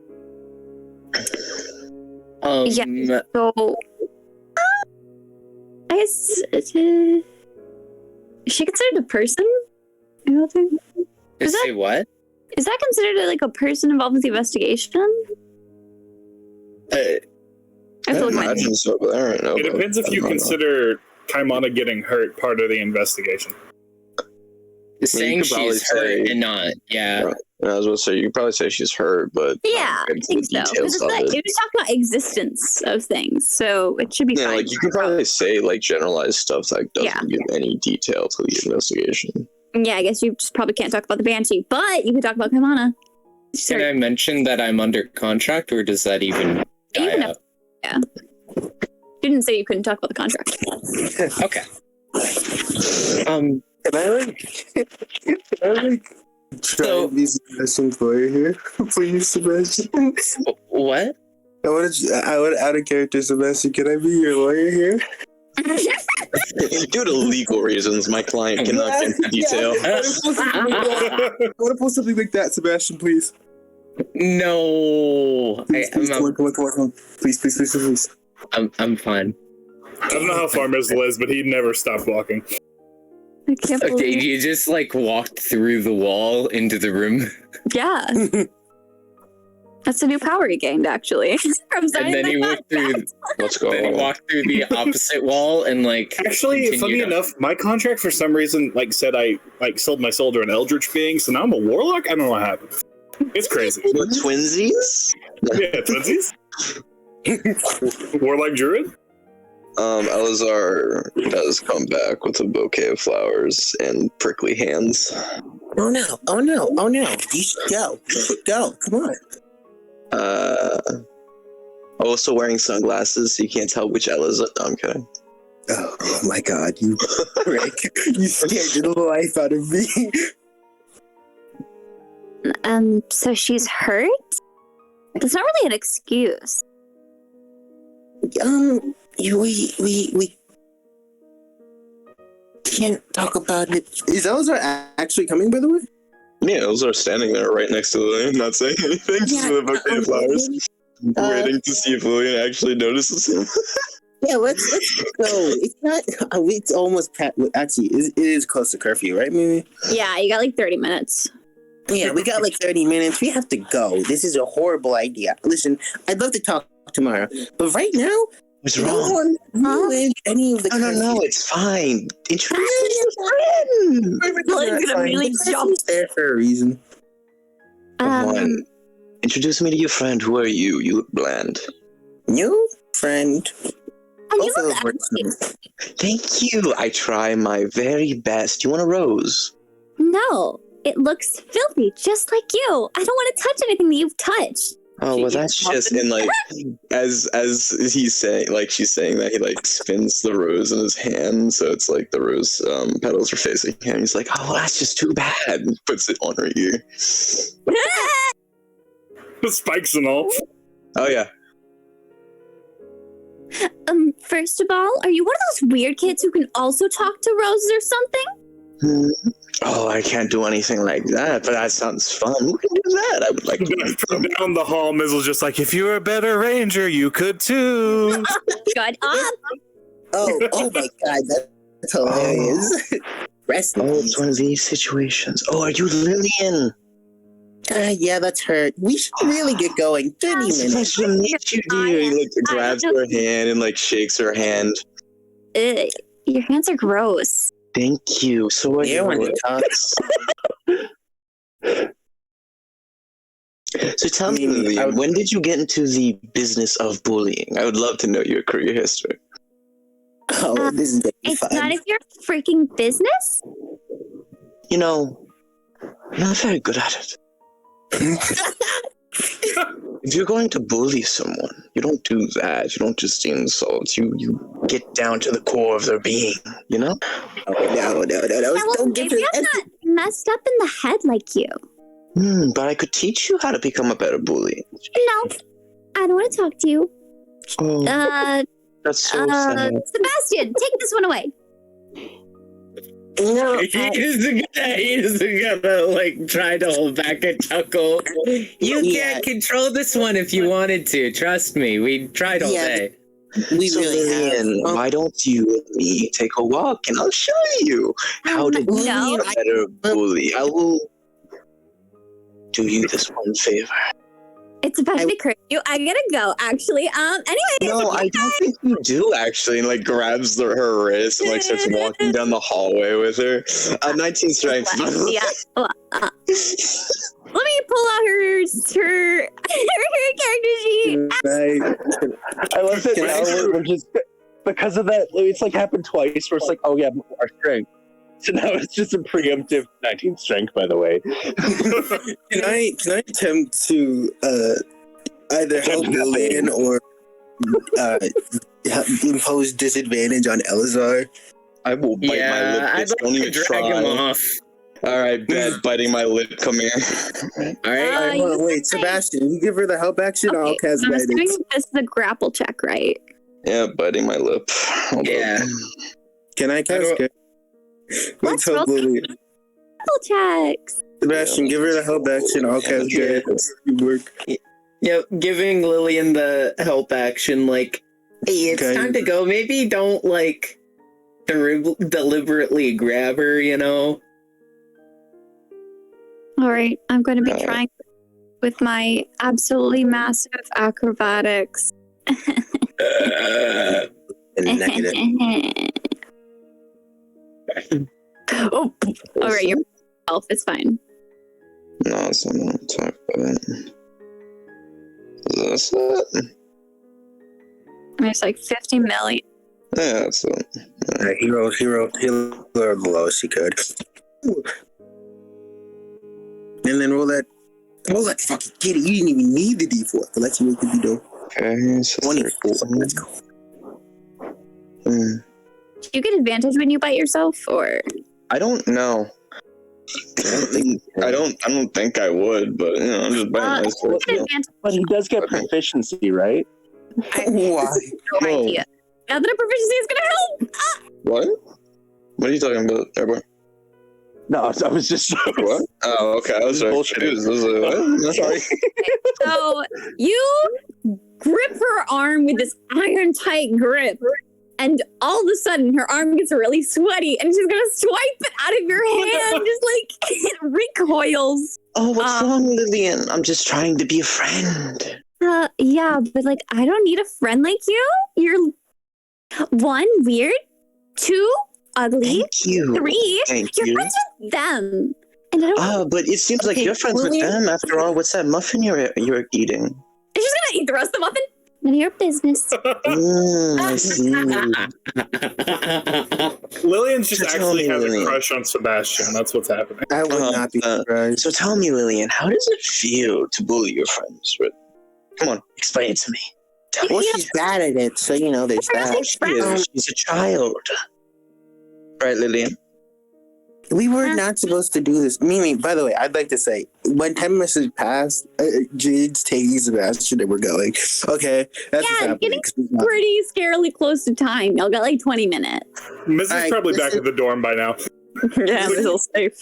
Yeah. So, I guess is she considered a person? I don't think. Say what? Is that considered like a person involved with the investigation? I have to look at my name. So, but I don't know. It depends if you consider Keimana getting hurt part of the investigation. Saying could probably she's hurt say- and not, yeah. Right. I was going to say, you could probably say she's hurt, but Yeah, I into think the so. 'Cause details it's of not, it. it was talking about existence of things, so it should be Yeah, fine. like you can probably say like generalized stuff that doesn't Yeah. give any detail to the investigation. Yeah, I guess you just probably can't talk about the Banshee, but you can talk about Keimana. Can I mention that I'm under contract, or does that even die Even out? Yeah. You didn't say you couldn't talk about the contract. Okay. Can I try So- to be Sebastian's lawyer here? Please, Sebastian. What? I want out of character, Sebastian. Can I be your lawyer here? Due to legal reasons, my client cannot get into detail. I want to pull something like that, Sebastian, please. No. Please, come on. Please. I'm fine. I don't know how far Mizzle is, but he'd never stop walking. I can't Okay, believe you just like walked through the wall into the room, Yeah. That's a new power he gained, actually. From and signing then the he went through. What's Then he going on? walked through the opposite wall and like. Actually, funny continued on. enough, my contract for some reason like said I like sold my soul to an eldritch being, so now I'm a warlock. I don't know what happened. It's crazy. What, twinsies? Yeah, twinsies. Warlock druid. Eleazar does come back with a bouquet of flowers and prickly hands. Oh no. You should go. Come on. Also wearing sunglasses, so you can't tell which Eliza. No, I'm kidding. Oh my god, you prick. You scared the life out of me. So she's hurt? That's not really an excuse. We can't talk about it. Is Eleazar actually coming, by the way? Yeah, Eleazar standing there right next to Lilliane, not saying anything, just with a bouquet of flowers, waiting to see if Lilliane actually notices him. Yeah, let's go. It's not. It's almost actually. It is close to curfew, right, Mimi? Yeah, you got like 30 minutes. Yeah, we got like 30 minutes. We have to go. This is a horrible idea. Listen, I'd love to talk tomorrow, but right now, What's wrong? ruin any of the. No, it's fine. Introduce me to your friend. Lilliane's gonna really jump. He's there for a reason. Come on. Introduce me to your friend. Who are you? You look bland. New friend. And you Both of look those words. Thank you. I try my very best. You want a rose? No, it looks filthy, just like you. I don't want to touch anything that you've touched. Oh, well, that's just in like, as he's saying, like she's saying that he like spins the rose in his hand, so it's like the rose petals are facing him. He's like, oh, well, that's just too bad. And puts it on her ear. The spikes and all. Oh yeah. First of all, are you one of those weird kids who can also talk to roses or something? Oh, I can't do anything like that, but that sounds fun. Who can do that? I would like to. From down the hall, Mizzle's just like, if you were a better ranger, you could too. Shut up! Oh my god, that's hilarious. Rest in Oh, peace. it's one of these situations. Oh, are you Lilliane? Yeah, that's her. We should really get going. 30 minutes. Nice to meet you, dear. He like grabs her hand and like shakes her hand. Your hands are gross. Thank you. So are Yeah, when yours. it talks. So tell me, Lilliane, when did you get into the business of bullying? I would love to know your career history. Oh, this is gonna be It's fun. none of your freaking business? You know, you're not very good at it. If you're going to bully someone, you don't do that. You don't just insult. You get down to the core of their being, you know? Oh, no. Don't get Maybe I'm not messed up in the head like you. But I could teach you how to become a better bully. No, I don't want to talk to you. Oh, that's so sad. Sebastian, take this one away. No, He's gonna like try to hold back a chuckle. You can't control this one if you wanted to. Trust me, we tried all day. we So really Lilliane, have. why don't you and me take a walk and I'll show you how to be No. a better bully. I will do you this one favor. It's about to be curfew. I gotta go, actually. Anyway. No, I don't think you do actually. And like grabs her wrist and like starts walking down the hallway with her. 19 strength. Yeah. Let me pull out her character sheet. I love that now we're just because of that. It's like happened twice. Where it's like, oh yeah, our strength. So now it's just a preemptive 19 strength. By the way, Can I attempt to either help Lilliane or impose disadvantage on Eleazar? I will bite my lip. I'd Don't like to even drag try. him off. All right, bad biting my lip. Come here. All right. Hold on, wait, Sebastian, you give her the help action. Okay, I'll cast I'm assuming guidance. this is a grapple check, right? Yeah, biting my lip. Hold Yeah. up. Can I cast guidance? Let's Let's help roll Lilliane. Grapple checks. Sebastian, give her the help action. I'll cast guidance. You work. Yep, giving Lillian the help action, like, hey, it's Okay. time to go. Maybe don't, like, deliberately grab her, you know? All right, I'm going to be trying with my absolutely massive acrobatics. Negative. Oh, all right, you're elf. It's fine. No, so I'm not talk about it. Is that it? There's like 50 million. Yeah, that's it. He rolled the lowest he could. And then roll that fucking kitty. You didn't even need the D4. But let's see what you do. Okay, so 24. 13. Let's go. Hmm. Do you get advantage when you bite yourself, or? I don't know. I don't think I would, but I'm just biting myself. You get advantage. But he does get proficiency, right? Why? No idea. Now that a proficiency is gonna help. What? What are you talking about, Airborne? No, I was just What? Oh, okay. I was confused. I was like, what? Sorry. So you grip her arm with this iron tight grip, and all of a sudden her arm gets really sweaty, and she's gonna swipe it out of your hand, just like it recoils. Oh, what's wrong, Lilliane? I'm just trying to be a friend. Yeah, but like I don't need a friend like you. You're 1, weird, 2, ugly, Thank you. 3, Thank you're you. friends with them. And I don't Oh, but it seems like Okay, you're friends with Lilliane? them. After all, what's that muffin you're eating? she's gonna eat the rest of the muffin. None of your business. I see. Lillian's just So tell actually me, has a Lilliane. crush on Sebastian. That's what's happening. I would not be surprised. So tell me, Lilliane, how does it feel to bully your friends? Come on, explain it to me. Tell Well, me. she's bad at it, so there's that. She is. She's a child. Right, Lilliane? We were not supposed to do this. Mimi, by the way, I'd like to say, when 10 minutes has passed, Jade's taking Sebastian and we're going. Okay, that's what's Yeah, happening. getting pretty scarily close to time. Y'all got like 20 minutes. Mizzle's Alright, probably back listen. at the dorm by now. Yeah, Mizzle's safe.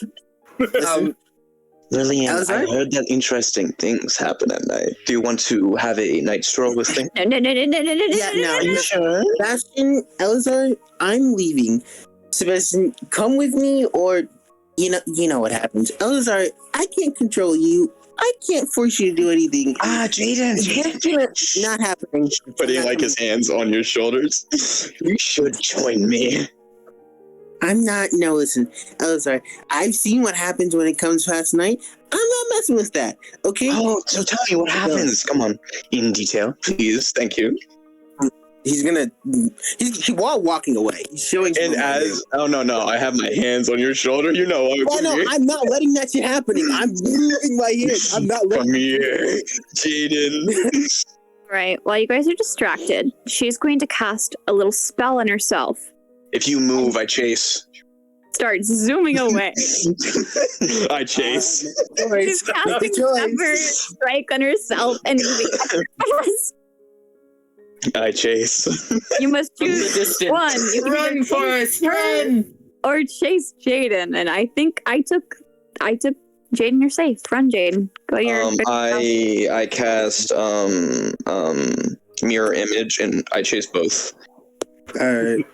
Lilliane, Eleazar? I heard that interesting things happen at night. Do you want to have a night stroll with me? No. Yeah, no, Are you sure? Sebastian, Eleazar, I'm leaving. Sebastian, come with me, or you know what happens. Eleazar, I can't control you. I can't force you to do anything. Jaden. Not happening. Putting like his hands on your shoulders. You should join me. I'm not. No, listen, Eleazar. I've seen what happens when it comes past night. I'm not messing with that. Okay. Oh, so tell me what happens. Come on, in detail, please. Thank you. He's while walking away. He's showing. And no, I have my hands on your shoulder. You know what? Well, no, I'm not letting that shit happening. I'm moving my hands. I'm not letting. Come here, Jaden. Right, while you guys are distracted, she's going to cast a little spell on herself. If you move, I chase. Start zooming away. I chase. She's casting Pepper Strike on herself and moving fast. I chase. You must choose one. You can Run, either Forrest, chase her run! or chase Jaden. And I think I took Jaden. You're safe. Run, Jaden. Go to your. I cast mirror image and I chase both. All right.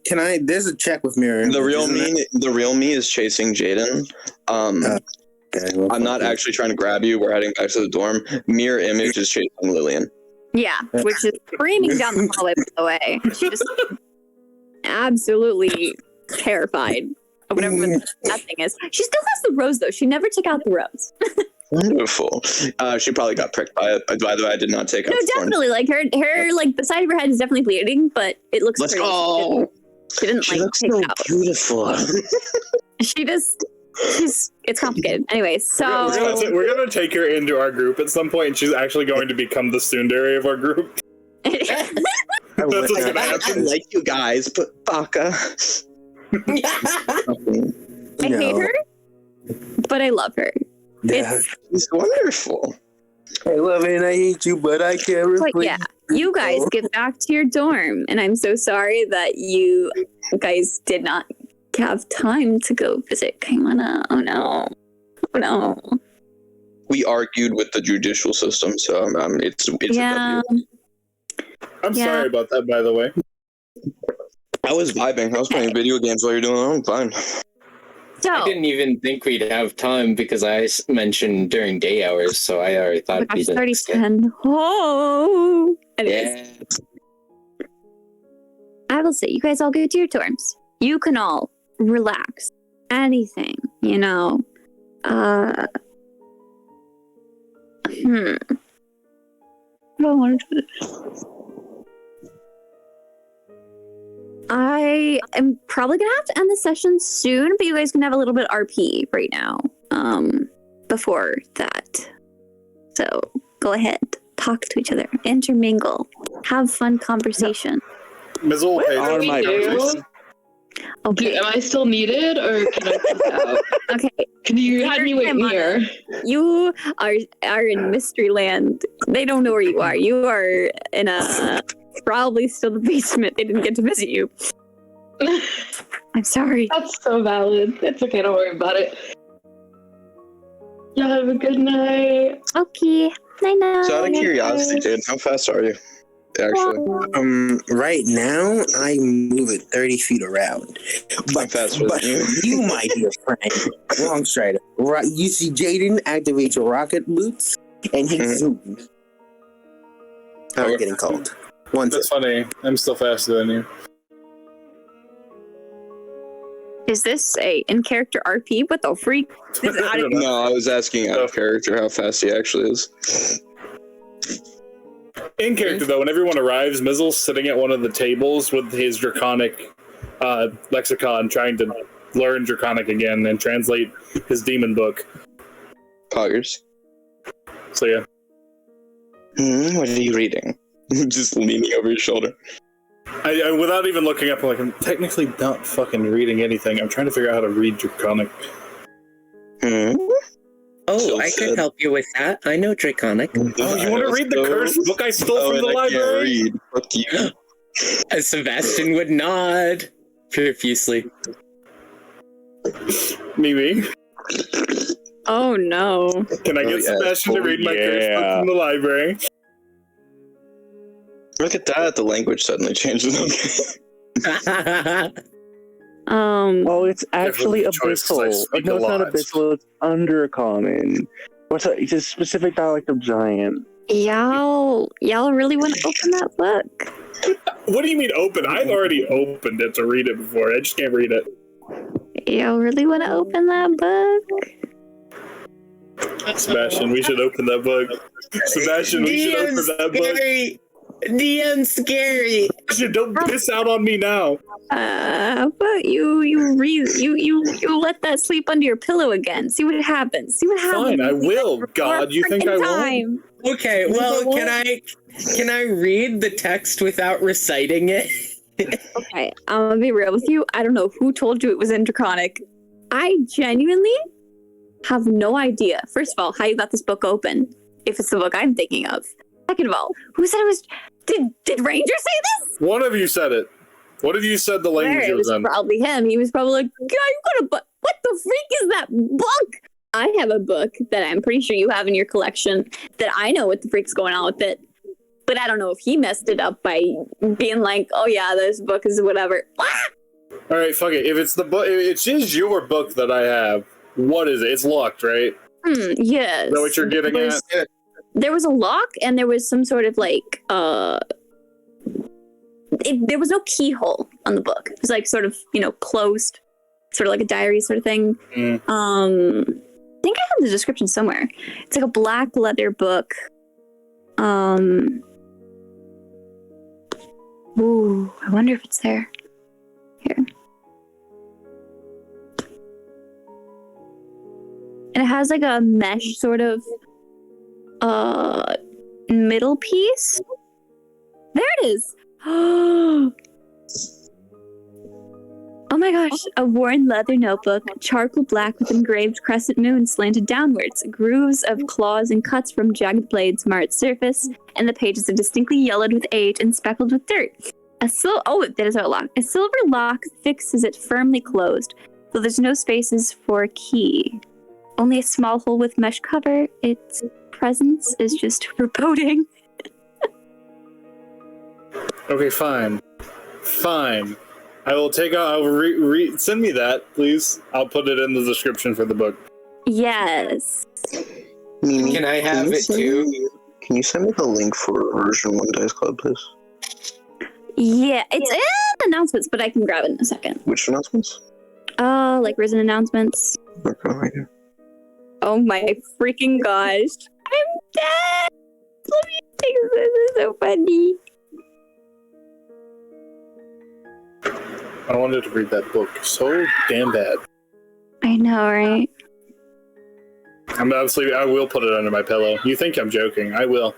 Can I? There's a check with mirror. The real me is chasing Jaden. Okay, well, I'm not actually trying to grab you. We're heading back to the dorm. Mirror image is chasing Lilliane. Yeah, which is screaming down the hallway, by the way. She's just absolutely terrified of whatever that thing is. She still has the rose, though. She never took out the rose. Wonderful. She probably got pricked by it. By the way, I did not take out the thorn. Definitely. Like her, like the side of her head is definitely bleeding, but it looks. Let's pretty. go. She didn't She like looks take so it out. beautiful. She just. It's complicated. Anyway, so We're gonna take her into our group at some point, and she's actually going to become the tsundere of our group. That's what's gonna I happen. like you guys, but Baka. I hate her, but I love her. Yeah. It's wonderful. I love it and I hate you, but I can't But replace yeah, you guys get back to your dorm, and I'm so sorry that you guys did not have time to go visit Keimana. Oh no. We argued with the judicial system, so it's Yeah. a W. I'm sorry about that, by the way. I was vibing. I was playing video games while you're doing it. I'm fine. So, I didn't even think we'd have time because I mentioned during day hours, so I already thought gosh, it'd be 30-10. Oh. Anyways, Yeah. I will say, you guys all go to your dorms. You can all relax. Anything, you know. What do I want to do? I am probably gonna have to end the session soon, but you guys can have a little bit of RP right now. Before that. So go ahead. talk to each other, intermingle, have fun conversation. Mizzle pays are my conversation. Okay. Am I still needed, or can I peace out? Okay. Can you hide me waiting here? You are in mystery land. They don't know where you are. You are in a probably still the basement. They didn't get to visit you. I'm sorry. That's so valid. It's okay, don't worry about it. Y'all have a good night. Okay. Night. So out of curiosity, dude, how fast are you? Actually, Right now I'm moving 30 feet around. But faster but than you. you, my dear friend, wrong strider. Right, you see Jaden activate your rocket boots, and he zoomed. I'm getting called. That's funny. I'm still faster than you. Is this a in-character RP? What the freak? This is out of No, I was asking out of character how fast he actually is. In character, though, when everyone arrives, Mizzle's sitting at one of the tables with his draconic lexicon, trying to learn draconic again and translate his demon book. Poggers. So yeah. What are you reading? Just leaning over your shoulder. I without even looking up, I'm technically not fucking reading anything. I'm trying to figure out how to read draconic. Oh, So I sad. could help you with that. I know Draconic. Oh, you want to read the cursed book I stole from the and I can't library? read. Fuck you. Sebastian would nod profusely. Maybe. Oh no. Can I get Sebastian to read my cursed book from the library? Look at that, the language suddenly changes. Oh, it's actually Definitely choice, 'cause I abyssal. speak No, a it's not lot. abyssal. It's undercommon. It's a specific dialect of giant. Y'all really want to open that book? What do you mean open? I've already opened it to read it before. I just can't read it. Y'all really want to open that book? Sebastian, we should open that book. Sebastian, we should open that book. DM scary. Sebastian, don't piss out on me now. But you let that sleep under your pillow again. See what happens. Fine, I will. God, you think I won't? Okay, well, can I read the text without reciting it? Okay, I'm gonna be real with you. I don't know who told you it was in Draconic. I genuinely have no idea. First of all, how you got this book open, if it's the book I'm thinking of. Second of all, who said it was? Did Ranger say this? One of you said it. What if you said the language It was was in? probably him. He was probably like, "Yeah, you got a book. What the freak is that book?" I have a book that I'm pretty sure you have in your collection that I know what the freak's going on with it. But I don't know if he messed it up by being like, "Oh yeah, this book is whatever." All right, fuck it. If it's the book, it's just your book that I have. What is it? It's locked, right? Yes. Is that what you're getting at? There was a lock, and there was some sort of like there was no keyhole on the book. It was like sort of closed, sort of like a diary sort of thing. I think I have the description somewhere. It's like a black leather book. Ooh, I wonder if it's there. Here. And it has like a mesh sort of middle piece. There it is. Oh my gosh, a worn leather notebook, charcoal black with engraved crescent moons slanted downwards, grooves of claws and cuts from jagged blades mar its surface, and the pages are distinctly yellowed with age and speckled with dirt. That is our lock. A silver lock fixes it firmly closed, though there's no spaces for a key. Only a small hole with mesh cover. Its presence is just foreboding. Okay, fine. I will take out. Send me that, please. I'll put it in the description for the book. Yes. Can I have it too? Can you send me the link for version 1 Dice Club, please? Yeah, it's in announcements, but I can grab it in a second. Which announcements? Like Risen announcements. Okay, right here. Oh my freaking gosh. I'm dead! This is so funny. I wanted to read that book so damn bad. I know, right? I will put it under my pillow. You think I'm joking? I will.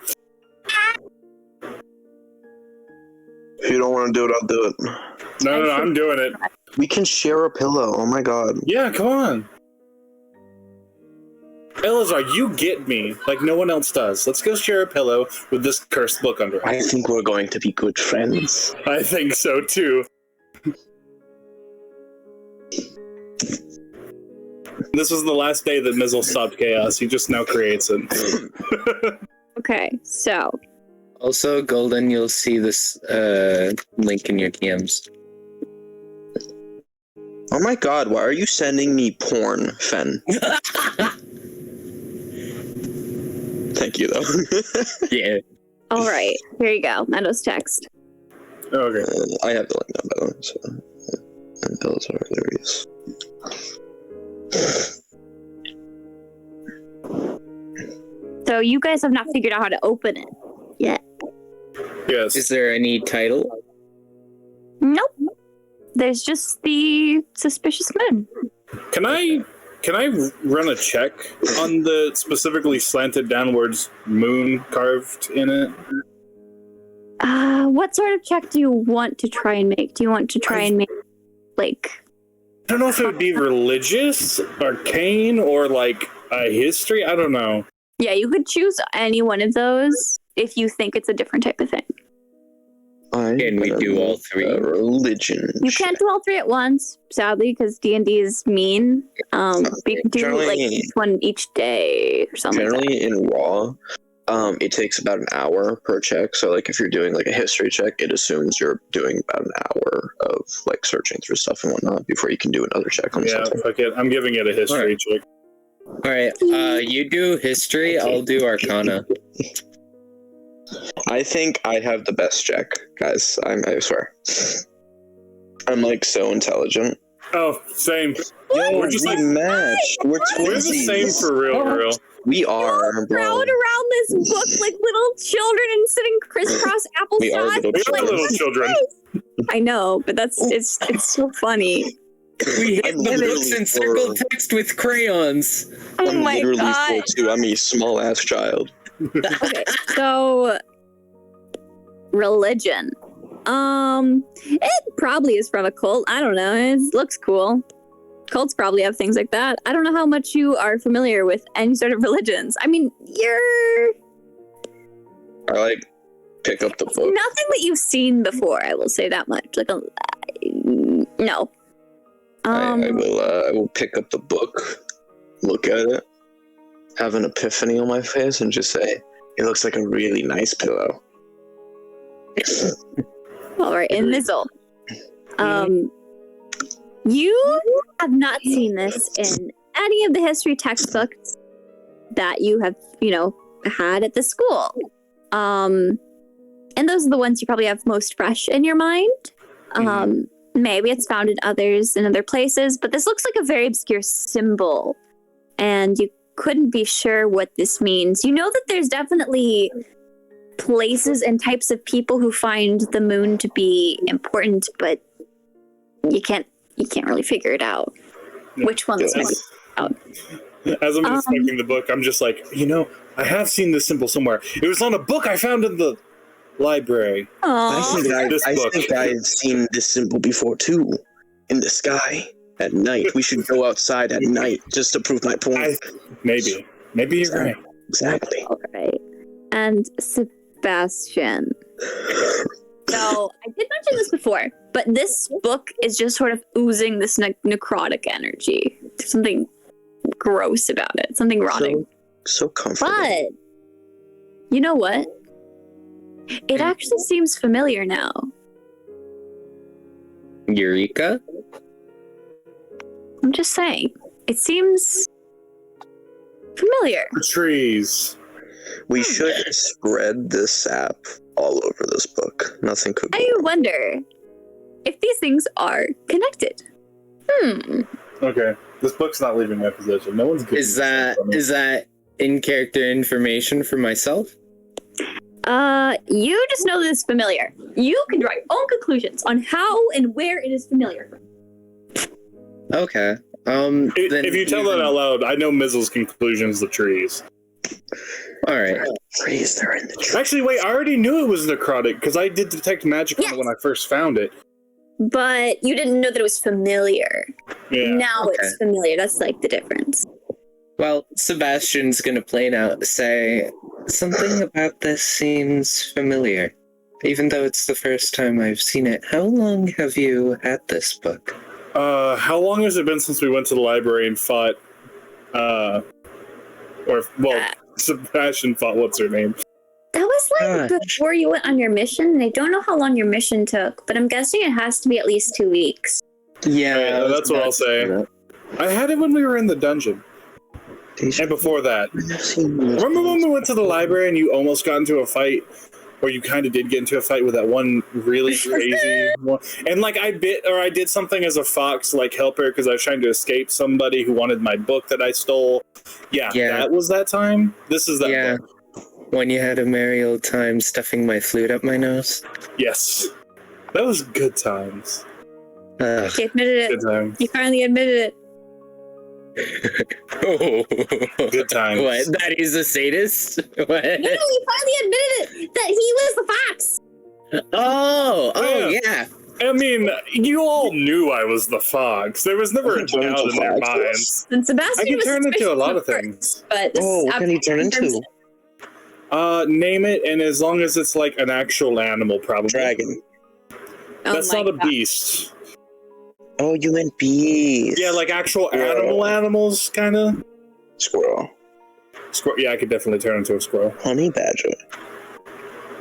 want to do it, I'll do it. No, I'm doing it. We can share a pillow. Oh my god. Yeah, come on. Eleazar, you get me like no one else does. Let's go share a pillow with this cursed book under it. I think we're going to be good friends. I think so too. This was the last day that Mizzle stopped chaos. He just now creates it. Okay, so Also, Golden, you'll see this link in your DMs. Oh my god, why are you sending me porn, Fen? Thank you, though. Yeah. all right, here you go. Meadows text. Okay. I have the link now, by the way, so... And Eleazar, there he is. So you guys have not figured out how to open it yet. Yes. Is there any title? Nope. There's just the suspicious moon. Can I run a check on the specifically slanted downwards moon carved in it? What sort of check do you want to try and make? Do you want to try and make, like... I don't know if it would be religious, arcane, or like a history. I don't know. Yeah, you could choose any one of those if you think it's a different type of thing. Can we do all three? Religion. You can't do all three at once, sadly, because D&D is mean. But you can do like each one each day or something. Generally in Raw, it takes about an hour per check. So like if you're doing like a history check, it assumes you're doing about an hour of like searching through stuff and whatnot before you can do another check on something. Fuck it. I'm giving it a history check. Alright, you do history, I'll do arcana. I think I have the best check, guys. I swear. I'm like so intelligent. Oh, same. Yo, we're just like matched. We're we're the same for real. We are, bro. Crowd around this book like little children and sitting crisscross applesauce. We are little We are little children. I know, but it's so funny. We hit I'm the literally books in four. circle text with crayons. Oh I'm my literally god. 4'2". I'm a small ass child. Okay, so religion. It probably is from a cult. I don't know. It looks cool. Cults probably have things like that. I don't know how much you are familiar with any sort of religions. I mean, I like pick up the book. nothing that you've seen before. I will say that much. Like, no. I will pick up the book, look at it, have an epiphany on my face, and just say, "It looks like a really nice pillow." All right, and Mizzle. You have not seen this in any of the history textbooks that you have, had at the school. And those are the ones you probably have most fresh in your mind. Maybe it's found in other places, but this looks like a very obscure symbol, and you couldn't be sure what this means. You know that there's definitely places and types of people who find the moon to be important, but you can't really figure it out. Which one's out? As I'm inspecting the book, I'm just like, I have seen this symbol somewhere. It was on a book I found in the library. I think I've seen this symbol before too. In the sky at night. We should go outside at night just to prove my point. Maybe you're right. Exactly. All right. And Sebastian. So I did mention this before, but this book is just sort of oozing this necrotic energy. There's something gross about it. Something rotting. So comfortable. But you know what? It actually seems familiar now. Eureka? I'm just saying. It seems familiar. Trees. We should spread this sap all over this book. Nothing could go I wrong. wonder if these things are connected. Okay. This book's not leaving my possession. No one's good. Is that in character information for myself? You just know that it's familiar. You can draw your own conclusions on how and where it is familiar. Okay. If you tell that out loud, I know Mizzle's conclusion's the trees. All right. Freeze, they're in the tree. Actually, wait, I already knew it was necrotic because I did detect magic on it when I first found it. But you didn't know that it was familiar. Yeah. Now it's familiar. That's like the difference. Well, Sebastian's gonna plain out say something about this seems familiar, even though it's the first time I've seen it. How long have you had this book? How long has it been since we went to the library and fought? Sebastian fought what's her name? That was like before you went on your mission, and I don't know how long your mission took, but I'm guessing it has to be at least 2 weeks. Yeah, that's what I'll say. I had it when we were in the dungeon. And before that. Remember when we went to the library and you almost got into a fight? Or you kind of did get into a fight with that one really crazy one? And like I did something as a fox, like help her because I was trying to escape somebody who wanted my book that I stole. Yeah, that was that time. This is that book. When you had a merry old time stuffing my flute up my nose? Yes. That was good times. You admitted it. Good times. You finally admitted it. Good times. What? That he's a sadist? What? No, he finally admitted it. That he was the fox. Oh, yeah. I mean, you all knew I was the fox. There was never a doubt in their minds. And Sebastian I can was turn into a lot of first, things. But this what can he turn into? Name it, and as long as it's like an actual animal, probably. Dragon. That's not a beast. Oh, you meant bees. Yeah, like actual animals, kind of. Squirrel. Yeah, I could definitely turn into a squirrel. Honey badger.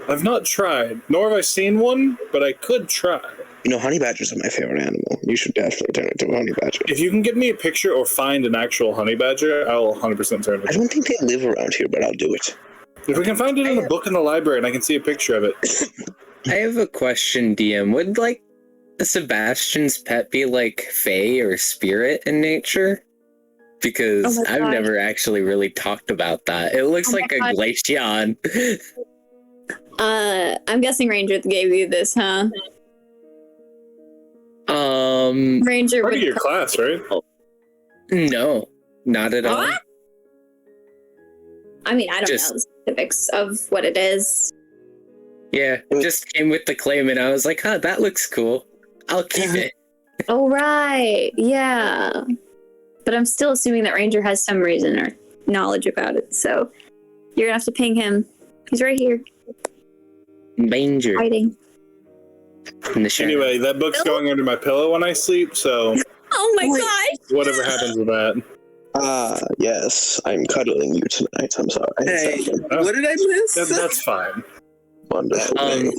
I've not tried, nor have I seen one, but I could try. You know, honey badgers are my favorite animal. You should definitely turn into a honey badger. If you can get me a picture or find an actual honey badger, I'll 100% turn it. I don't think they live around here, but I'll do it. If we can find it in a book in the library and I can see a picture of it. I have a question, DM. Would, like, Sebastian's pet be, like, fae or spirit in nature? Because I've never actually really talked about that. It looks like a glaceon. I'm guessing Ranger gave you this, huh? Ranger part of your class, right? No, not at all. What? I mean, I don't know the specifics of what it is. Yeah, it just came with the claim, and I was like, huh, that looks cool. I'll keep it. Oh, right. Yeah. But I'm still assuming that Ranger has some reason or knowledge about it, so you're gonna have to ping him. He's right here. Ranger. Hiding. Anyway, that book's going under my pillow when I sleep, so... Oh my gosh! Whatever happens with that. Yes, I'm cuddling you tonight. I'm sorry. Hey, what did I miss? That's fine. Wonderful. I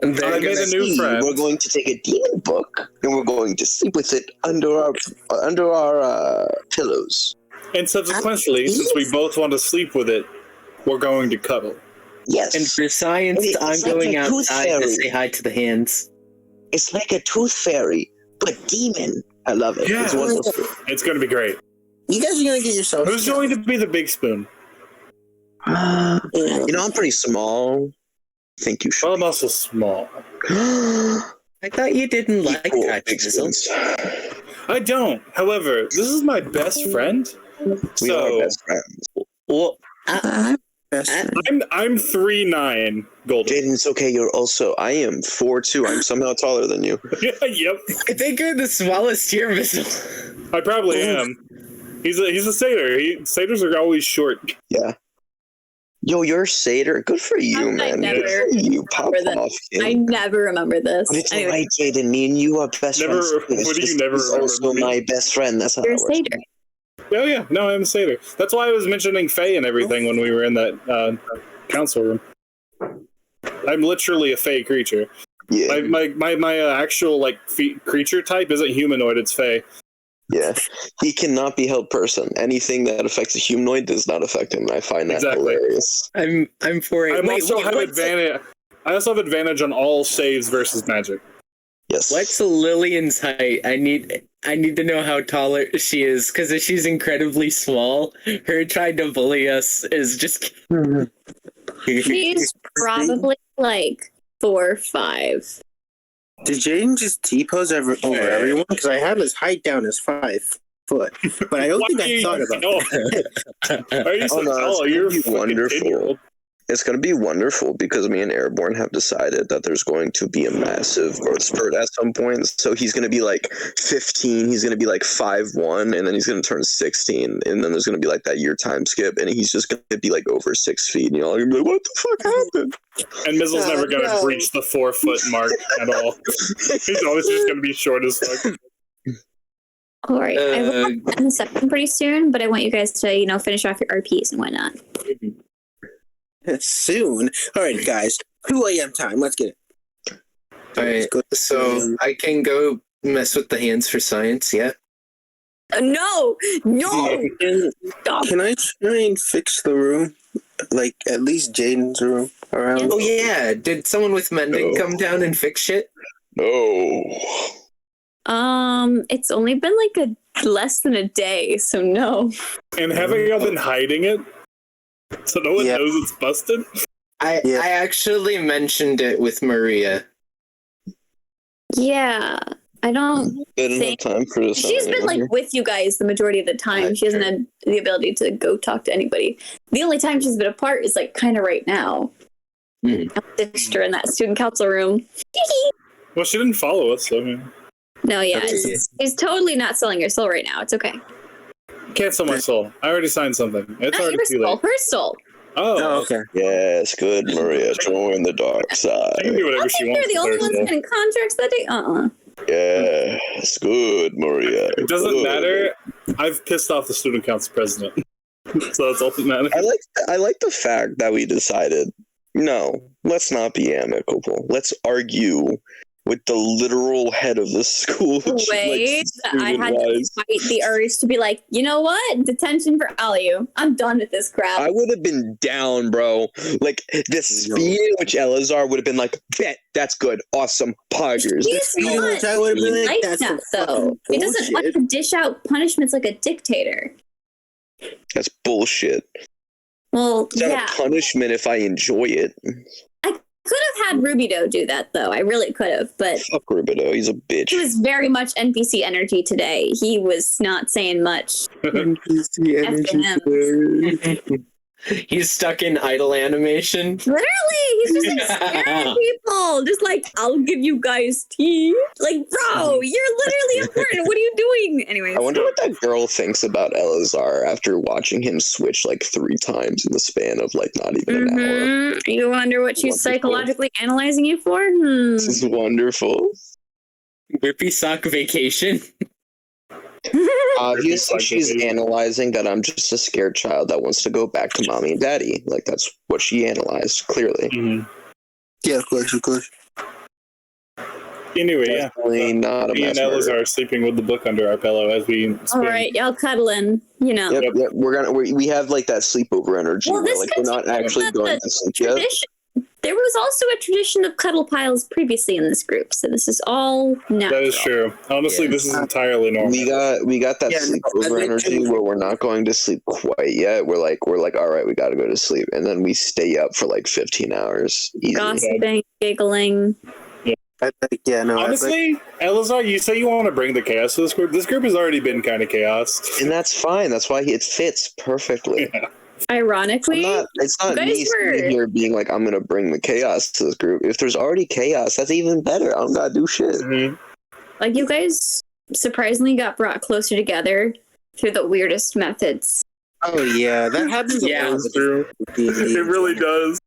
made a new friend. We're going to take a demon book and we're going to sleep with it under our pillows. And subsequently, since we both want to sleep with it, we're going to cuddle. Yes. And for science, I'm going outside to say hi to the hands. It's like a tooth fairy, but demon. I love it. Yeah. It's wonderful. It's going to be great. You guys are going to get yourself... Who's going to be the big spoon? You know, I'm pretty small. I think you should. Well, I'm also small. I thought you didn't like that, Mizzle. I don't. However, this is my best friend. We are best friends. Well, I'm I'm 3'9", Golden. Jaden, it's okay. You're also... I am 4'2". I'm somehow taller than you. Yep. I think you're the smallest here, Mizzle. I probably am. He's a satyr. Satyrs are always short. Yeah. Yo, you're a satyr. Good for you, man. Good for you. Pop off, kid. I never remember this. But it's alright, Jaden. Me and you are best friends. What do you never remember? Also my best friend. That's how You're it a works. satyr. Oh yeah, no, I'm a satyr. That's why I was mentioning Fae and everything when we were in that council room. I'm literally a Fae creature. Yeah. My actual creature type isn't humanoid. It's Fae. Yeah, he cannot be held person. Anything that affects a humanoid does not affect him. I find that hilarious. I'm for it. I also have advantage on all saves versus magic. Yes. What's Lillian's height? I need to know how tall she is, because if she's incredibly small, her trying to bully us is just... She's probably like 4 or 5. Did Jaden just T-pose over everyone? Because I have his height down as 5'4". foot. But I don't think I thought about that. Are you so no, tall? it's You're gonna be wonderful. 10-year-old. It's going to be wonderful because me and Airborne have decided that there's going to be a massive growth spurt at some point. So he's going to be like 15, he's going to be like 5'1", and then he's going to turn 16, and then there's going to be like that year time skip, and he's just going to be like over 6 feet, and you're all going to be like, what the fuck happened? And Mizzle's never going to reach the 4 foot mark at all. He's always just going to be short as fuck. All right, I will have in a second pretty soon, but I want you guys to, finish off your RPs and whatnot. soon. All right, guys, 2 a.m. time. Let's get it. All right, so I can go mess with the hands for science, yeah? No! Can I try and fix the room? Like, at least Jaden's room around? Oh, yeah. Did someone with mending come down and fix shit? No. It's only been like less than a day, so no. And haven't y'all been hiding it? So no one knows it's busted? I actually mentioned it with Maria. Yeah, I don't Didn't have time for this. She's been like with you guys the majority of the time. She hasn't had the ability to go talk to anybody. The only time she's been apart is like kind of right now. I ditched her in that student council room. Well, she didn't follow us, so I mean. No, yeah, she's totally not selling your soul right now. It's okay. Can't sell my soul. I already signed something. It's Not already your too soul, late. her soul. Oh, okay. Yes, good, Maria. Join the dark side. She can do whatever she You're wants. the only with her one soul. signing contracts that day. Yes, good, Maria. It doesn't good. matter. I've pissed off the student council president, so that's all that matters. I like the fact that we decided, no, let's not be amicable. Let's argue with the literal head of the school. Wait, I had to fight the urge to be like, you know what? Detention for Aliu. I'm done with this crap. I would have been down, bro. Like, the speed in which Eleazar would have been like, bet, that's good, awesome, poggers. He's not I would have been like that's that, some though. fucking He doesn't like bullshit. to dish out punishments like a dictator. That's bullshit. Well, It's not yeah. a punishment if I enjoy it. Could have had Rubido do that, though. I really could have, but Fuck Rubido, he's a bitch. he was very much NPC energy today. He was not saying much. He's stuck in idle animation. Literally, he's just like scaring people. Just like, I'll give you guys tea. Like, bro, you're literally important. What are you doing? Anyways. I wonder what that girl thinks about Eleazar after watching him switch like 3 times in the span of like not even an hour. You wonder what she's Wonderful. psychologically analyzing you for? This is wonderful. Whippy sock vacation. Obviously, she's analyzing that I'm just a scared child that wants to go back to mommy and daddy. Like, that's what she analyzed, clearly. Mm-hmm. Yeah, of course. Anyway, Definitely not a me mass and Eliza murderer. are sleeping with the book under our pillow as we All spin. right, y'all cuddling, you know. Yep. We have like that sleepover energy Well, where this like we're not continues actually with going the to sleep yet. Tradition. There was also a tradition of cuddle piles previously in this group, so this is all natural. That is true. Honestly, this is entirely normal. We got that sleepover energy where we're not going to sleep quite yet. We're like, all right, we got to go to sleep, and then we stay up for like 15 hours. Easy. Gossiping, giggling. Honestly, Eleazar, you say you want to bring the chaos to this group. This group has already been kind of chaos. And that's fine. That's why it fits perfectly. Yeah. Ironically, It's not you me guys were- sitting here being like, I'm going to bring the chaos to this group. If there's already chaos, that's even better. I don't got to do shit. Mm-hmm. like you guys surprisingly got brought closer together through the weirdest methods. Oh yeah, that happens. Yeah, That's true. It really does.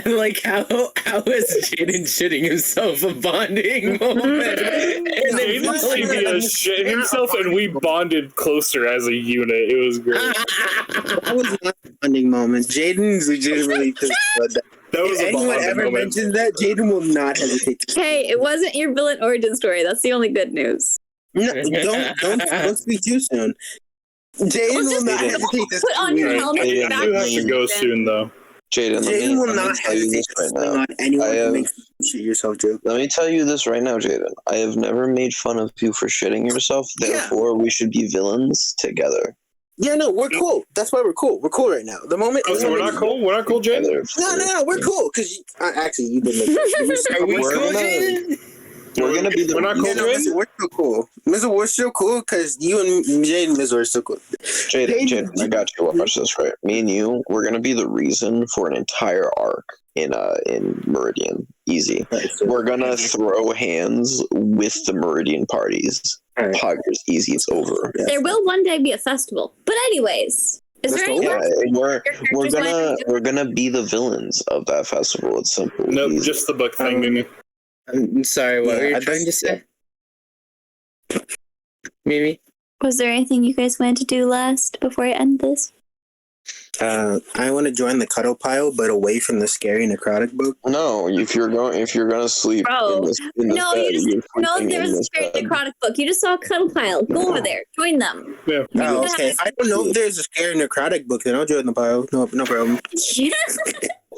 And like how is Jaden shitting himself a bonding moment? And then Jaden CBS shit himself, and we bonded closer as a unit. It was great. That was not a bonding moment. Jaden's legitimately just said that. That was If a anyone bonding ever moment. mentions that, Jaden will not hesitate to. Hey, it wasn't your villain origin story. That's the only good news. No, don't speak too soon. Jaden will not hesitate to. Put on your helmet. Jaden, You back do have to go in. soon, though. Jaden, Jaden will let not me tell you hesitate this to right swing now. on anyone I who have- makes you shit yourself joke. Let me tell you this right now, Jaden. I have never made fun of you for shitting yourself. Therefore, we should be villains together. Yeah, no, we're cool. That's why we're cool. We're cool right now. The moment. Oh, so we're not cool? We're not cool, Jaden? Together. No, we're cool because actually you did make. Are we We're cool, gonna- Jaden? We're gonna be the. We're not Yeah, no, cool. Mizzle, we're still cool. Mizzle, we're still cool because you and Jade and Mizzle are still cool. Jaden, I got you. Watch this, right? Me and you, we're gonna be the reason for an entire arc in Meridian. Easy. We're gonna throw hands with the Meridian parties. Alright. Poggers, easy. It's over. There will one day be a festival. But anyways, is there any Yeah, more we're gonna be the villains of that festival. It's simple. Nope, easy. just the book thing, Mimi. I'm sorry, what Yeah, were you I trying to just- say? Mimi? Was there anything you guys wanted to do last before I end this? I want to join the cuddle pile, but away from the scary necrotic book. No, if you're gonna sleep Bro, in this No, bed, you just you're no. sleeping There in was a this scary bed. necrotic book. You just saw a cuddle pile. Go over there. Join them. Yeah. Oh, okay. I don't know if there's a scary necrotic book, then I'll join the pile. No problem.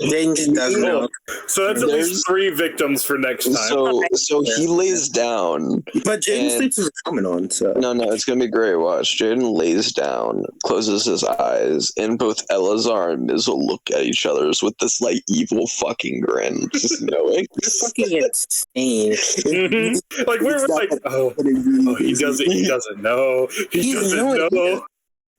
Jaden just doesn't know. So that's at least 3 victims for next time. So he lays down. But Jaden And- sleeps with a helmet on, so. No, it's gonna be great. Watch. Jaden lays down, closes his eyes, and both Eleazar and Mizzle look at each other with this like evil fucking grin, just knowing. You're fucking insane. Mhm. Like we're like, oh, he doesn't know. He doesn't know.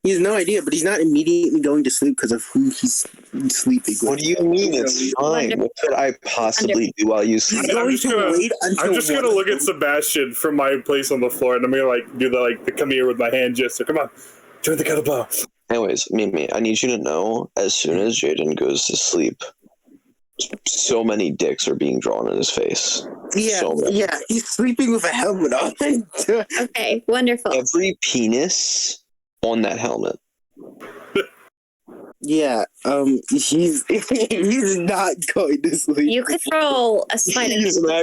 He has no idea, but he's not immediately going to sleep because of who he's sleeping with. What do you mean? It's fine. What could I possibly do while you sleep? He's going to wait until I'm just gonna look at Sebastian from my place on the floor, and I'm gonna like do the come here with my hand gesture. Come on, join the cuddle pile. Anyways, Mimi, I need you to know, as soon as Jaden goes to sleep, so many dicks are being drawn in his face. Yeah, So many. yeah, he's sleeping with a helmet on. Okay, wonderful. Every penis on that helmet. Yeah, he's not going to sleep. You could roll a sleight of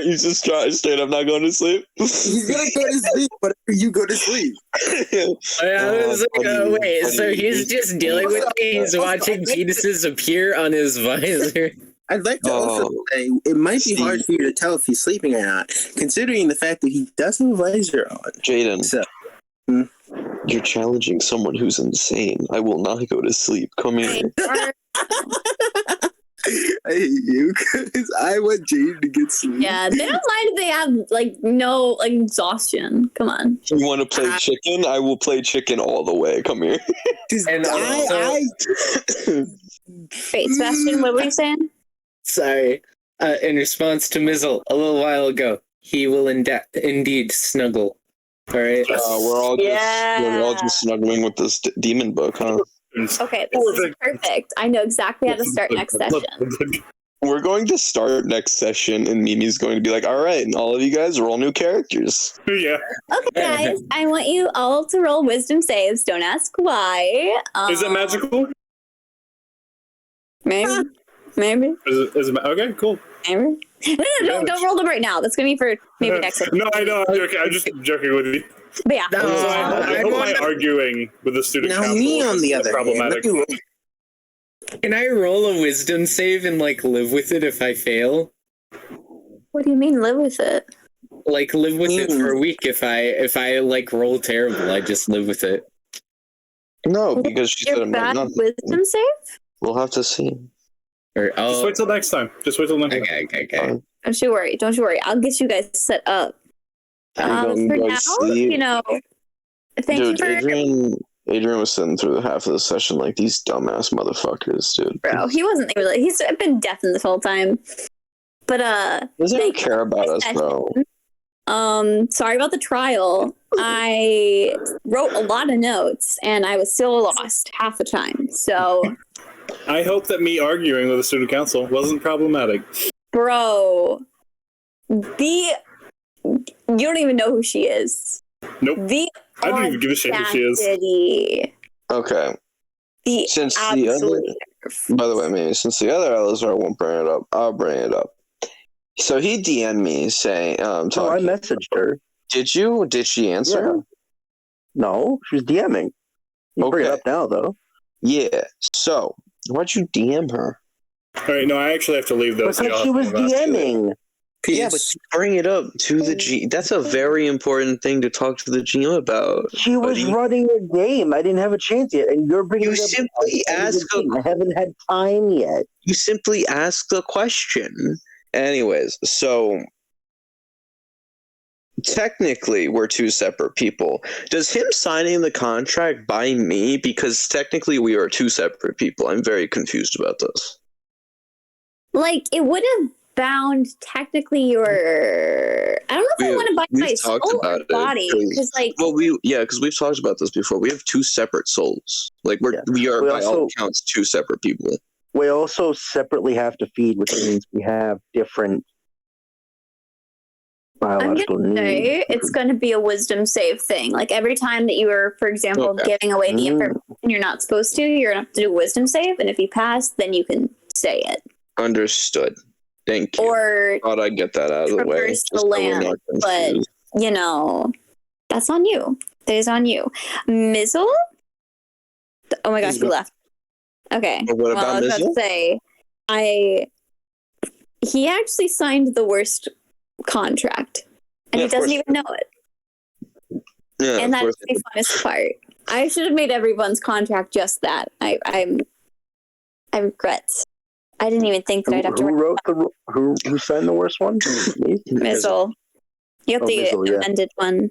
He's just trying straight up not going to sleep. He's gonna go to sleep whenever you go to sleep. I was like, funny, wait, funny. so he's just dealing with me. He's watching penises appear on his visor. I'd like to also say it might be hard for you to tell if he's sleeping or not, considering the fact that he does have a visor on. Jaden, So, you're challenging someone who's insane. I will not go to sleep. Come here. I hate you because I want Jade to get sleep. Yeah, they don't mind if they have no exhaustion. Come on. You want to play chicken? I will play chicken all the way. Come here. And Wait, Sebastian, what were you saying? sorry. In response to Mizzle a little while ago, he will indeed snuggle. All right. we're all just snuggling with this demon book, huh? Okay, this is perfect. I know exactly how to start next session. We're going to start next session, and Mimi's going to be like, "All right, and all of you guys roll new characters." Yeah. Okay, guys, I want you all to roll wisdom saves. Don't ask why. Is it magical? Maybe. Maybe. Is it okay? Cool. Maybe. No, don't roll them right now. That's gonna be for maybe next week. No, I know. I'm joking. I'm just joking with you. But yeah. No, So I hope my I arguing with the student Now, council me on the is other problematic. hand, Can I roll a wisdom save and live with it if I fail? What do you mean live with it? Live with it for a week. If I roll terrible, I just live with it. No, because she said Your I'm not. bad Nothing. wisdom save? We'll have to see. Or Just wait till next time. okay. Don't you worry. I'll get you guys set up. I'm For going now, to sleep. Thank you Dude, for Adrian was sitting through the half of the session like these dumbass motherfuckers, dude. bro. He wasn't really. He's been deafened this whole time. But Doesn't even thank you care about for us, this bro. Sorry about the trial. I wrote a lot of notes and I was still lost half the time. So, I hope that me arguing with the student council wasn't problematic. bro, you don't even know who she is. Nope. I don't even give a shit who she is. audacity. Okay. The Since the absolute other, by the way, maybe since the other Eleazar won't bring it up, I'll bring it up. So he DM'd me saying, I messaged her. Did you? Did she answer? Yeah. No, she was DMing. You bring it Okay. up now, though. Yeah. So why'd you DM her? All right, no, I actually have to leave though. so Because y'all she was have to ask. DMing. Yeah, but you bring it up to the G. That's a very important thing to talk to the GM about. She was buddy. running a game. I didn't have a chance yet, and you're bringing You it up. simply ask a I haven't had time yet. You simply ask the question. Anyways, so technically we're two separate people. Does him signing the contract bind me? Because technically we are two separate people. I'm very confused about this. Like, it would have bound technically your. I don't know if I want to bind my soul or body, because like. Well, because we've talked about this before. We have two separate souls. Like we are by all accounts two separate people. We also separately have to feed, which means we have different biological I'm gonna needs. say it's going to be a wisdom save thing. Like every time that you are, for example, giving away the information you're not supposed to, you're going to have to do a wisdom save, and if you pass, then you can say it. Understood. Thank you. Or thought I'd get that out of the way. traverse the land, but you know, that's on you. That is on you. Mizzle? Oh my gosh, he left. Okay. Well, what about I was about to say, he actually signed the worst contract, and he doesn't even know it. Yeah, and that's the funnest part. I should have made everyone's contract just that. I regret. I didn't even think that I'd have to. Who signed the worst one? Mizzle. You have the amended one.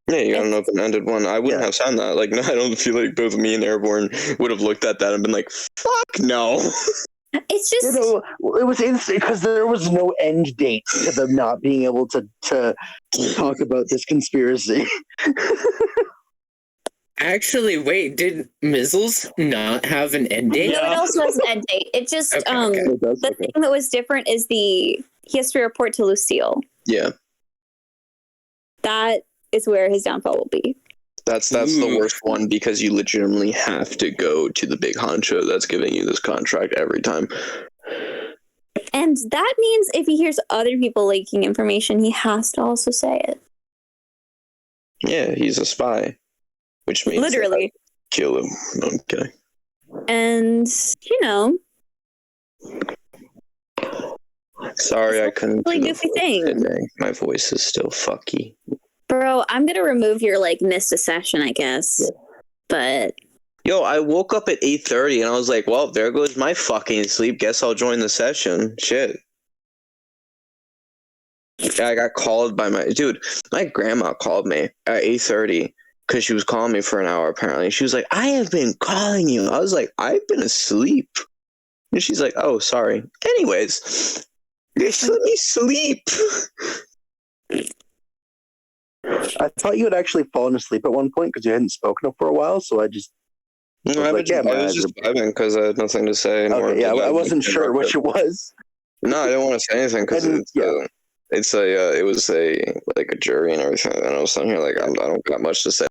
Yeah, you got an open-ended one. I wouldn't have signed that. Like, no, I don't feel like both me and Airborne would have looked at that and been like, "Fuck no." It's just it was insane because there was no end date to them not being able to talk about this conspiracy. Actually, wait, did Mizzles not have an end date? No, it also has an end date. It just the thing that was different is he has to report to Lucille. Yeah. That is where his downfall will be. That's the worst one because you legitimately have to go to the big honcho that's giving you this contract every time. And that means if he hears other people leaking information, he has to also say it. Yeah, he's a spy. Which means literally kill him. No, I'm kidding. And you know, sorry I couldn't. Really goofy thing. Today. My voice is still fucky. Bro, I'm gonna remove your missed a session, I guess. Yeah. But yo, I woke up at 8:30 and I was like, well, there goes my fucking sleep. Guess I'll join the session. Shit. I got called by my grandma called me at 8:30. Because she was calling me for an hour, apparently. She was like, I have been calling you. I was like, I've been asleep. And she's like, oh, sorry. Anyways, just let me sleep. I thought you had actually fallen asleep at one point because you hadn't spoken up for a while, so I just... No, I was just vibing because I had nothing to say. Okay, yeah, I wasn't sure which it was. No, I didn't want to say anything because it was a jury and everything. And I was sitting here like, I don't got much to say.